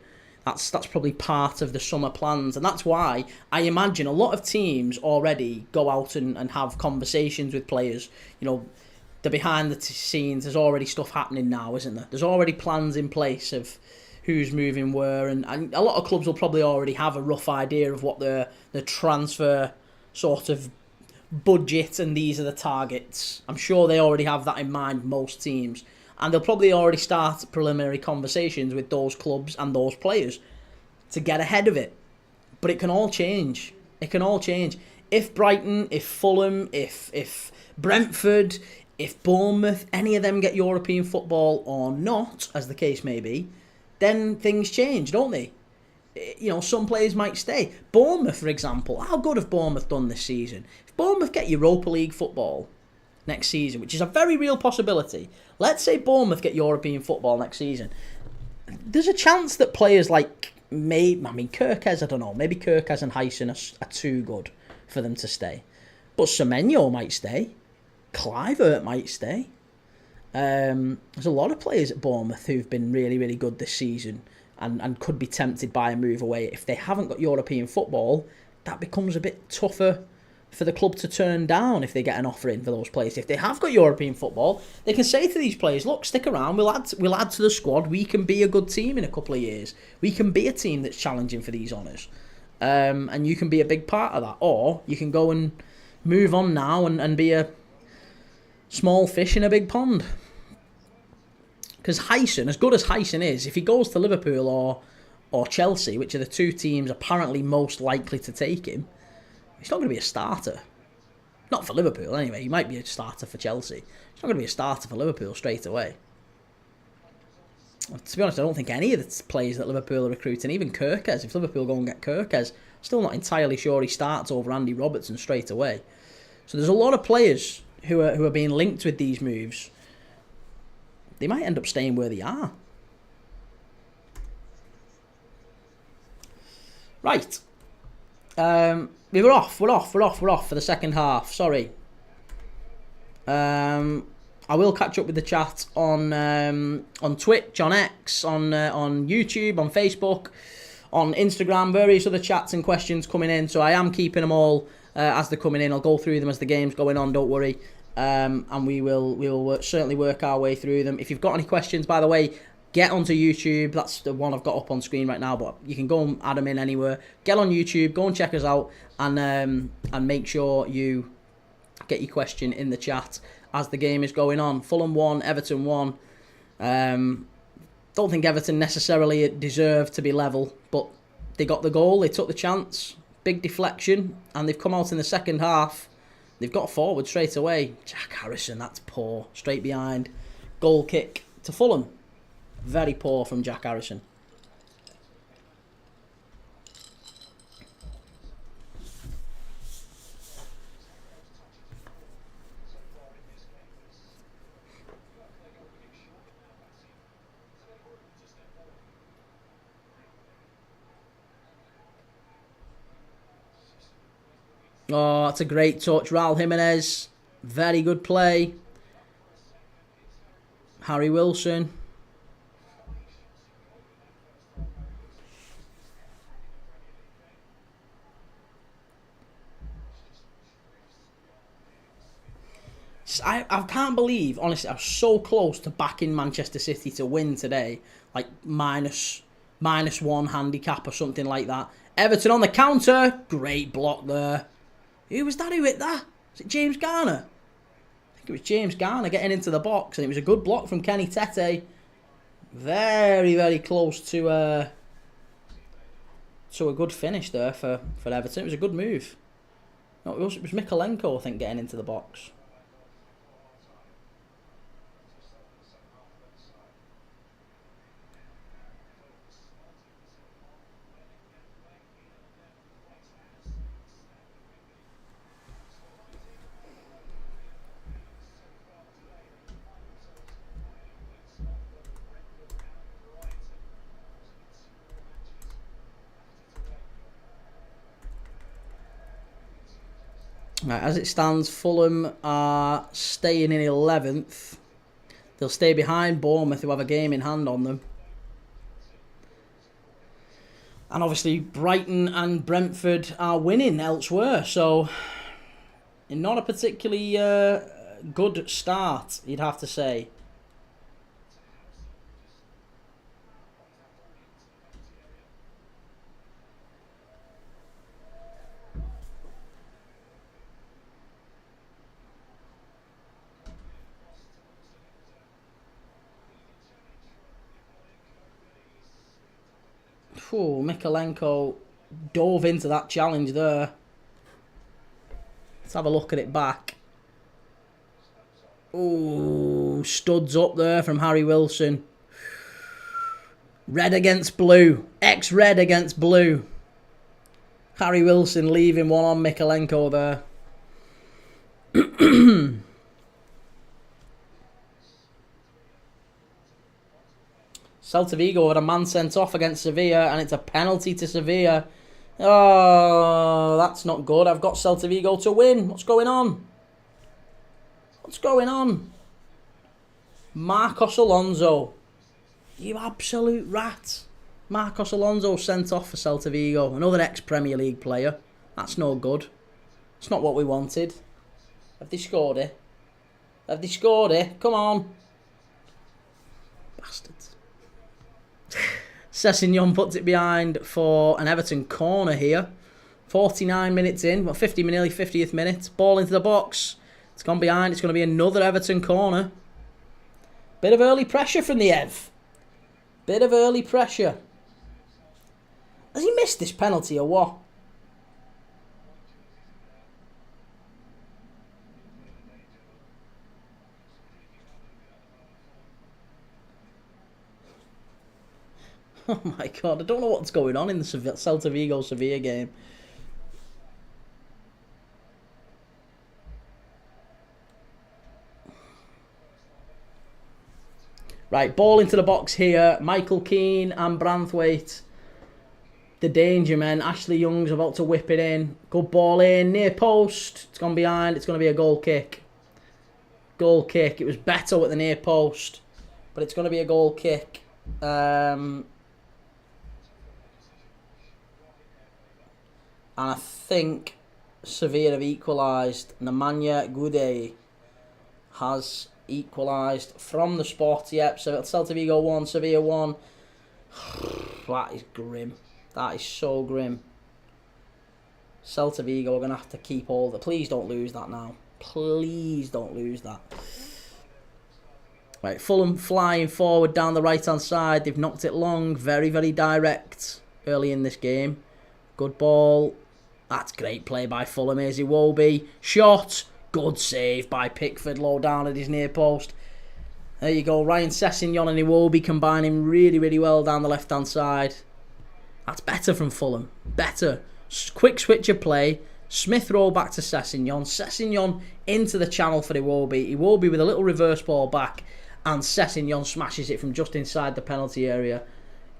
That's probably part of the summer plans. And that's why I imagine a lot of teams already go out and have conversations with players. You know, the behind the scenes, there's already stuff happening now, isn't there? There's already plans in place of who's moving where, and a lot of clubs will probably already have a rough idea of what the transfer sort of budget and these are the targets. I'm sure they already have that in mind, most teams, and they'll probably already start preliminary conversations with those clubs and those players to get ahead of it. But it can all change. If Brighton, if Fulham, if Brentford, if Bournemouth, any of them get European football or not, as the case may be, then things change, don't they? You know, some players might stay. Bournemouth, for example, how good have Bournemouth done this season? If Bournemouth get Europa League football next season, which is a very real possibility, let's say Bournemouth get European football next season, there's a chance that players like, Kirkes, I don't know, maybe Kirkes and Hyson are too good for them to stay. But Semenyo might stay. Kluivert might stay. There's a lot of players at Bournemouth who've been really, really good this season and could be tempted by a move away. If they haven't got European football, that becomes a bit tougher for the club to turn down if they get an offer in for those players. If they have got European football, they can say to these players, look, stick around, we'll add to the squad, we can be a good team in a couple of years. We can be a team that's challenging for these honours. And you can be a big part of that. Or you can go and move on now and be a small fish in a big pond. Because Hyson, as good as Hyson is, if he goes to Liverpool or Chelsea, which are the two teams apparently most likely to take him, he's not going to be a starter. Not for Liverpool, anyway. He might be a starter for Chelsea. He's not going to be a starter for Liverpool straight away. To be honest, I don't think any of the players that Liverpool are recruiting, even Kirkes, if Liverpool go and get Kirkes, still not entirely sure he starts over Andy Robertson straight away. So there's a lot of players who are being linked with these moves. They might end up staying where they are. Right. We're off for the second half. Sorry. I will catch up with the chat on Twitch, on X, on YouTube, on Facebook, on Instagram, various other chats and questions coming in. So I am keeping them all as they're coming in. I'll go through them as the game's going on. Don't worry. And we will certainly work our way through them. If you've got any questions, by the way, get onto YouTube. That's the one I've got up on screen right now, but you can go and add them in anywhere. Get on YouTube, go and check us out, and make sure you get your question in the chat as the game is going on. Fulham 1, Everton 1. Don't think Everton necessarily deserved to be level, but they got the goal, they took the chance, big deflection, and they've come out in the second half. They've got forward straight away. Jack Harrison, that's poor. Straight behind. Goal kick to Fulham. Very poor from Jack Harrison. Oh, that's a great touch. Raul Jimenez. Very good play. Harry Wilson. I can't believe, honestly, I was so close to backing Manchester City to win today. Like minus one handicap or something like that. Everton on the counter. Great block there. Who was that who hit that? Was it James Garner? I think it was James Garner getting into the box, and it was a good block from Kenny Tete. Very, very close to a good finish there for Everton. It was a good move. No, it was Mikalenko, I think, getting into the box. Right, as it stands, Fulham are staying in 11th. They'll stay behind Bournemouth, who have a game in hand on them. And obviously, Brighton and Brentford are winning elsewhere. So, not a particularly good start, you'd have to say. Oh, Mikalenko dove into that challenge there. Let's have a look at it back. Oh, studs up there from Harry Wilson. Red against blue. Ex-red against blue. Harry Wilson leaving one on Mikalenko there. Celta Vigo had a man sent off against Sevilla, and it's a penalty to Sevilla. Oh, that's not good. I've got Celta Vigo to win. What's going on? What's going on? Marcos Alonso. You absolute rat. Marcos Alonso sent off for Celta Vigo. Another ex-Premier League player. That's no good. It's not what we wanted. Have they scored it? Have they scored it? Come on. Bastards. Sessegnon puts it behind for an Everton corner here. 49 minutes in, well, nearly 50th minute. Ball into the box. It's gone behind. It's going to be another Everton corner. Bit of early pressure from the Ev. Bit of early pressure. Has he missed this penalty or what? Oh my god, I don't know what's going on in the Celta Vigo Sevilla game. Right, ball into the box here. Michael Keane and Branthwaite. The danger men. Ashley Young's about to whip it in. Good ball in. Near post. It's gone behind. It's going to be a goal kick. Goal kick. It was better with the near post. But it's going to be a goal kick. And I think Sevilla have equalised. Nemanja Gudey has equalised from the spot. Yep, so Celta Vigo 1, Sevilla 1. That is grim. That is so grim. Celta Vigo are going to have to keep all the... Please don't lose that now. Please don't lose that. Right, Fulham flying forward down the right-hand side. They've knocked it long. Very, very direct early in this game. Good ball. That's great play by Fulham. Here's Iwobi. Shot. Good save by Pickford, low down at his near post. There you go. Ryan Sessegnon and Iwobi combining really, really well down the left-hand side. That's better from Fulham. Better. Quick switch of play. Smith Rowe back to Sessegnon. Sessegnon into the channel for Iwobi. Iwobi with a little reverse ball back. And Sessegnon smashes it from just inside the penalty area.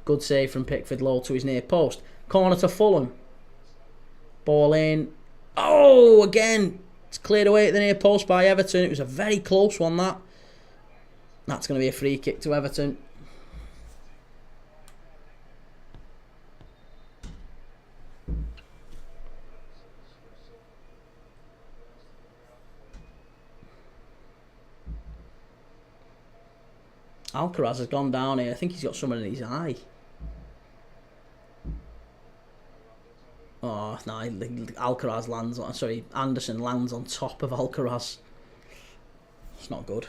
Good save from Pickford, low to his near post. Corner to Fulham. Ball in. Oh, again. It's cleared away at the near post by Everton. It was a very close one, that. That's going to be a free kick to Everton. Alcaraz has gone down here. I think he's got something in his eye. Oh, no, Alcaraz lands on... Sorry, Anderson lands on top of Alcaraz. It's not good.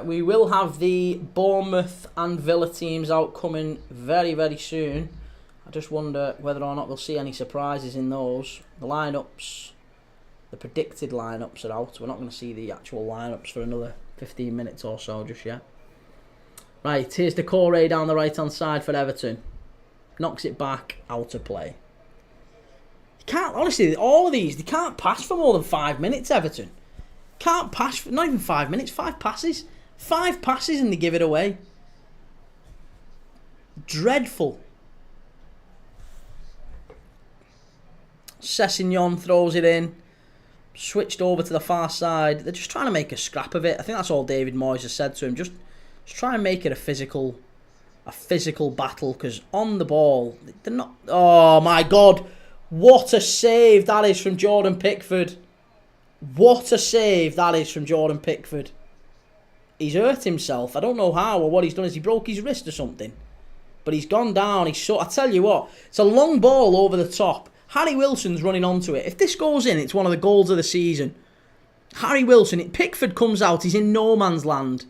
We will have the Bournemouth and Villa teams out coming very, very soon. I just wonder whether or not we'll see any surprises in those. The lineups, the predicted lineups are out. We're not going to see the actual lineups for another 15 minutes or so just yet. Right, here's Decore down the right hand side for Everton. Knocks it back, out of play. You can't, honestly, all of these, they can't pass for more than 5 minutes, Everton. Can't pass for, not even 5 minutes, 5 passes. 5 passes and they give it away. Dreadful. Sessegnon throws it in. Switched over to the far side. They're just trying to make a scrap of it. I think that's all David Moyes has said to him. Just try and make it a physical battle. Because on the ball, they're not... Oh my God. What a save that is from Jordan Pickford. What a save that is from Jordan Pickford. He's hurt himself. I don't know how or what he's done. Is he broke his wrist or something? But he's gone down. I tell you what. It's a long ball over the top. Harry Wilson's running onto it. If this goes in, it's one of the goals of the season. Harry Wilson, Pickford comes out. He's in no man's land.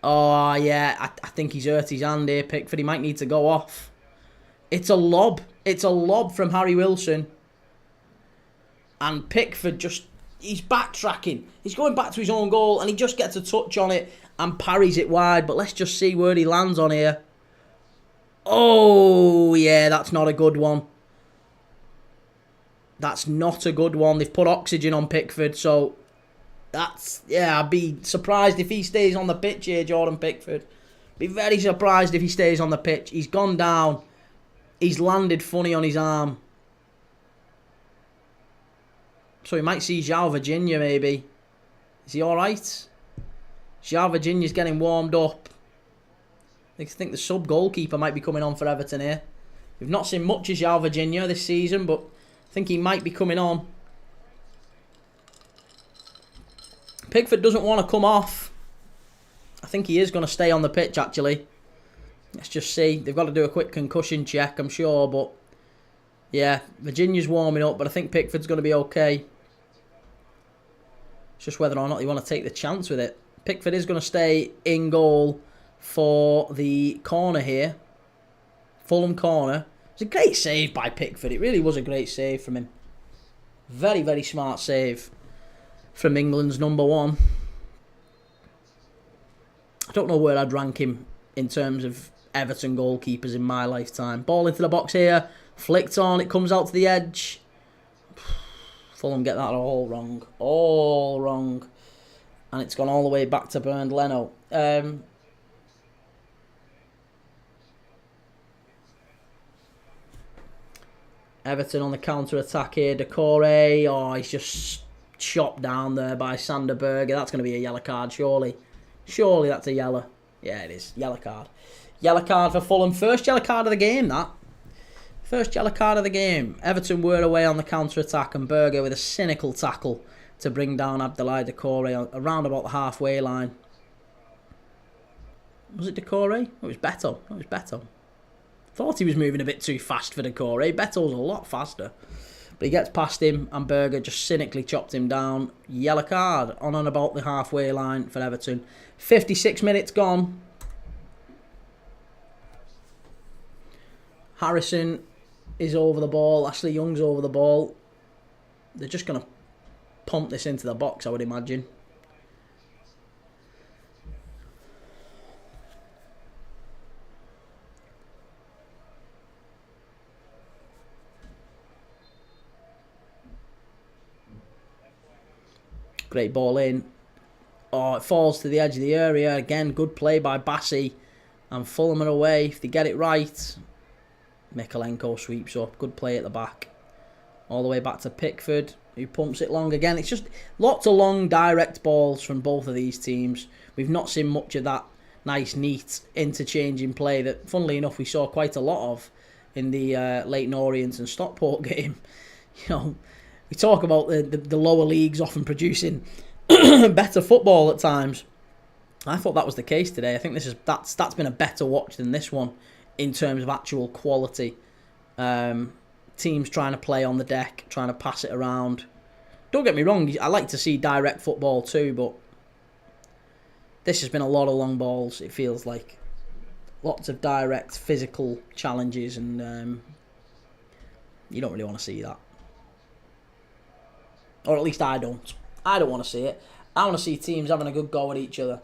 Oh, yeah. I think he's hurt his hand here, Pickford. He might need to go off. It's a lob. It's a lob from Harry Wilson. And Pickford just... He's backtracking. He's going back to his own goal and he just gets a touch on it and parries it wide. But let's just see where he lands on here. Oh, yeah. That's not a good one. That's not a good one. They've put oxygen on Pickford, so that's... Yeah, I'd be surprised if he stays on the pitch here, Jordan Pickford. Be very surprised if he stays on the pitch. He's gone down. He's landed funny on his arm. So we might see João Virginia, maybe. Is he alright? João Virginia's getting warmed up. I think the sub-goalkeeper might be coming on for Everton here. We've not seen much of João Virginia this season, but... I think he might be coming on. Pickford doesn't want to come off. I think he is going to stay on the pitch, actually. Let's just see. They've got to do a quick concussion check, I'm sure, but yeah, Virginia's warming up, but I think Pickford's going to be okay. It's just whether or not they want to take the chance with it. Pickford is going to stay in goal for the corner here. Fulham corner. It's a great save by Pickford. It really was a great save from him. Very, very smart save from England's number one. I don't know where I'd rank him in terms of Everton goalkeepers in my lifetime. Ball into the box here. Flicked on. It comes out to the edge. Fulham get that all wrong. All wrong. And it's gone all the way back to Bernd Leno. Everton on the counter-attack here. Decore. Oh, he's just chopped down there by Sander Berge. That's going to be a yellow card, surely. Surely that's a yellow. Yeah, it is. Yellow card. Yellow card for Fulham. First yellow card of the game, that. First yellow card of the game. Everton were away on the counter-attack and Berge with a cynical tackle to bring down Abdoulaye Decore around about the halfway line. Was it Decore? It was Beto. It was Beto. Thought he was moving a bit too fast for Decore. Beto's a lot faster. But he gets past him and Berge just cynically chopped him down. Yellow card on and about the halfway line for Everton. 56 minutes gone. Harrison is over the ball. Ashley Young's over the ball. They're just going to pump this into the box, I would imagine. Great ball in. Oh, it falls to the edge of the area. Again, good play by Bassi. And Fulham are away. If they get it right, Mikalenko sweeps up. Good play at the back. All the way back to Pickford, who pumps it long again. It's just lots of long, direct balls from both of these teams. We've not seen much of that nice, neat, interchanging play that, funnily enough, we saw quite a lot of in the Leyton Orient and Stockport game. You know, we talk about the lower leagues often producing better football at times. I thought that was the case today. I think that's been a better watch than this one in terms of actual quality. Teams trying to play on the deck, trying to pass it around. Don't get me wrong, I like to see direct football too, but this has been a lot of long balls, it feels like. Lots of direct physical challenges, and you don't really want to see that. Or at least I don't. I don't want to see it. I want to see teams having a good go at each other.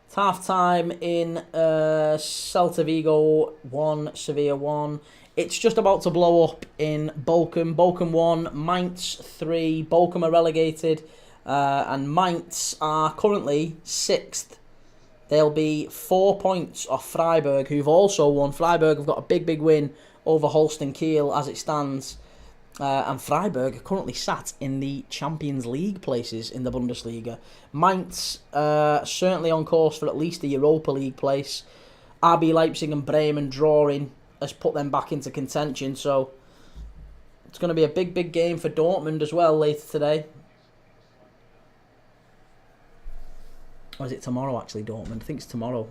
It's half-time in Celta Vigo 1, Sevilla 1. It's just about to blow up in Bochum. Bochum 1, Mainz 3. Bochum are relegated. And Mainz are currently 6th. They'll be 4 points off Freiburg, who've also won. Freiburg have got a big, big win over Holstein Kiel as it stands. And Freiburg are currently sat in the Champions League places in the Bundesliga. Mainz certainly on course for at least a Europa League place. RB Leipzig and Bremen drawing has put them back into contention. So it's going to be a big, big game for Dortmund as well later today. Or is it tomorrow, actually, Dortmund? I think it's tomorrow.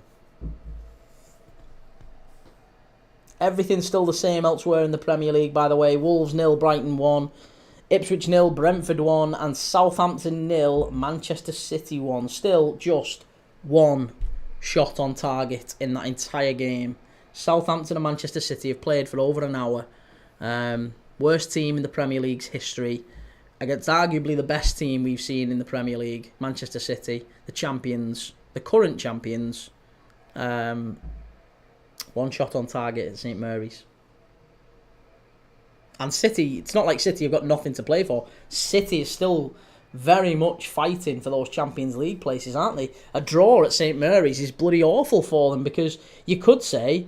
Everything's still the same elsewhere in the Premier League, by the way. Wolves 0, Brighton 1. Ipswich 0, Brentford 1. And Southampton 0, Manchester City 1. Still just one shot on target in that entire game. Southampton and Manchester City have played for over an hour. Worst team in the Premier League's history. Against arguably the best team we've seen in the Premier League, Manchester City, the champions, the current champions. One shot on target at St Mary's. And City, it's not like City have got nothing to play for. City is still very much fighting for those Champions League places, aren't they? A draw at St Mary's is bloody awful for them, because you could say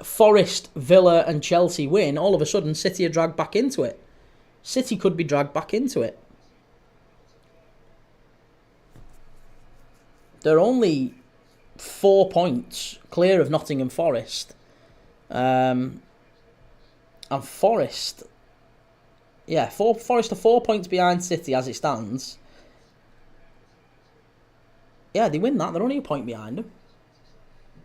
Forest, Villa and Chelsea win, all of a sudden City are dragged back into it. City could be dragged back into it. They're only 4 points clear of Nottingham Forest. And Forest Yeah, Forest are 4 points behind City as it stands. Yeah, they win that. They're only a point behind them.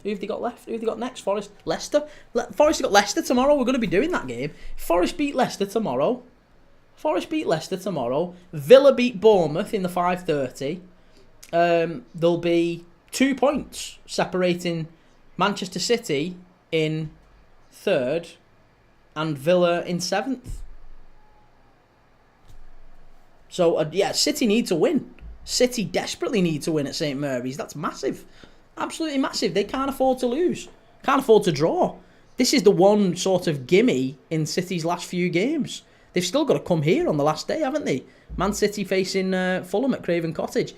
Who have they got left? Who have they got next? Forest, Leicester. Forest have got Leicester tomorrow. We're going to be doing that game. Forest beat Leicester tomorrow. Villa beat Bournemouth in the 5:30. There'll be 2 points separating Manchester City in third and Villa in seventh. So, yeah, City need to win. City desperately need to win at St Mary's. That's massive. Absolutely massive. They can't afford to lose. Can't afford to draw. This is the one sort of gimme in City's last few games. They've still got to come here on the last day, haven't they? Man City facing Fulham at Craven Cottage.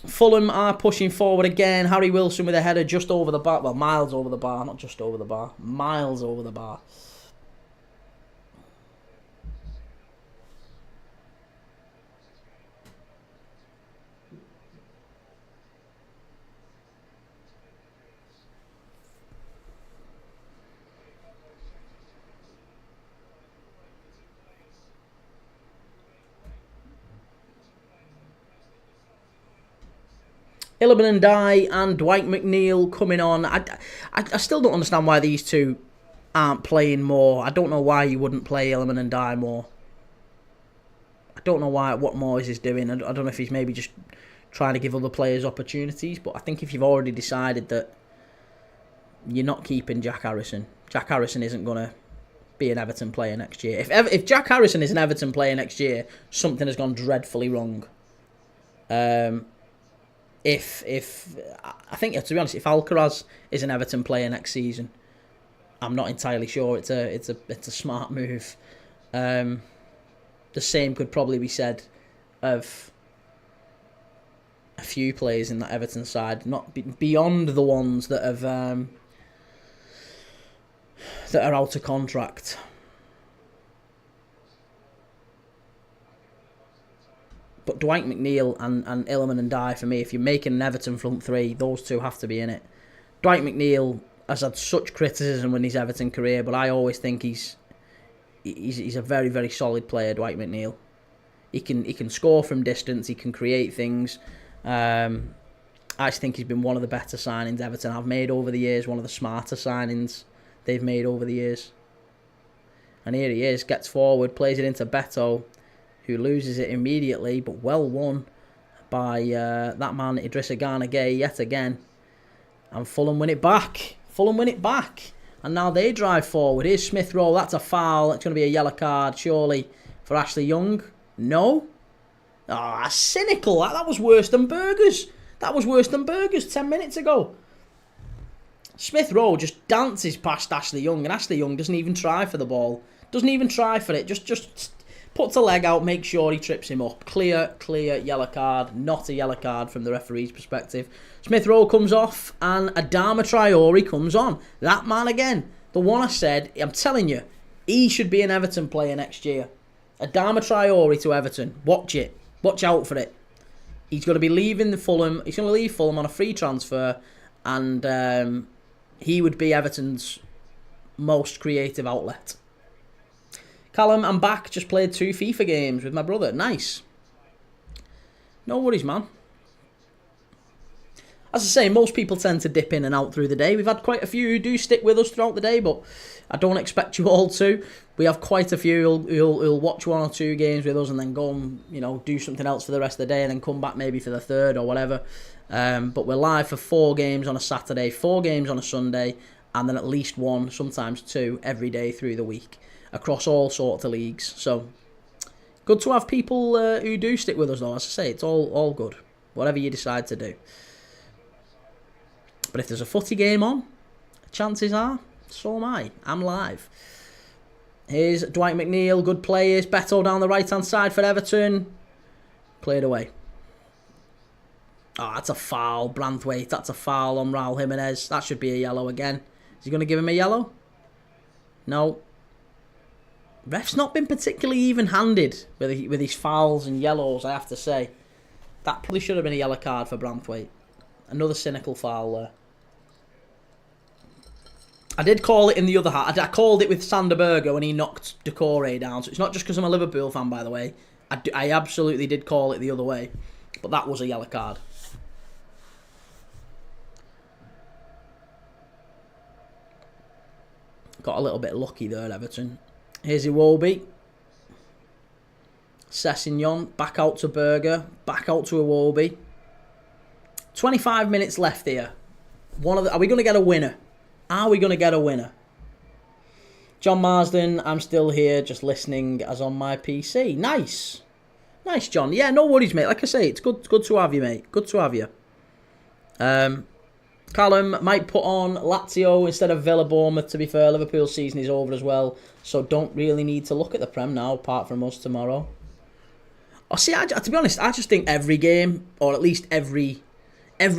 Fulham are pushing forward again. Harry Wilson with a header just over the bar. Well, miles over the bar. Not just over the bar. Miles over the bar. Iliman Ndiaye and Dwight McNeil coming on. I still don't understand why these two aren't playing more. I don't know why you wouldn't play Iliman Ndiaye more. I don't know what Moyes is doing. I don't know if he's maybe just trying to give other players opportunities. But I think if you've already decided that you're not keeping Jack Harrison isn't going to be an Everton player next year. If Jack Harrison is an Everton player next year, something has gone dreadfully wrong. If I think, to be honest, if Alcaraz is an Everton player next season, I'm not entirely sure it's a smart move. The same could probably be said of a few players in that Everton side, not beyond the ones that have that are out of contract. But Dwight McNeil and Iliman Ndiaye, for me, if you're making an Everton front three, those two have to be in it. Dwight McNeil has had such criticism in his Everton career, but I always think he's a very, very solid player, Dwight McNeil. He can score from distance, he can create things. I just think he's been one of the better signings Everton have made over the years, one of the smarter signings they've made over the years. And here he is, gets forward, plays it into Beto, who loses it immediately, but well won by that man Idrissa Gana Gueye yet again. And Fulham win it back. And now they drive forward. Here's Smith Rowe. That's a foul. It's going to be a yellow card, surely, for Ashley Young. No? Ah, cynical. That was worse than Burgers. 10 minutes ago. Smith Rowe just dances past Ashley Young, and Ashley Young doesn't even try for the ball. Doesn't even try for it. Just puts a leg out, makes sure he trips him up. Clear yellow card. Not a yellow card from the referee's perspective. Smith Rowe comes off and Adama Traore comes on. That man again. The one I said, I'm telling you, he should be an Everton player next year. Adama Traore to Everton. Watch it. Watch out for it. He's going to be leaving Fulham. He's going to leave Fulham on a free transfer, and he would be Everton's most creative outlet. Callum, I'm back. Just played 2 FIFA games with my brother. Nice. No worries, man. As I say, most people tend to dip in and out through the day. We've had quite a few who do stick with us throughout the day, but I don't expect you all to. We have quite a few who'll watch 1 or 2 games with us and then go and do something else for the rest of the day and then come back maybe for the third or whatever. But we're live for 4 games on a Saturday, 4 games on a Sunday, and then at least 1, sometimes 2, every day through the week across all sorts of leagues. So good to have people who do stick with us, though. As I say, it's all good, whatever you decide to do. But if there's a footy game on, chances are, so am I. I'm live. Here's Dwight McNeil, good players. Beto down the right-hand side for Everton. Cleared away. Oh, that's a foul. Branthwaite, that's a foul on Raul Jimenez. That should be a yellow again. Is he going to give him a yellow? No. Ref's not been particularly even-handed with his fouls and yellows, I have to say. That probably should have been a yellow card for Branthwaite. Another cynical foul there. I did call it in the other hat. I called it with Sander Berge when he knocked Decore down. So it's not just because I'm a Liverpool fan, by the way. I absolutely did call it the other way. But that was a yellow card. Got a little bit lucky there, Everton. Here's Iwobi. Sessegnon. Back out to Berge. Back out to Iwobi. 25 minutes left here. Are we going to get a winner? Are we going to get a winner? John Marsden, I'm still here just listening as on my PC. Nice. Nice, John. Yeah, no worries, mate. Like I say, it's good to have you, mate. Good to have you. Callum might put on Lazio instead of Villa Bournemouth. To be fair, Liverpool's season is over as well. So don't really need to look at the Prem now, apart from us tomorrow. See, to be honest, I just think every game, or at least every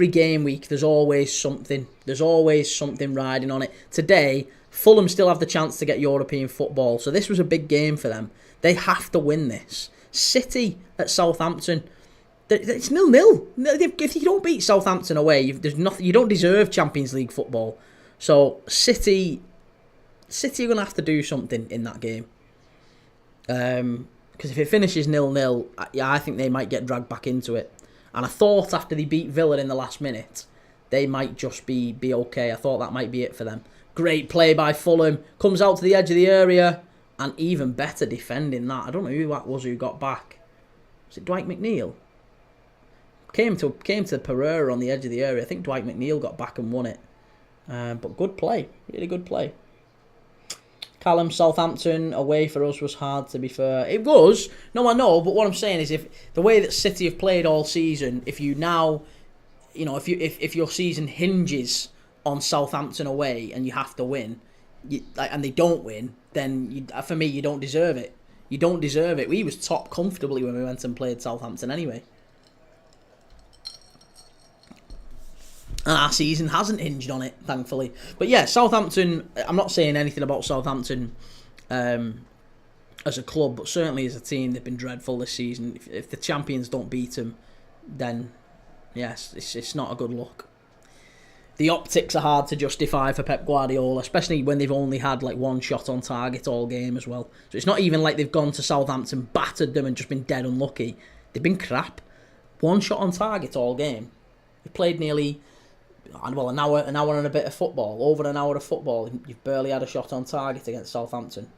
game week, there's always something. There's always something riding on it. Today, Fulham still have the chance to get European football, so this was a big game for them. They have to win this. City at Southampton, it's 0-0. If you don't beat Southampton away, there's nothing. You don't deserve Champions League football. So City are going to have to do something in that game. Because if it finishes 0-0, I think they might get dragged back into it. And I thought after they beat Villa in the last minute, they might just be okay. I thought that might be it for them. Great play by Fulham. Comes out to the edge of the area. And even better defending that. I don't know who that was who got back. Was it Dwight McNeil? Came to Pereira on the edge of the area. I think Dwight McNeil got back and won it. But good play. Really good play. Callum, Southampton away for us was hard, to be fair. It was. No, I know. But what I'm saying is, if the way that City have played all season, if you now, if your season hinges on Southampton away and you have to win, and they don't win, then for me, you don't deserve it. You don't deserve it. We was top comfortably when we went and played Southampton anyway. And our season hasn't hinged on it, thankfully. But yeah, Southampton, I'm not saying anything about Southampton as a club, but certainly as a team, they've been dreadful this season. If the champions don't beat them, then yes, it's not a good look. The optics are hard to justify for Pep Guardiola, especially when they've only had like one shot on target all game as well. So it's not even like they've gone to Southampton, battered them and just been dead unlucky. They've been crap. One shot on target all game. They've played nearly, well, an hour and a bit of football. Over an hour of football. You've barely had a shot on target against Southampton.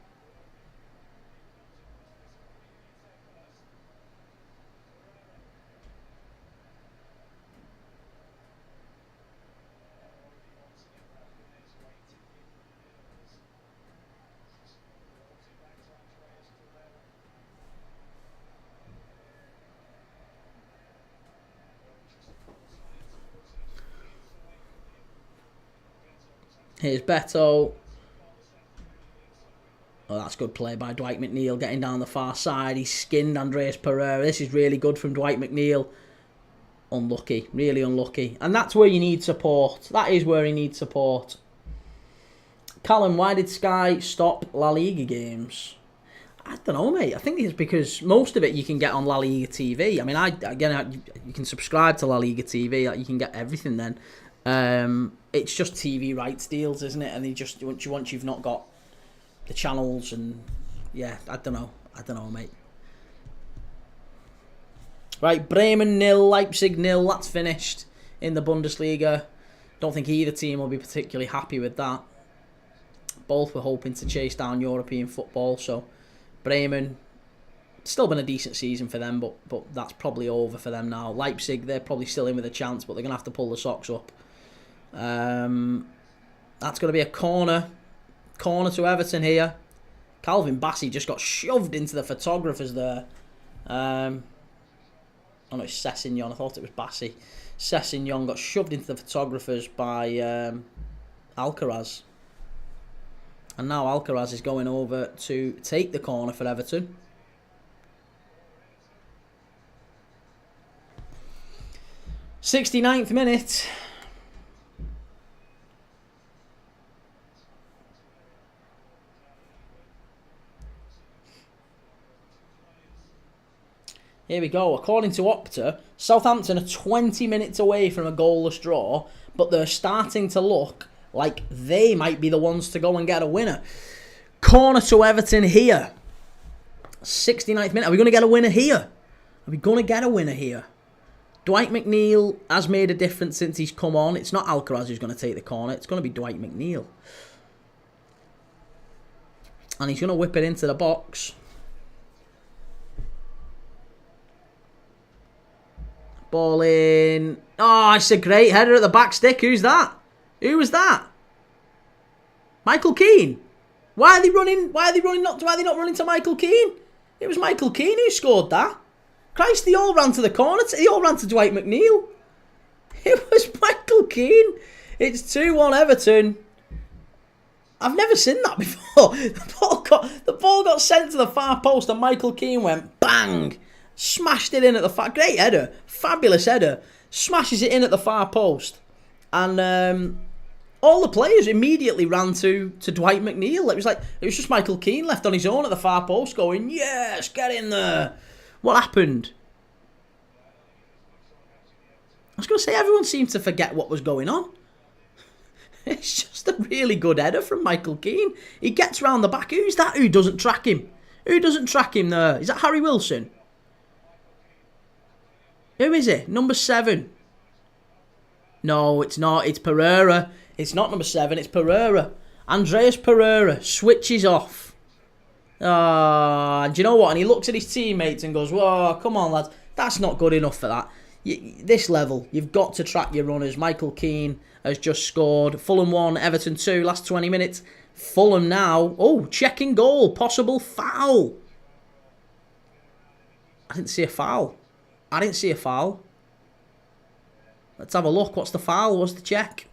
Here's Beto. Oh, that's good play by Dwight McNeil, getting down the far side. He skinned Andreas Pereira. This is really good from Dwight McNeil. Unlucky, really unlucky. And that's where you need support. That is where he needs support. Callum, why did Sky stop La Liga games? I don't know, mate. I think it's because most of it you can get on La Liga TV. I mean, you can subscribe to La Liga TV. You can get everything then. It's just TV rights deals, isn't it? And they just once you've not got the channels, and yeah, I don't know, mate. Right, Bremen 0, Leipzig 0. That's finished in the Bundesliga. Don't think either team will be particularly happy with that. Both were hoping to chase down European football, so Bremen, still been a decent season for them, but that's probably over for them now. Leipzig, they're probably still in with a chance, but they're going to have to pull the socks up. That's going to be a corner to Everton here. Calvin Bassey just got shoved into the photographers there. Oh no, it's Sessegnon. I thought it was Bassey. Sessegnon got shoved into the photographers by Alcaraz. And now Alcaraz is going over to take the corner for Everton. '69th minute. Here we go. According to Opta, Southampton are 20 minutes away from a goalless draw, but they're starting to look like they might be the ones to go and get a winner. Corner to Everton here. 69th minute. Are we going to get a winner here? Are we going to get a winner here? Dwight McNeil has made a difference since he's come on. It's not Alcaraz who's going to take the corner. It's going to be Dwight McNeil. And he's going to whip it into the box. Ball in. Oh, it's a great header at the back stick. Who's that? Who was that? Michael Keane. Why are they not running to Michael Keane? It was Michael Keane who scored that. Christ, they all ran to the corner. They all ran to Dwight McNeil. It was Michael Keane. It's 2-1 Everton. I've never seen that before. The ball got sent to the far post and Michael Keane went bang. Smashed it in at the far... Great header. Fabulous header. Smashes it in at the far post. And all the players immediately ran to Dwight McNeil. It was just Michael Keane left on his own at the far post going, yes, get in there. What happened? I was going to say, everyone seemed to forget what was going on. It's just a really good header from Michael Keane. He gets round the back. Who's that who doesn't track him? Who doesn't track him there? Is that Harry Wilson? Who is it? Number 7. No, it's not. It's Pereira. It's not number 7. It's Pereira. Andreas Pereira switches off. And do you know what? And he looks at his teammates and goes, whoa, come on, lads. That's not good enough for that. This level, you've got to track your runners. Michael Keane has just scored. Fulham 1, Everton 2, last 20 minutes. Fulham now. Oh, checking goal. Possible foul. I didn't see a foul. Let's have a look. What's the foul? What's the check?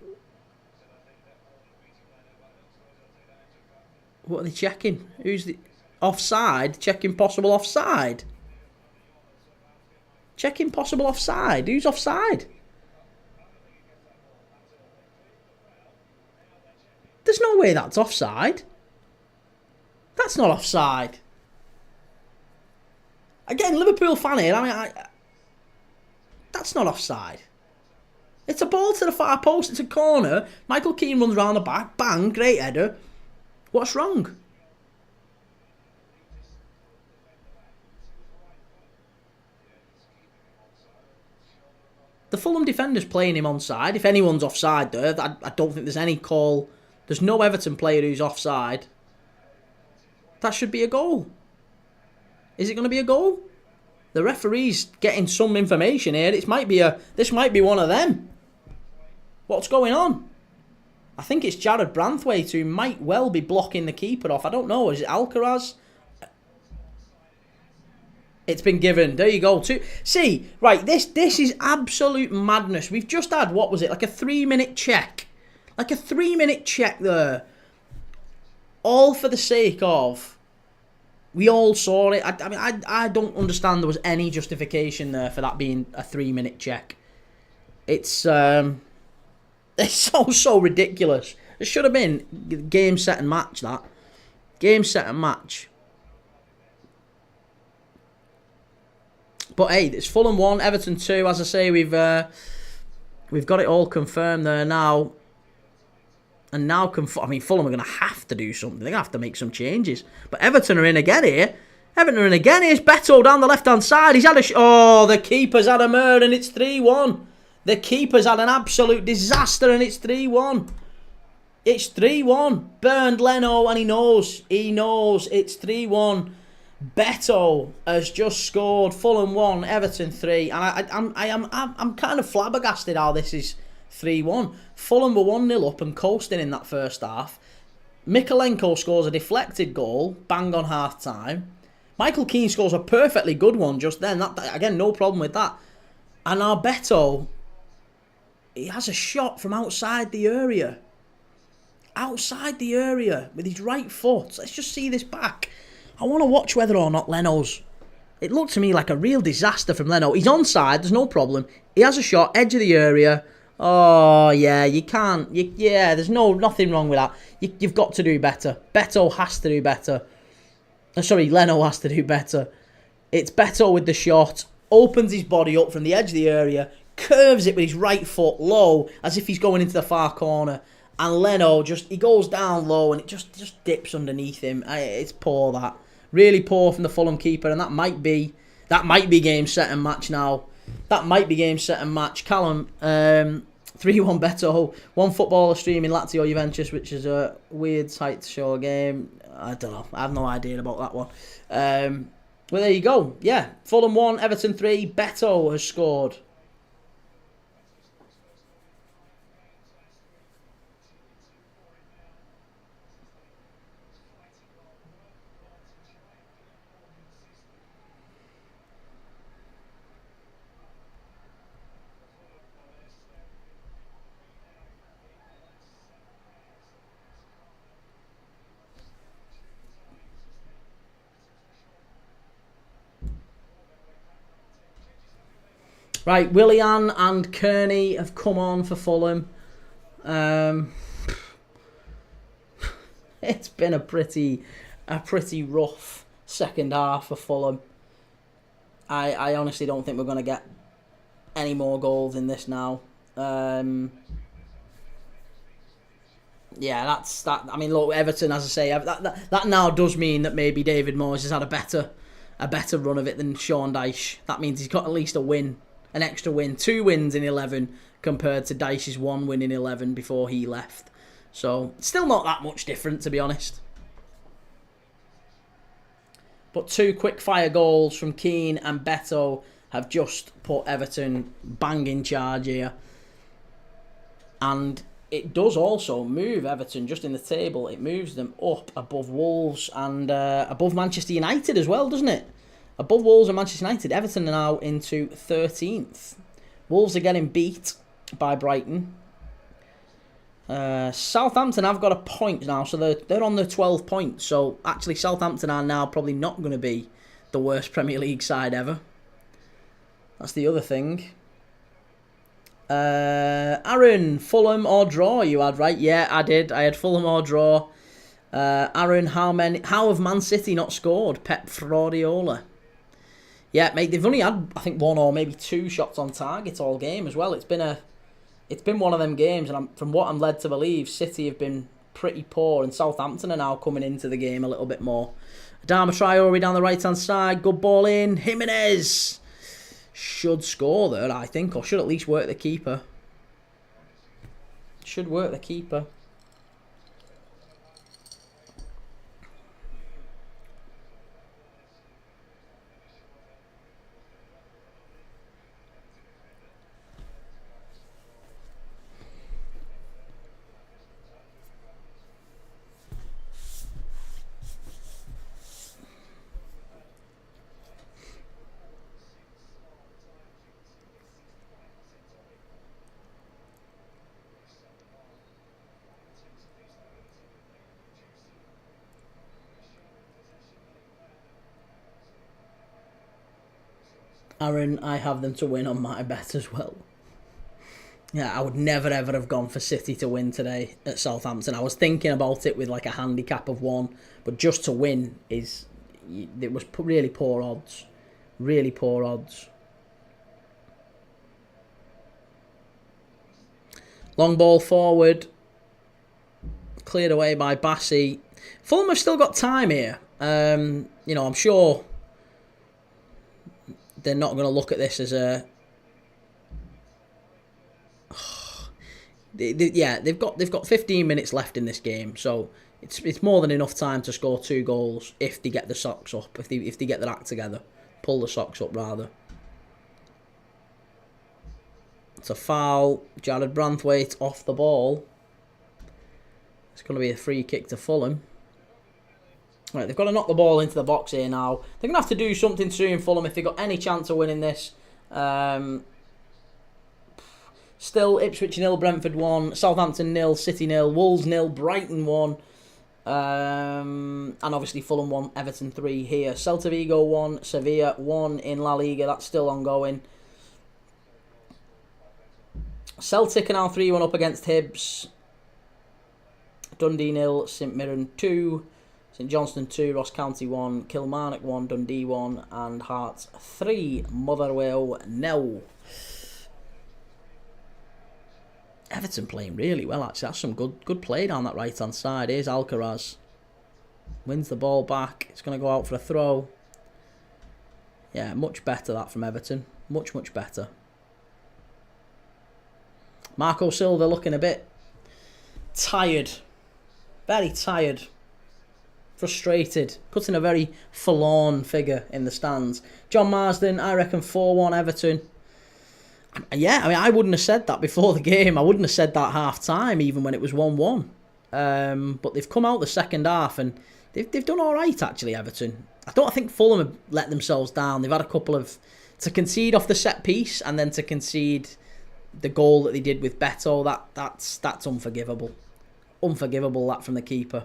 What are they checking? Who's the... Offside? Checking possible offside? Checking possible offside? Who's offside? There's no way that's offside. That's not offside. Again, Liverpool fan here. That's not offside. It's a ball to the far post. It's a corner. Michael Keane runs round the back. Bang. Great header. What's wrong? The Fulham defender's playing him onside. If anyone's offside there, I don't think there's any call. There's no Everton player who's offside. That should be a goal. Is it going to be a goal? The referee's getting some information here. This might be one of them. What's going on? I think it's Jared Branthwaite who might well be blocking the keeper off. I don't know. Is it Alcaraz? It's been given. There you go. See, right, this is absolute madness. We've just had, what was it, like a 3-minute check. Like a 3-minute check there. All for the sake of... We all saw it. I don't understand there was any justification there for that being a 3-minute check. It's so ridiculous. It should have been game, set and match, that. Game, set and match. But hey, it's Fulham 1, Everton 2. As I say, we've got it all confirmed there now. And now, Fulham are going to have to do something. They're going to have to make some changes. But Everton are in again here. Here's Beto down the left-hand side. He's had the keeper's had a murder and it's 3-1. The keeper's had an absolute disaster and it's 3-1. It's 3-1. Burned Leno and he knows it's 3-1. Beto has just scored. Fulham 1, Everton 3, and I'm kind of flabbergasted how this is 3-1. Fulham were 1-0 up and coasting in that first half. Mikalenko scores a deflected goal, bang on half time. Michael Keane scores a perfectly good one just then. That again, no problem with that. And now Beto, he has a shot from outside the area. Outside the area with his right foot. Let's just see this back. I want to watch whether or not Leno's... It looked to me like a real disaster from Leno. He's onside, there's no problem. He has a shot, edge of the area. Oh, yeah, you can't... there's nothing wrong with that. You've got to do better. Beto has to do better. Leno has to do better. It's Beto with the shot. Opens his body up from the edge of the area. Curves it with his right foot low, as if he's going into the far corner. And Leno he goes down low and it just dips underneath him. It's poor, that. Really poor from the Fulham keeper, and that might be game, set and match now. That might be game, set and match. Callum, 3-1 Beto. One footballer streaming Lazio Juventus, which is a weird sight to show a game. I don't know. I have no idea about that one. Well, there you go. Yeah, Fulham 1, Everton 3. Beto has scored. Right, Willian and Kearney have come on for Fulham. It's been a pretty rough second half for Fulham. I honestly don't think we're going to get any more goals in this now. Yeah, that's that. I mean, look, Everton, as I say, that now does mean that maybe David Moyes has had a better run of it than Sean Dyche. That means he's got at least a win, an extra win, 2 wins in 11 compared to Dyche's 1 win in 11 before he left. So, still not that much different, to be honest. But 2 quick-fire goals from Keane and Beto have just put Everton bang in charge here. And it does also move Everton just in the table. It moves them up above Wolves and above Manchester United as well, doesn't it? Above Wolves and Manchester United, Everton are now into 13th. Wolves are getting beat by Brighton. Southampton have got a point now, so they're on the 12 points. So actually, Southampton are now probably not going to be the worst Premier League side ever. That's the other thing. Aaron, Fulham or draw? You had right? Yeah, I did. I had Fulham or draw. Aaron, how have Man City not scored? Pep Guardiola. Yeah, mate, they've only had, I think, 1 or maybe 2 shots on target all game as well. It's been one of them games, and from what I'm led to believe, City have been pretty poor, and Southampton are now coming into the game a little bit more. Adama Traore down the right-hand side, good ball in. Jimenez should score there, I think, or should at least work the keeper. Should work the keeper. Aaron, I have them to win on my bet as well. Yeah, I would never ever have gone for City to win today at Southampton. I was thinking about it with like a handicap of 1, but just to win it was really poor odds. Really poor odds. Long ball forward. Cleared away by Bassi. Fulham have still got time here. I'm sure they're not going to look at this as a... they've got 15 minutes left in this game, so it's more than enough time to score 2 goals if they get the socks up, if they get their act together, pull the socks up rather. It's a foul. Jared Branthwaite off the ball. It's going to be a free kick to Fulham. Right, they've got to knock the ball into the box here now. They're going to have to do something soon, Fulham, if they've got any chance of winning this. Still, Ipswich 0, Brentford 1, Southampton 0, City 0, Wolves 0, Brighton 1. And obviously Fulham 1, Everton 3 here. Celta Vigo 1, Sevilla 1 in La Liga. That's still ongoing. Celtic are now 3-1 up against Hibs. Dundee 0, St Mirren 2. St Johnstone 2, Ross County 1, Kilmarnock 1, Dundee 1, and Hearts 3, Motherwell 0. Everton playing really well, actually. That's some good play down that right-hand side. Here's Alcaraz. Wins the ball back. It's going to go out for a throw. Yeah, much better that from Everton. Much better. Marco Silva looking a bit tired. Very tired. Frustrated. Putting a very forlorn figure in the stands. John Marsden, I reckon 4-1 Everton. Yeah, I mean, I wouldn't have said that before the game. I wouldn't have said that half-time, even when it was 1-1. But they've come out the second half and they've done all right, actually, Everton. I think Fulham have let themselves down. They've had a couple of... To concede off the set piece and then to concede the goal that they did with Beto, that's unforgivable. Unforgivable, that from the keeper.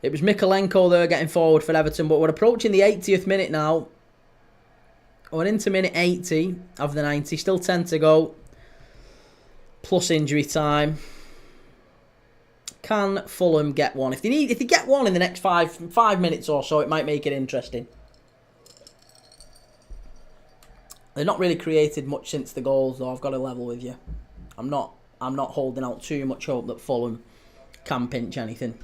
It was Mikalenko there getting forward for Everton, but we're approaching the 80th minute now. We're into minute 80 of the 90, still 10 to go. Plus injury time. Can Fulham get one? If they get one in the next five minutes or so, it might make it interesting. They've not really created much since the goals, though. I've got to level with you. I'm not holding out too much hope that Fulham can pinch anything.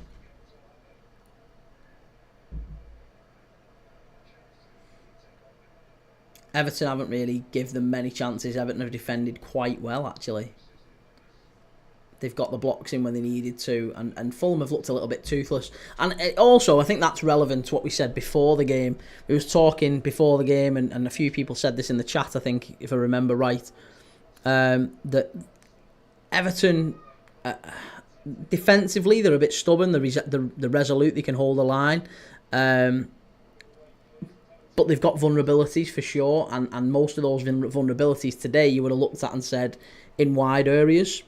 Everton haven't really given them many chances. Everton have defended quite well, actually. They've got the blocks in when they needed to, and Fulham have looked a little bit toothless. And also, I think that's relevant to what we said before the game. We was talking before the game, and a few people said this in the chat, I think, if I remember right, that Everton, defensively, they're a bit stubborn, they're resolute, they can hold the line. But they've got vulnerabilities for sure, and most of those vulnerabilities today you would have looked at and said in wide areas,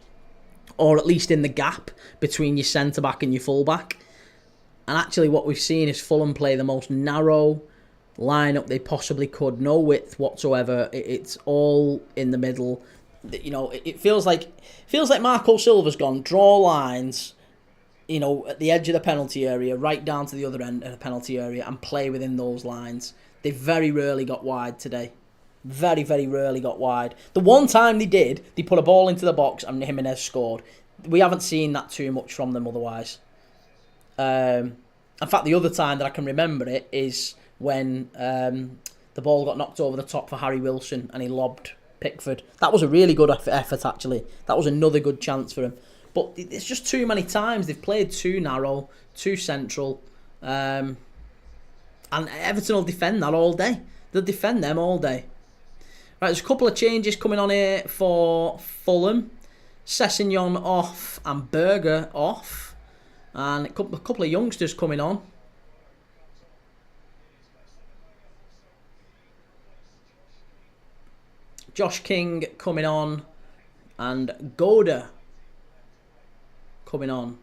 or at least in the gap between your centre-back and your full-back. And actually what we've seen is Fulham play the most narrow lineup they possibly could. No width whatsoever. It's all in the middle. You know, it feels like Marco Silva's gone, draw lines, you know, at the edge of the penalty area, right down to the other end of the penalty area, and play within those lines. They very rarely got wide today. Very, very rarely got wide. The one time they did, they put a ball into the box and Jimenez scored. We haven't seen that too much from them otherwise. In fact, the other time that I can remember it is when the ball got knocked over the top for Harry Wilson and he lobbed Pickford. That was a really good effort, actually. That was another good chance for him. But it's just too many times. They've played too narrow, too central. And Everton will defend that all day. They'll defend them all day. Right, there's a couple of changes coming on here for Fulham. Sessegnon off and Berger off. And a couple of youngsters coming on. Josh King coming on. And Goda coming on.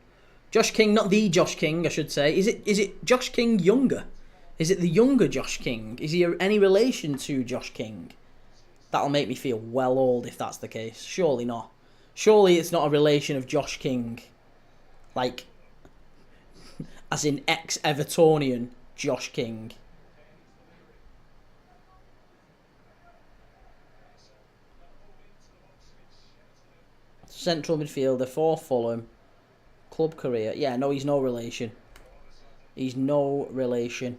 Josh King, not the Josh King, I should say. Is it Josh King younger? Is it the younger Josh King? Is he any relation to Josh King? That'll make me feel well old if that's the case. Surely not. Surely it's not a relation of Josh King. Like, as in ex-Evertonian Josh King. Central midfielder for Fulham. Club career. Yeah, no, he's no relation. He's no relation.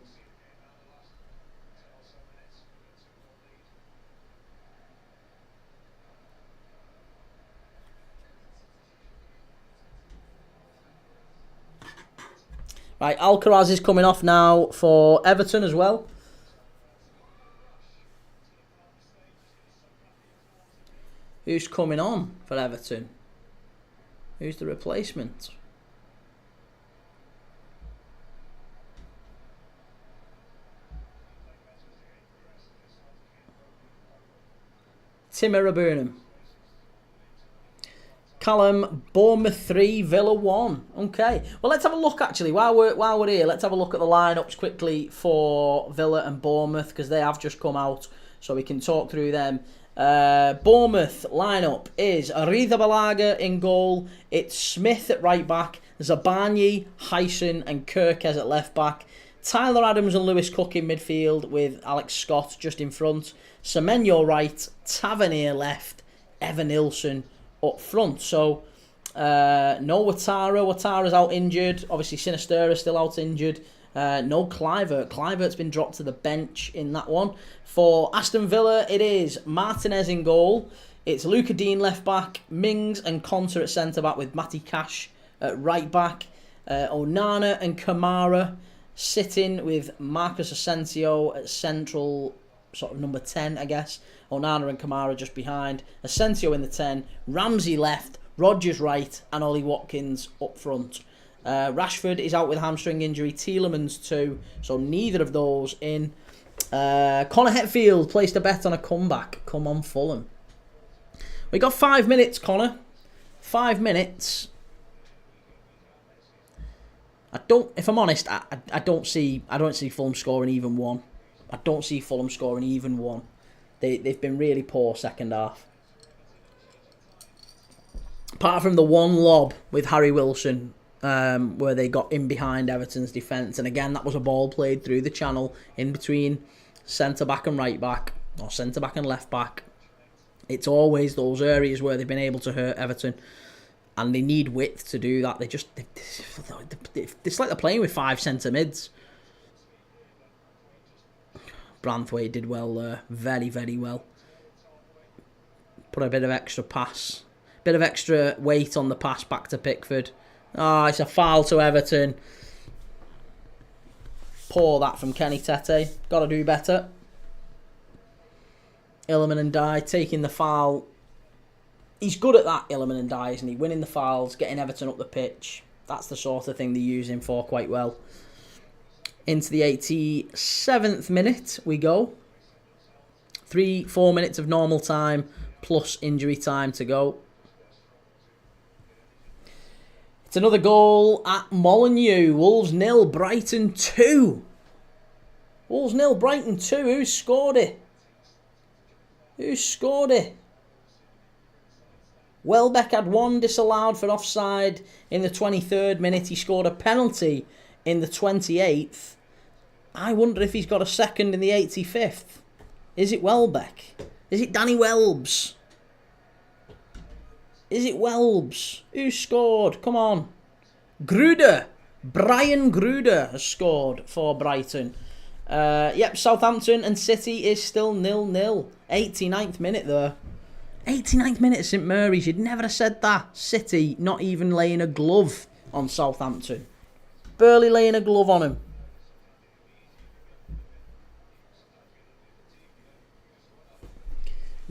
Right, Alcaraz is coming off now for Everton as well. Who's coming on for Everton? Who's the replacement? Timur Abunam. Callum, Bournemouth 3, Villa 1. Okay. Well, let's have a look, actually. While we're here, let's have a look at the lineups quickly for Villa and Bournemouth, because they have just come out, so we can talk through them. Bournemouth lineup is Arida Balaga in goal. It's Smith at right back, Zabarnyi, Hyson and Kirkes at left back. Tyler Adams and Lewis Cook in midfield with Alex Scott just in front. Semenyo right, Tavernier left, Evan Nilsson up front. So no Ouattara. Ouattara's out injured. Obviously Sinistera's still out injured. No Kluivert. Kluivert's been dropped to the bench in that one. For Aston Villa, it is Martinez in goal. It's Luca Dean left back, Mings and Conter at centre back with Matty Cash at right back. Onana and Kamara sitting with Marcus Asensio at central, sort of number 10, I guess. Onana and Kamara just behind. Asensio in the 10, Ramsey left, Rodgers right, and Ollie Watkins up front. Rashford is out with hamstring injury, Tielemans too, so neither of those in. Connor Hetfield placed a bet on a comeback. Come on, Fulham. We got 5 minutes, Connor. 5 minutes. If I'm honest, I don't see Fulham scoring even one. I don't see Fulham scoring even one. They've been really poor second half. Apart from the one lob with Harry Wilson, where they got in behind Everton's defence, and again that was a ball played through the channel in between centre back and right back, or centre back and left back. It's always those areas where they've been able to hurt Everton, and they need width to do that. It's like they're playing with 5 centre mids. Branthwaite did well there, very, very well. Put a bit of extra pass, bit of extra weight on the pass back to Pickford. It's a foul to Everton. Poor that from Kenny Tete. Got to do better. Illiman and Dye taking the foul. He's good at that, Illiman and Dye, isn't he? Winning the fouls, getting Everton up the pitch. That's the sort of thing they use him for quite well. Into the 87th minute we go. 4 minutes of normal time plus injury time to go. It's another goal at Molineux. Wolves 0, Brighton 2. Wolves 0, Brighton 2. Who scored it? Who scored it? Welbeck had one disallowed for offside in the 23rd minute. He scored a penalty in the 28th. I wonder if he's got a second in the 85th. Is it Welbeck? Is it Danny Welbs? Is it Welbs? Who scored? Come on. Gruder. Brian Gruder has scored for Brighton. Southampton and City is still 0-0. 89th minute there. 89th minute at St Mary's. You'd never have said that. City not even laying a glove on Southampton. Barely laying a glove on him.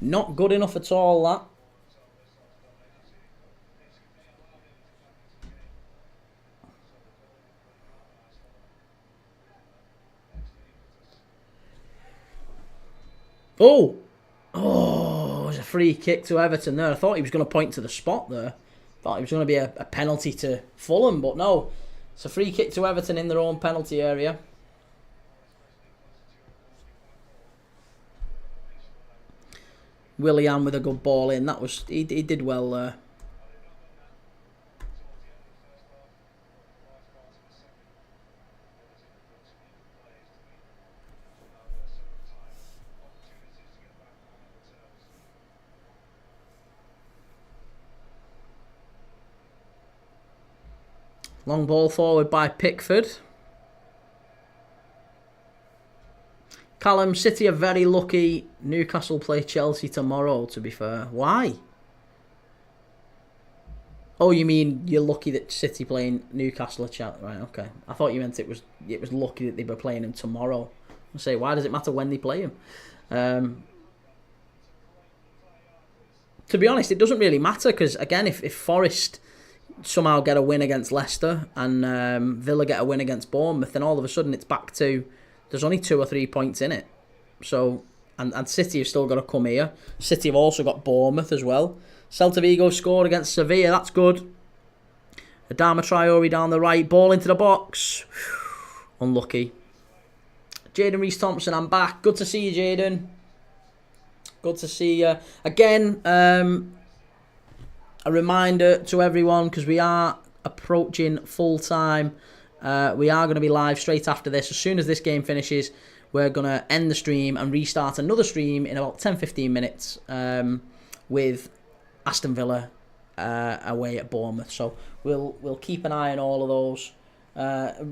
Not good enough at all, that. Oh, it was a free kick to Everton there. I thought he was going to point to the spot there. Thought it was going to be a penalty to Fulham, but no. It's a free kick to Everton in their own penalty area. Willian with a good ball in. He did well there. Long ball forward by Pickford. Callum, City are very lucky. Newcastle play Chelsea tomorrow, to be fair. Why? Oh, you mean you're lucky that City playing Newcastle at Chelsea? Right, okay. I thought you meant it was lucky that they were playing them tomorrow. I say, why does it matter when they play them? To be honest, it doesn't really matter because, again, if Forest somehow get a win against Leicester and Villa get a win against Bournemouth, then all of a sudden it's back to there's only 2 or 3 points in it. So and City have still got to come here. City have also got Bournemouth as well. Celta Vigo scored against Sevilla. That's good. Adama Traore down the right, ball into the box. Unlucky. Jayden Reese-Thompson, I'm back. Good to see you, Jayden. Good to see you again. A reminder to everyone, because we are approaching full time. We are going to be live straight after this. As soon as this game finishes, we're going to end the stream and restart another stream in about 10-15 minutes with Aston Villa away at Bournemouth. So we'll keep an eye on all of those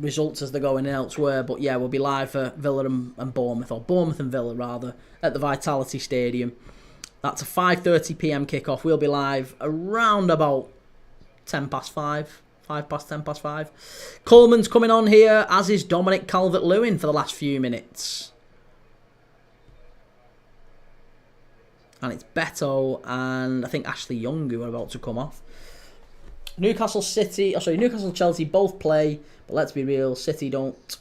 results as they're going elsewhere. But yeah, we'll be live for Villa and Bournemouth, or Bournemouth and Villa rather, at the Vitality Stadium. That's a 5:30 p.m. kickoff. We'll be live around about 10 past 5. 5 past 10 past 5. Coleman's coming on here, as is Dominic Calvert-Lewin for the last few minutes. And it's Beto and I think Ashley Young who are about to come off. Newcastle Chelsea both play, but let's be real, City don't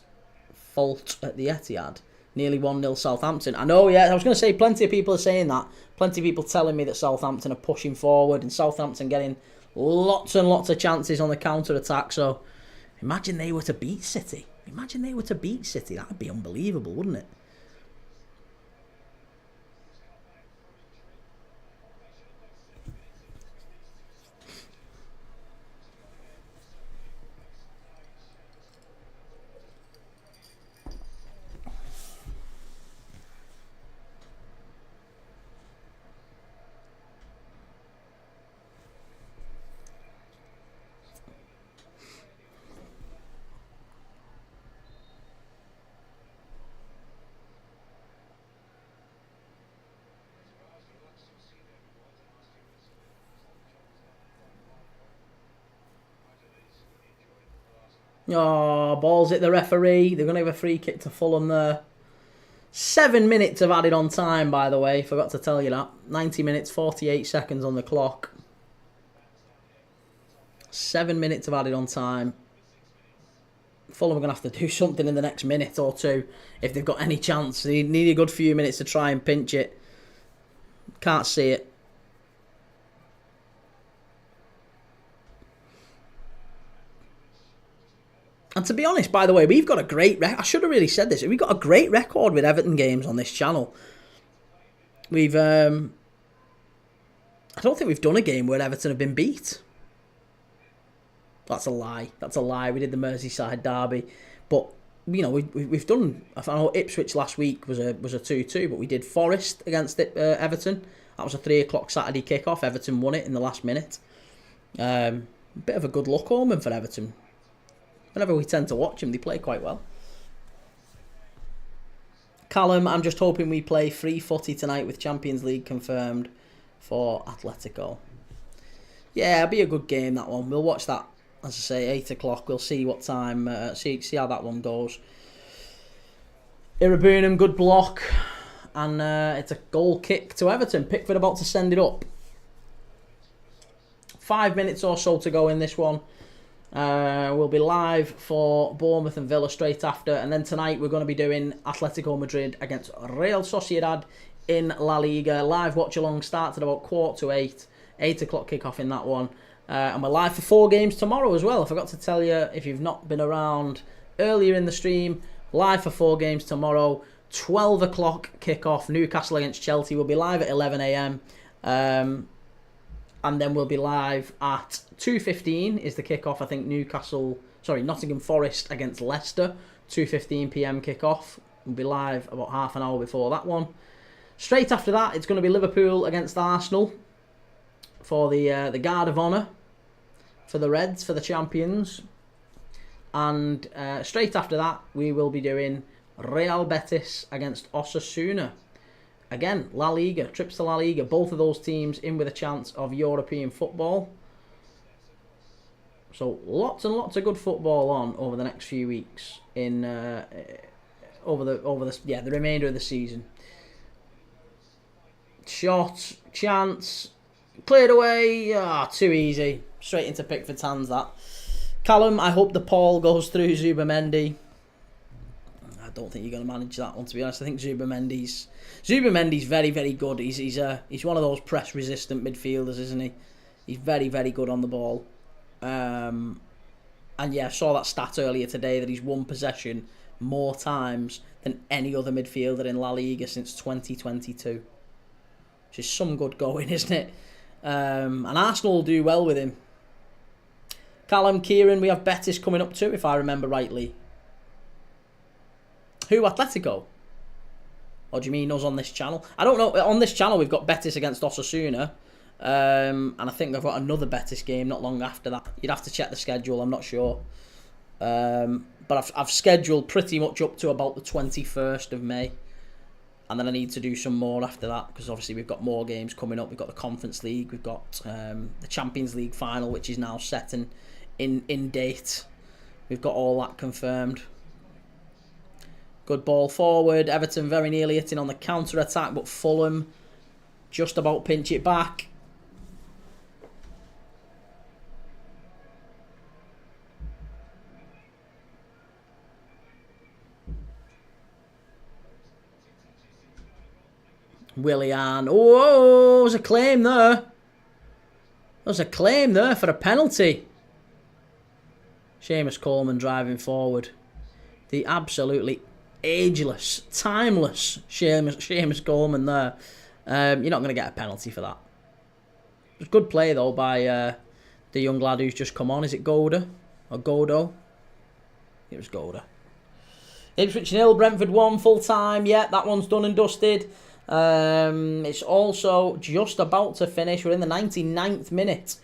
fault at the Etihad. Nearly 1-0 Southampton. I know, yeah, I was going to say, plenty of people are saying that. Plenty of people telling me that Southampton are pushing forward and Southampton getting lots and lots of chances on the counter-attack. So, imagine they were to beat City. That would be unbelievable, wouldn't it? Oh, balls hit the referee. They're going to give a free kick to Fulham there. 7 minutes of added on time, by the way. Forgot to tell you that. 90 minutes, 48 seconds on the clock. 7 minutes of added on time. Fulham are going to have to do something in the next minute or two if they've got any chance. They need a good few minutes to try and pinch it. Can't see it. And to be honest, by the way, we've got a great I should have really said this. We've got a great record with Everton games on this channel. We've I don't think we've done a game where Everton have been beat. That's a lie. We did the Merseyside derby, but you know we've done. I know Ipswich last week was a 2-2, but we did Forest against Everton. That was a 3 o'clock Saturday kickoff. Everton won it in the last minute. Bit of a good luck omen for Everton. Whenever we tend to watch them, they play quite well. Callum, I'm just hoping we play free footy tonight with Champions League confirmed for Atletico. Yeah, it'll be a good game, that one. We'll watch that, as I say, 8 o'clock. We'll see what time, see how that one goes. Irabunum, good block. And it's a goal kick to Everton. Pickford about to send it up. 5 minutes or so to go in this one. We'll be live for Bournemouth and Villa straight after, and then tonight we're going to be doing Atletico Madrid against Real Sociedad in La Liga. Live watch along starts at about 7:45, 8 o'clock kickoff in that one, and we're live for 4 games tomorrow as well. I forgot to tell you, if you've not been around earlier in the stream, live for 4 games tomorrow. 12 o'clock kickoff, Newcastle against Chelsea. We'll be live at 11 a.m. And then we'll be live at 2:15 is the kickoff. I think Nottingham Forest against Leicester. 2:15 p.m. kickoff. We'll be live about half an hour before that one. Straight after that, it's going to be Liverpool against Arsenal for the Guard of Honour for the Reds, for the champions. And straight after that, we will be doing Real Betis against Osasuna. Again, La Liga, trips to La Liga. Both of those teams in with a chance of European football. So lots and lots of good football on over the next few weeks in over the remainder of the season. Shot, chance, cleared away. Too easy. Straight into Pickford's hands. That. Callum, I hope the Paul goes through Zubamendi. I don't think you're going to manage that one, to be honest. I think Zubamendi's very, very good. He's one of those press-resistant midfielders, isn't he? He's very, very good on the ball. And yeah, I saw that stat earlier today that he's won possession more times than any other midfielder in La Liga since 2022. Which is some good going, isn't it? And Arsenal will do well with him. Callum, Kieran, we have Betis coming up too, if I remember rightly. Who, Atletico? Or do you mean us on this channel? I don't know. On this channel, we've got Betis against Osasuna. And I think they've got another Betis game not long after that. You'd have to check the schedule, I'm not sure. But I've scheduled pretty much up to about the 21st of May. And then I need to do some more after that, because obviously we've got more games coming up. We've got the Conference League, we've got the Champions League final, which is now set in date. We've got all that confirmed. Good ball forward. Everton very nearly hitting on the counter-attack, but Fulham just about pinch it back. Willian. Oh, there's a claim there. There's a claim there for a penalty. Seamus Coleman driving forward. The absolutely ageless, timeless Seamus Coleman there. You're not going to get a penalty for that. It was good play, though, by the young lad who's just come on. Is it Goda? Or Godo? It was Goda. Ipswich 0, Brentford 1, full time. Yeah, that one's done and dusted. It's also just about to finish. We're in the 99th minute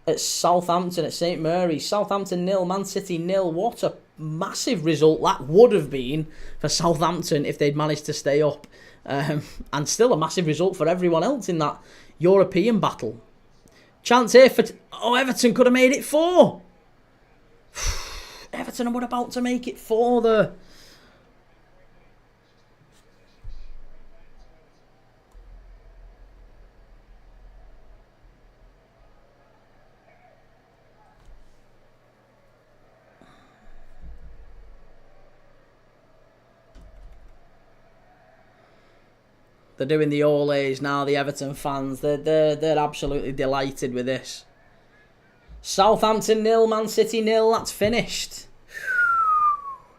at Southampton at St Mary's. Southampton 0, Man City 0. What a massive result that would have been for Southampton if they'd managed to stay up. And still a massive result for everyone else in that European battle. Chance here for... Oh, Everton could have made it 4. Everton were about to make it 4 there. They're doing the Olays now, the Everton fans. They're absolutely delighted with this. Southampton 0, Man City 0. That's finished.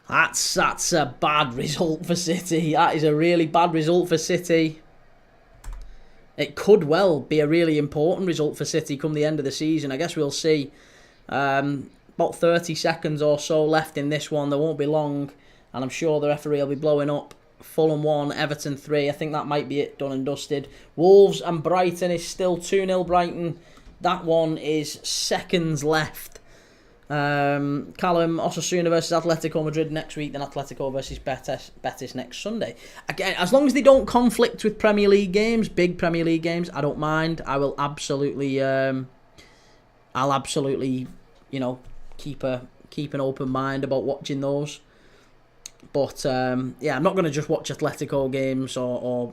That's a bad result for City. That is a really bad result for City. It could well be a really important result for City come the end of the season. I guess we'll see. About 30 seconds or so left in this one. There won't be long. And I'm sure the referee will be blowing up. Fulham 1, Everton 3. I think that might be it, done and dusted. Wolves and Brighton is still 2-0 Brighton. That one is seconds left. Callum, Osasuna versus Atletico Madrid next week, then Atletico versus Betis next Sunday. Again, as long as they don't conflict with Premier League games, big Premier League games, I don't mind. I will absolutely, keep an open mind about watching those. But, yeah, I'm not going to just watch Atletico games or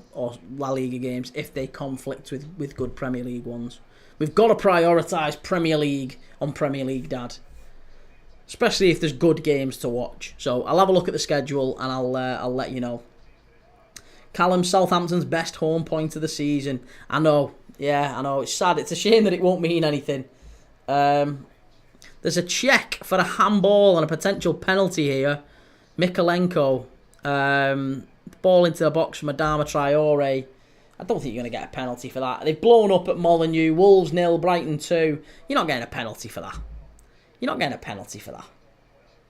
La Liga games if they conflict with good Premier League ones. We've got to prioritise Premier League on Premier League, Dad. Especially if there's good games to watch. So I'll have a look at the schedule and I'll let you know. Callum, Southampton's best home point of the season. I know. Yeah, I know. It's sad. It's a shame that it won't mean anything. There's a check for a handball and a potential penalty here. Mikalenko, ball into the box from Adama Traore. I don't think you're going to get a penalty for that. They've blown up at Molineux. Wolves 0, Brighton 2. You're not getting a penalty for that. You're not getting a penalty for that.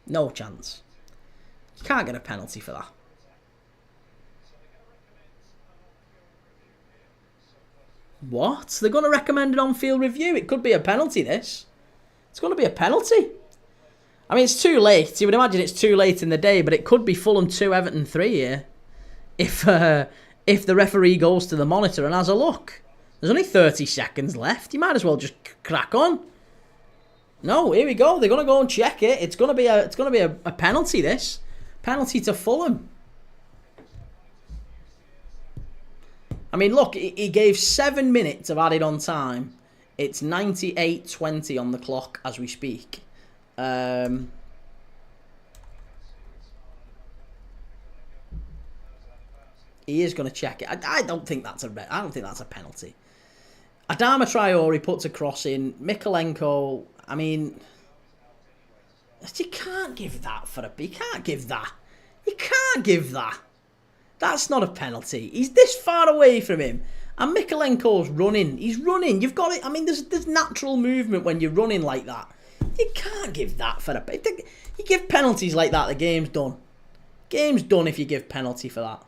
No chance. You can't get a penalty for that. What? They're going to recommend an on-field review. It could be a penalty, this. It's going to be a penalty. I mean, it's too late. You would imagine it's too late in the day, but it could be Fulham 2, Everton 3 here. If the referee goes to the monitor and has a look. There's only 30 seconds left. You might as well just crack on. No, here we go. They're going to go and check it. It's going to be a penalty, this. Penalty to Fulham. I mean, look, he gave 7 minutes of added on time. It's 98:20 on the clock as we speak. He is going to check it. I don't think that's a penalty. Adama Traore puts a cross in. Mikalenko, I mean, you can't give that for a... You can't give that. You can't give that. That's not a penalty. He's this far away from him. And Mikalenko's running. He's running. You've got it. I mean, there's natural movement when you're running like that. You can't give that for a... You give penalties like that, the game's done. Game's done if you give penalty for that.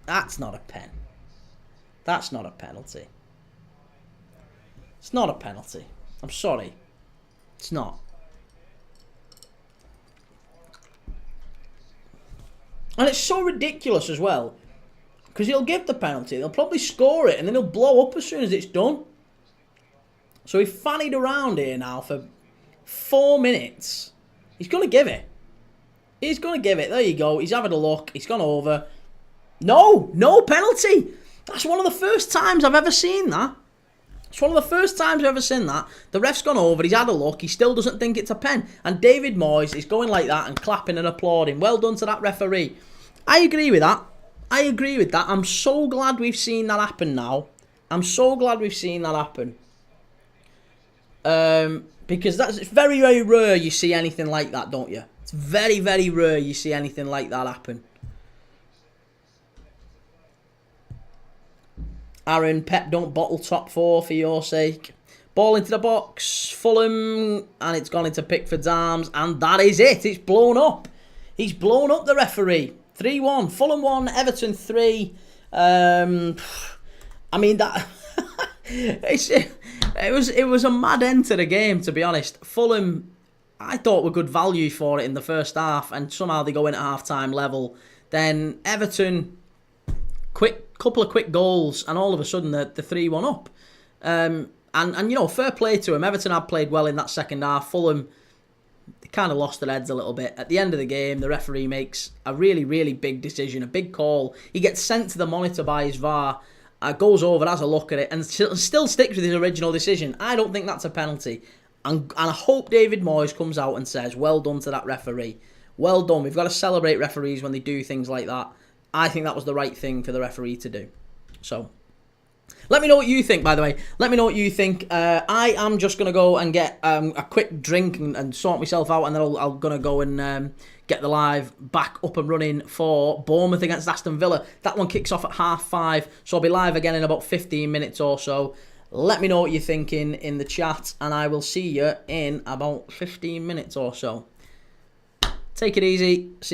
That's not a pen. That's not a penalty. It's not a penalty. I'm sorry. It's not. And it's so ridiculous as well. Because he'll give the penalty. They'll probably score it. And then he'll blow up as soon as it's done. So he fannied around here now for 4 minutes. He's going to give it. He's going to give it. There you go. He's having a look. He's gone over. No penalty. That's one of the first times I've ever seen that. It's one of the first times I've ever seen that. The ref's gone over. He's had a look. He still doesn't think it's a pen. And David Moyes is going like that and clapping and applauding. Well done to that referee. I agree with that. I'm so glad we've seen that happen now. I'm so glad we've seen that happen. Because it's very, very rare you see anything like that, don't you? It's very, very rare you see anything like that happen. Aaron, Pep, don't bottle top four for your sake. Ball into the box, Fulham, and it's gone into Pickford's arms, and that is it. It's blown up. He's blown up the referee. 3-1. Fulham 1, Everton 3. I mean, that... it was a mad end to the game, to be honest. Fulham, I thought were good value for it in the first half, and somehow they go in at half-time level. Then Everton, couple of quick goals, and all of a sudden they're 3-1 up. And you know, fair play to him. Everton had played well in that second half. Fulham, they kind of lost their heads a little bit. At the end of the game, the referee makes a really, really big decision, a big call. He gets sent to the monitor by his VAR, goes over, has a look at it, and still sticks with his original decision. I don't think that's a penalty. And I hope David Moyes comes out and says, well done to that referee. Well done. We've got to celebrate referees when they do things like that. I think that was the right thing for the referee to do. So, let me know what you think, by the way. Let me know what you think. I am just going to go and get a quick drink and sort myself out, and then I'm going to go and get the live back up and running for Bournemouth against Aston Villa. That one kicks off at 5:30, so I'll be live again in about 15 minutes or so. Let me know what you're thinking in the chat, and I will see you in about 15 minutes or so. Take it easy. See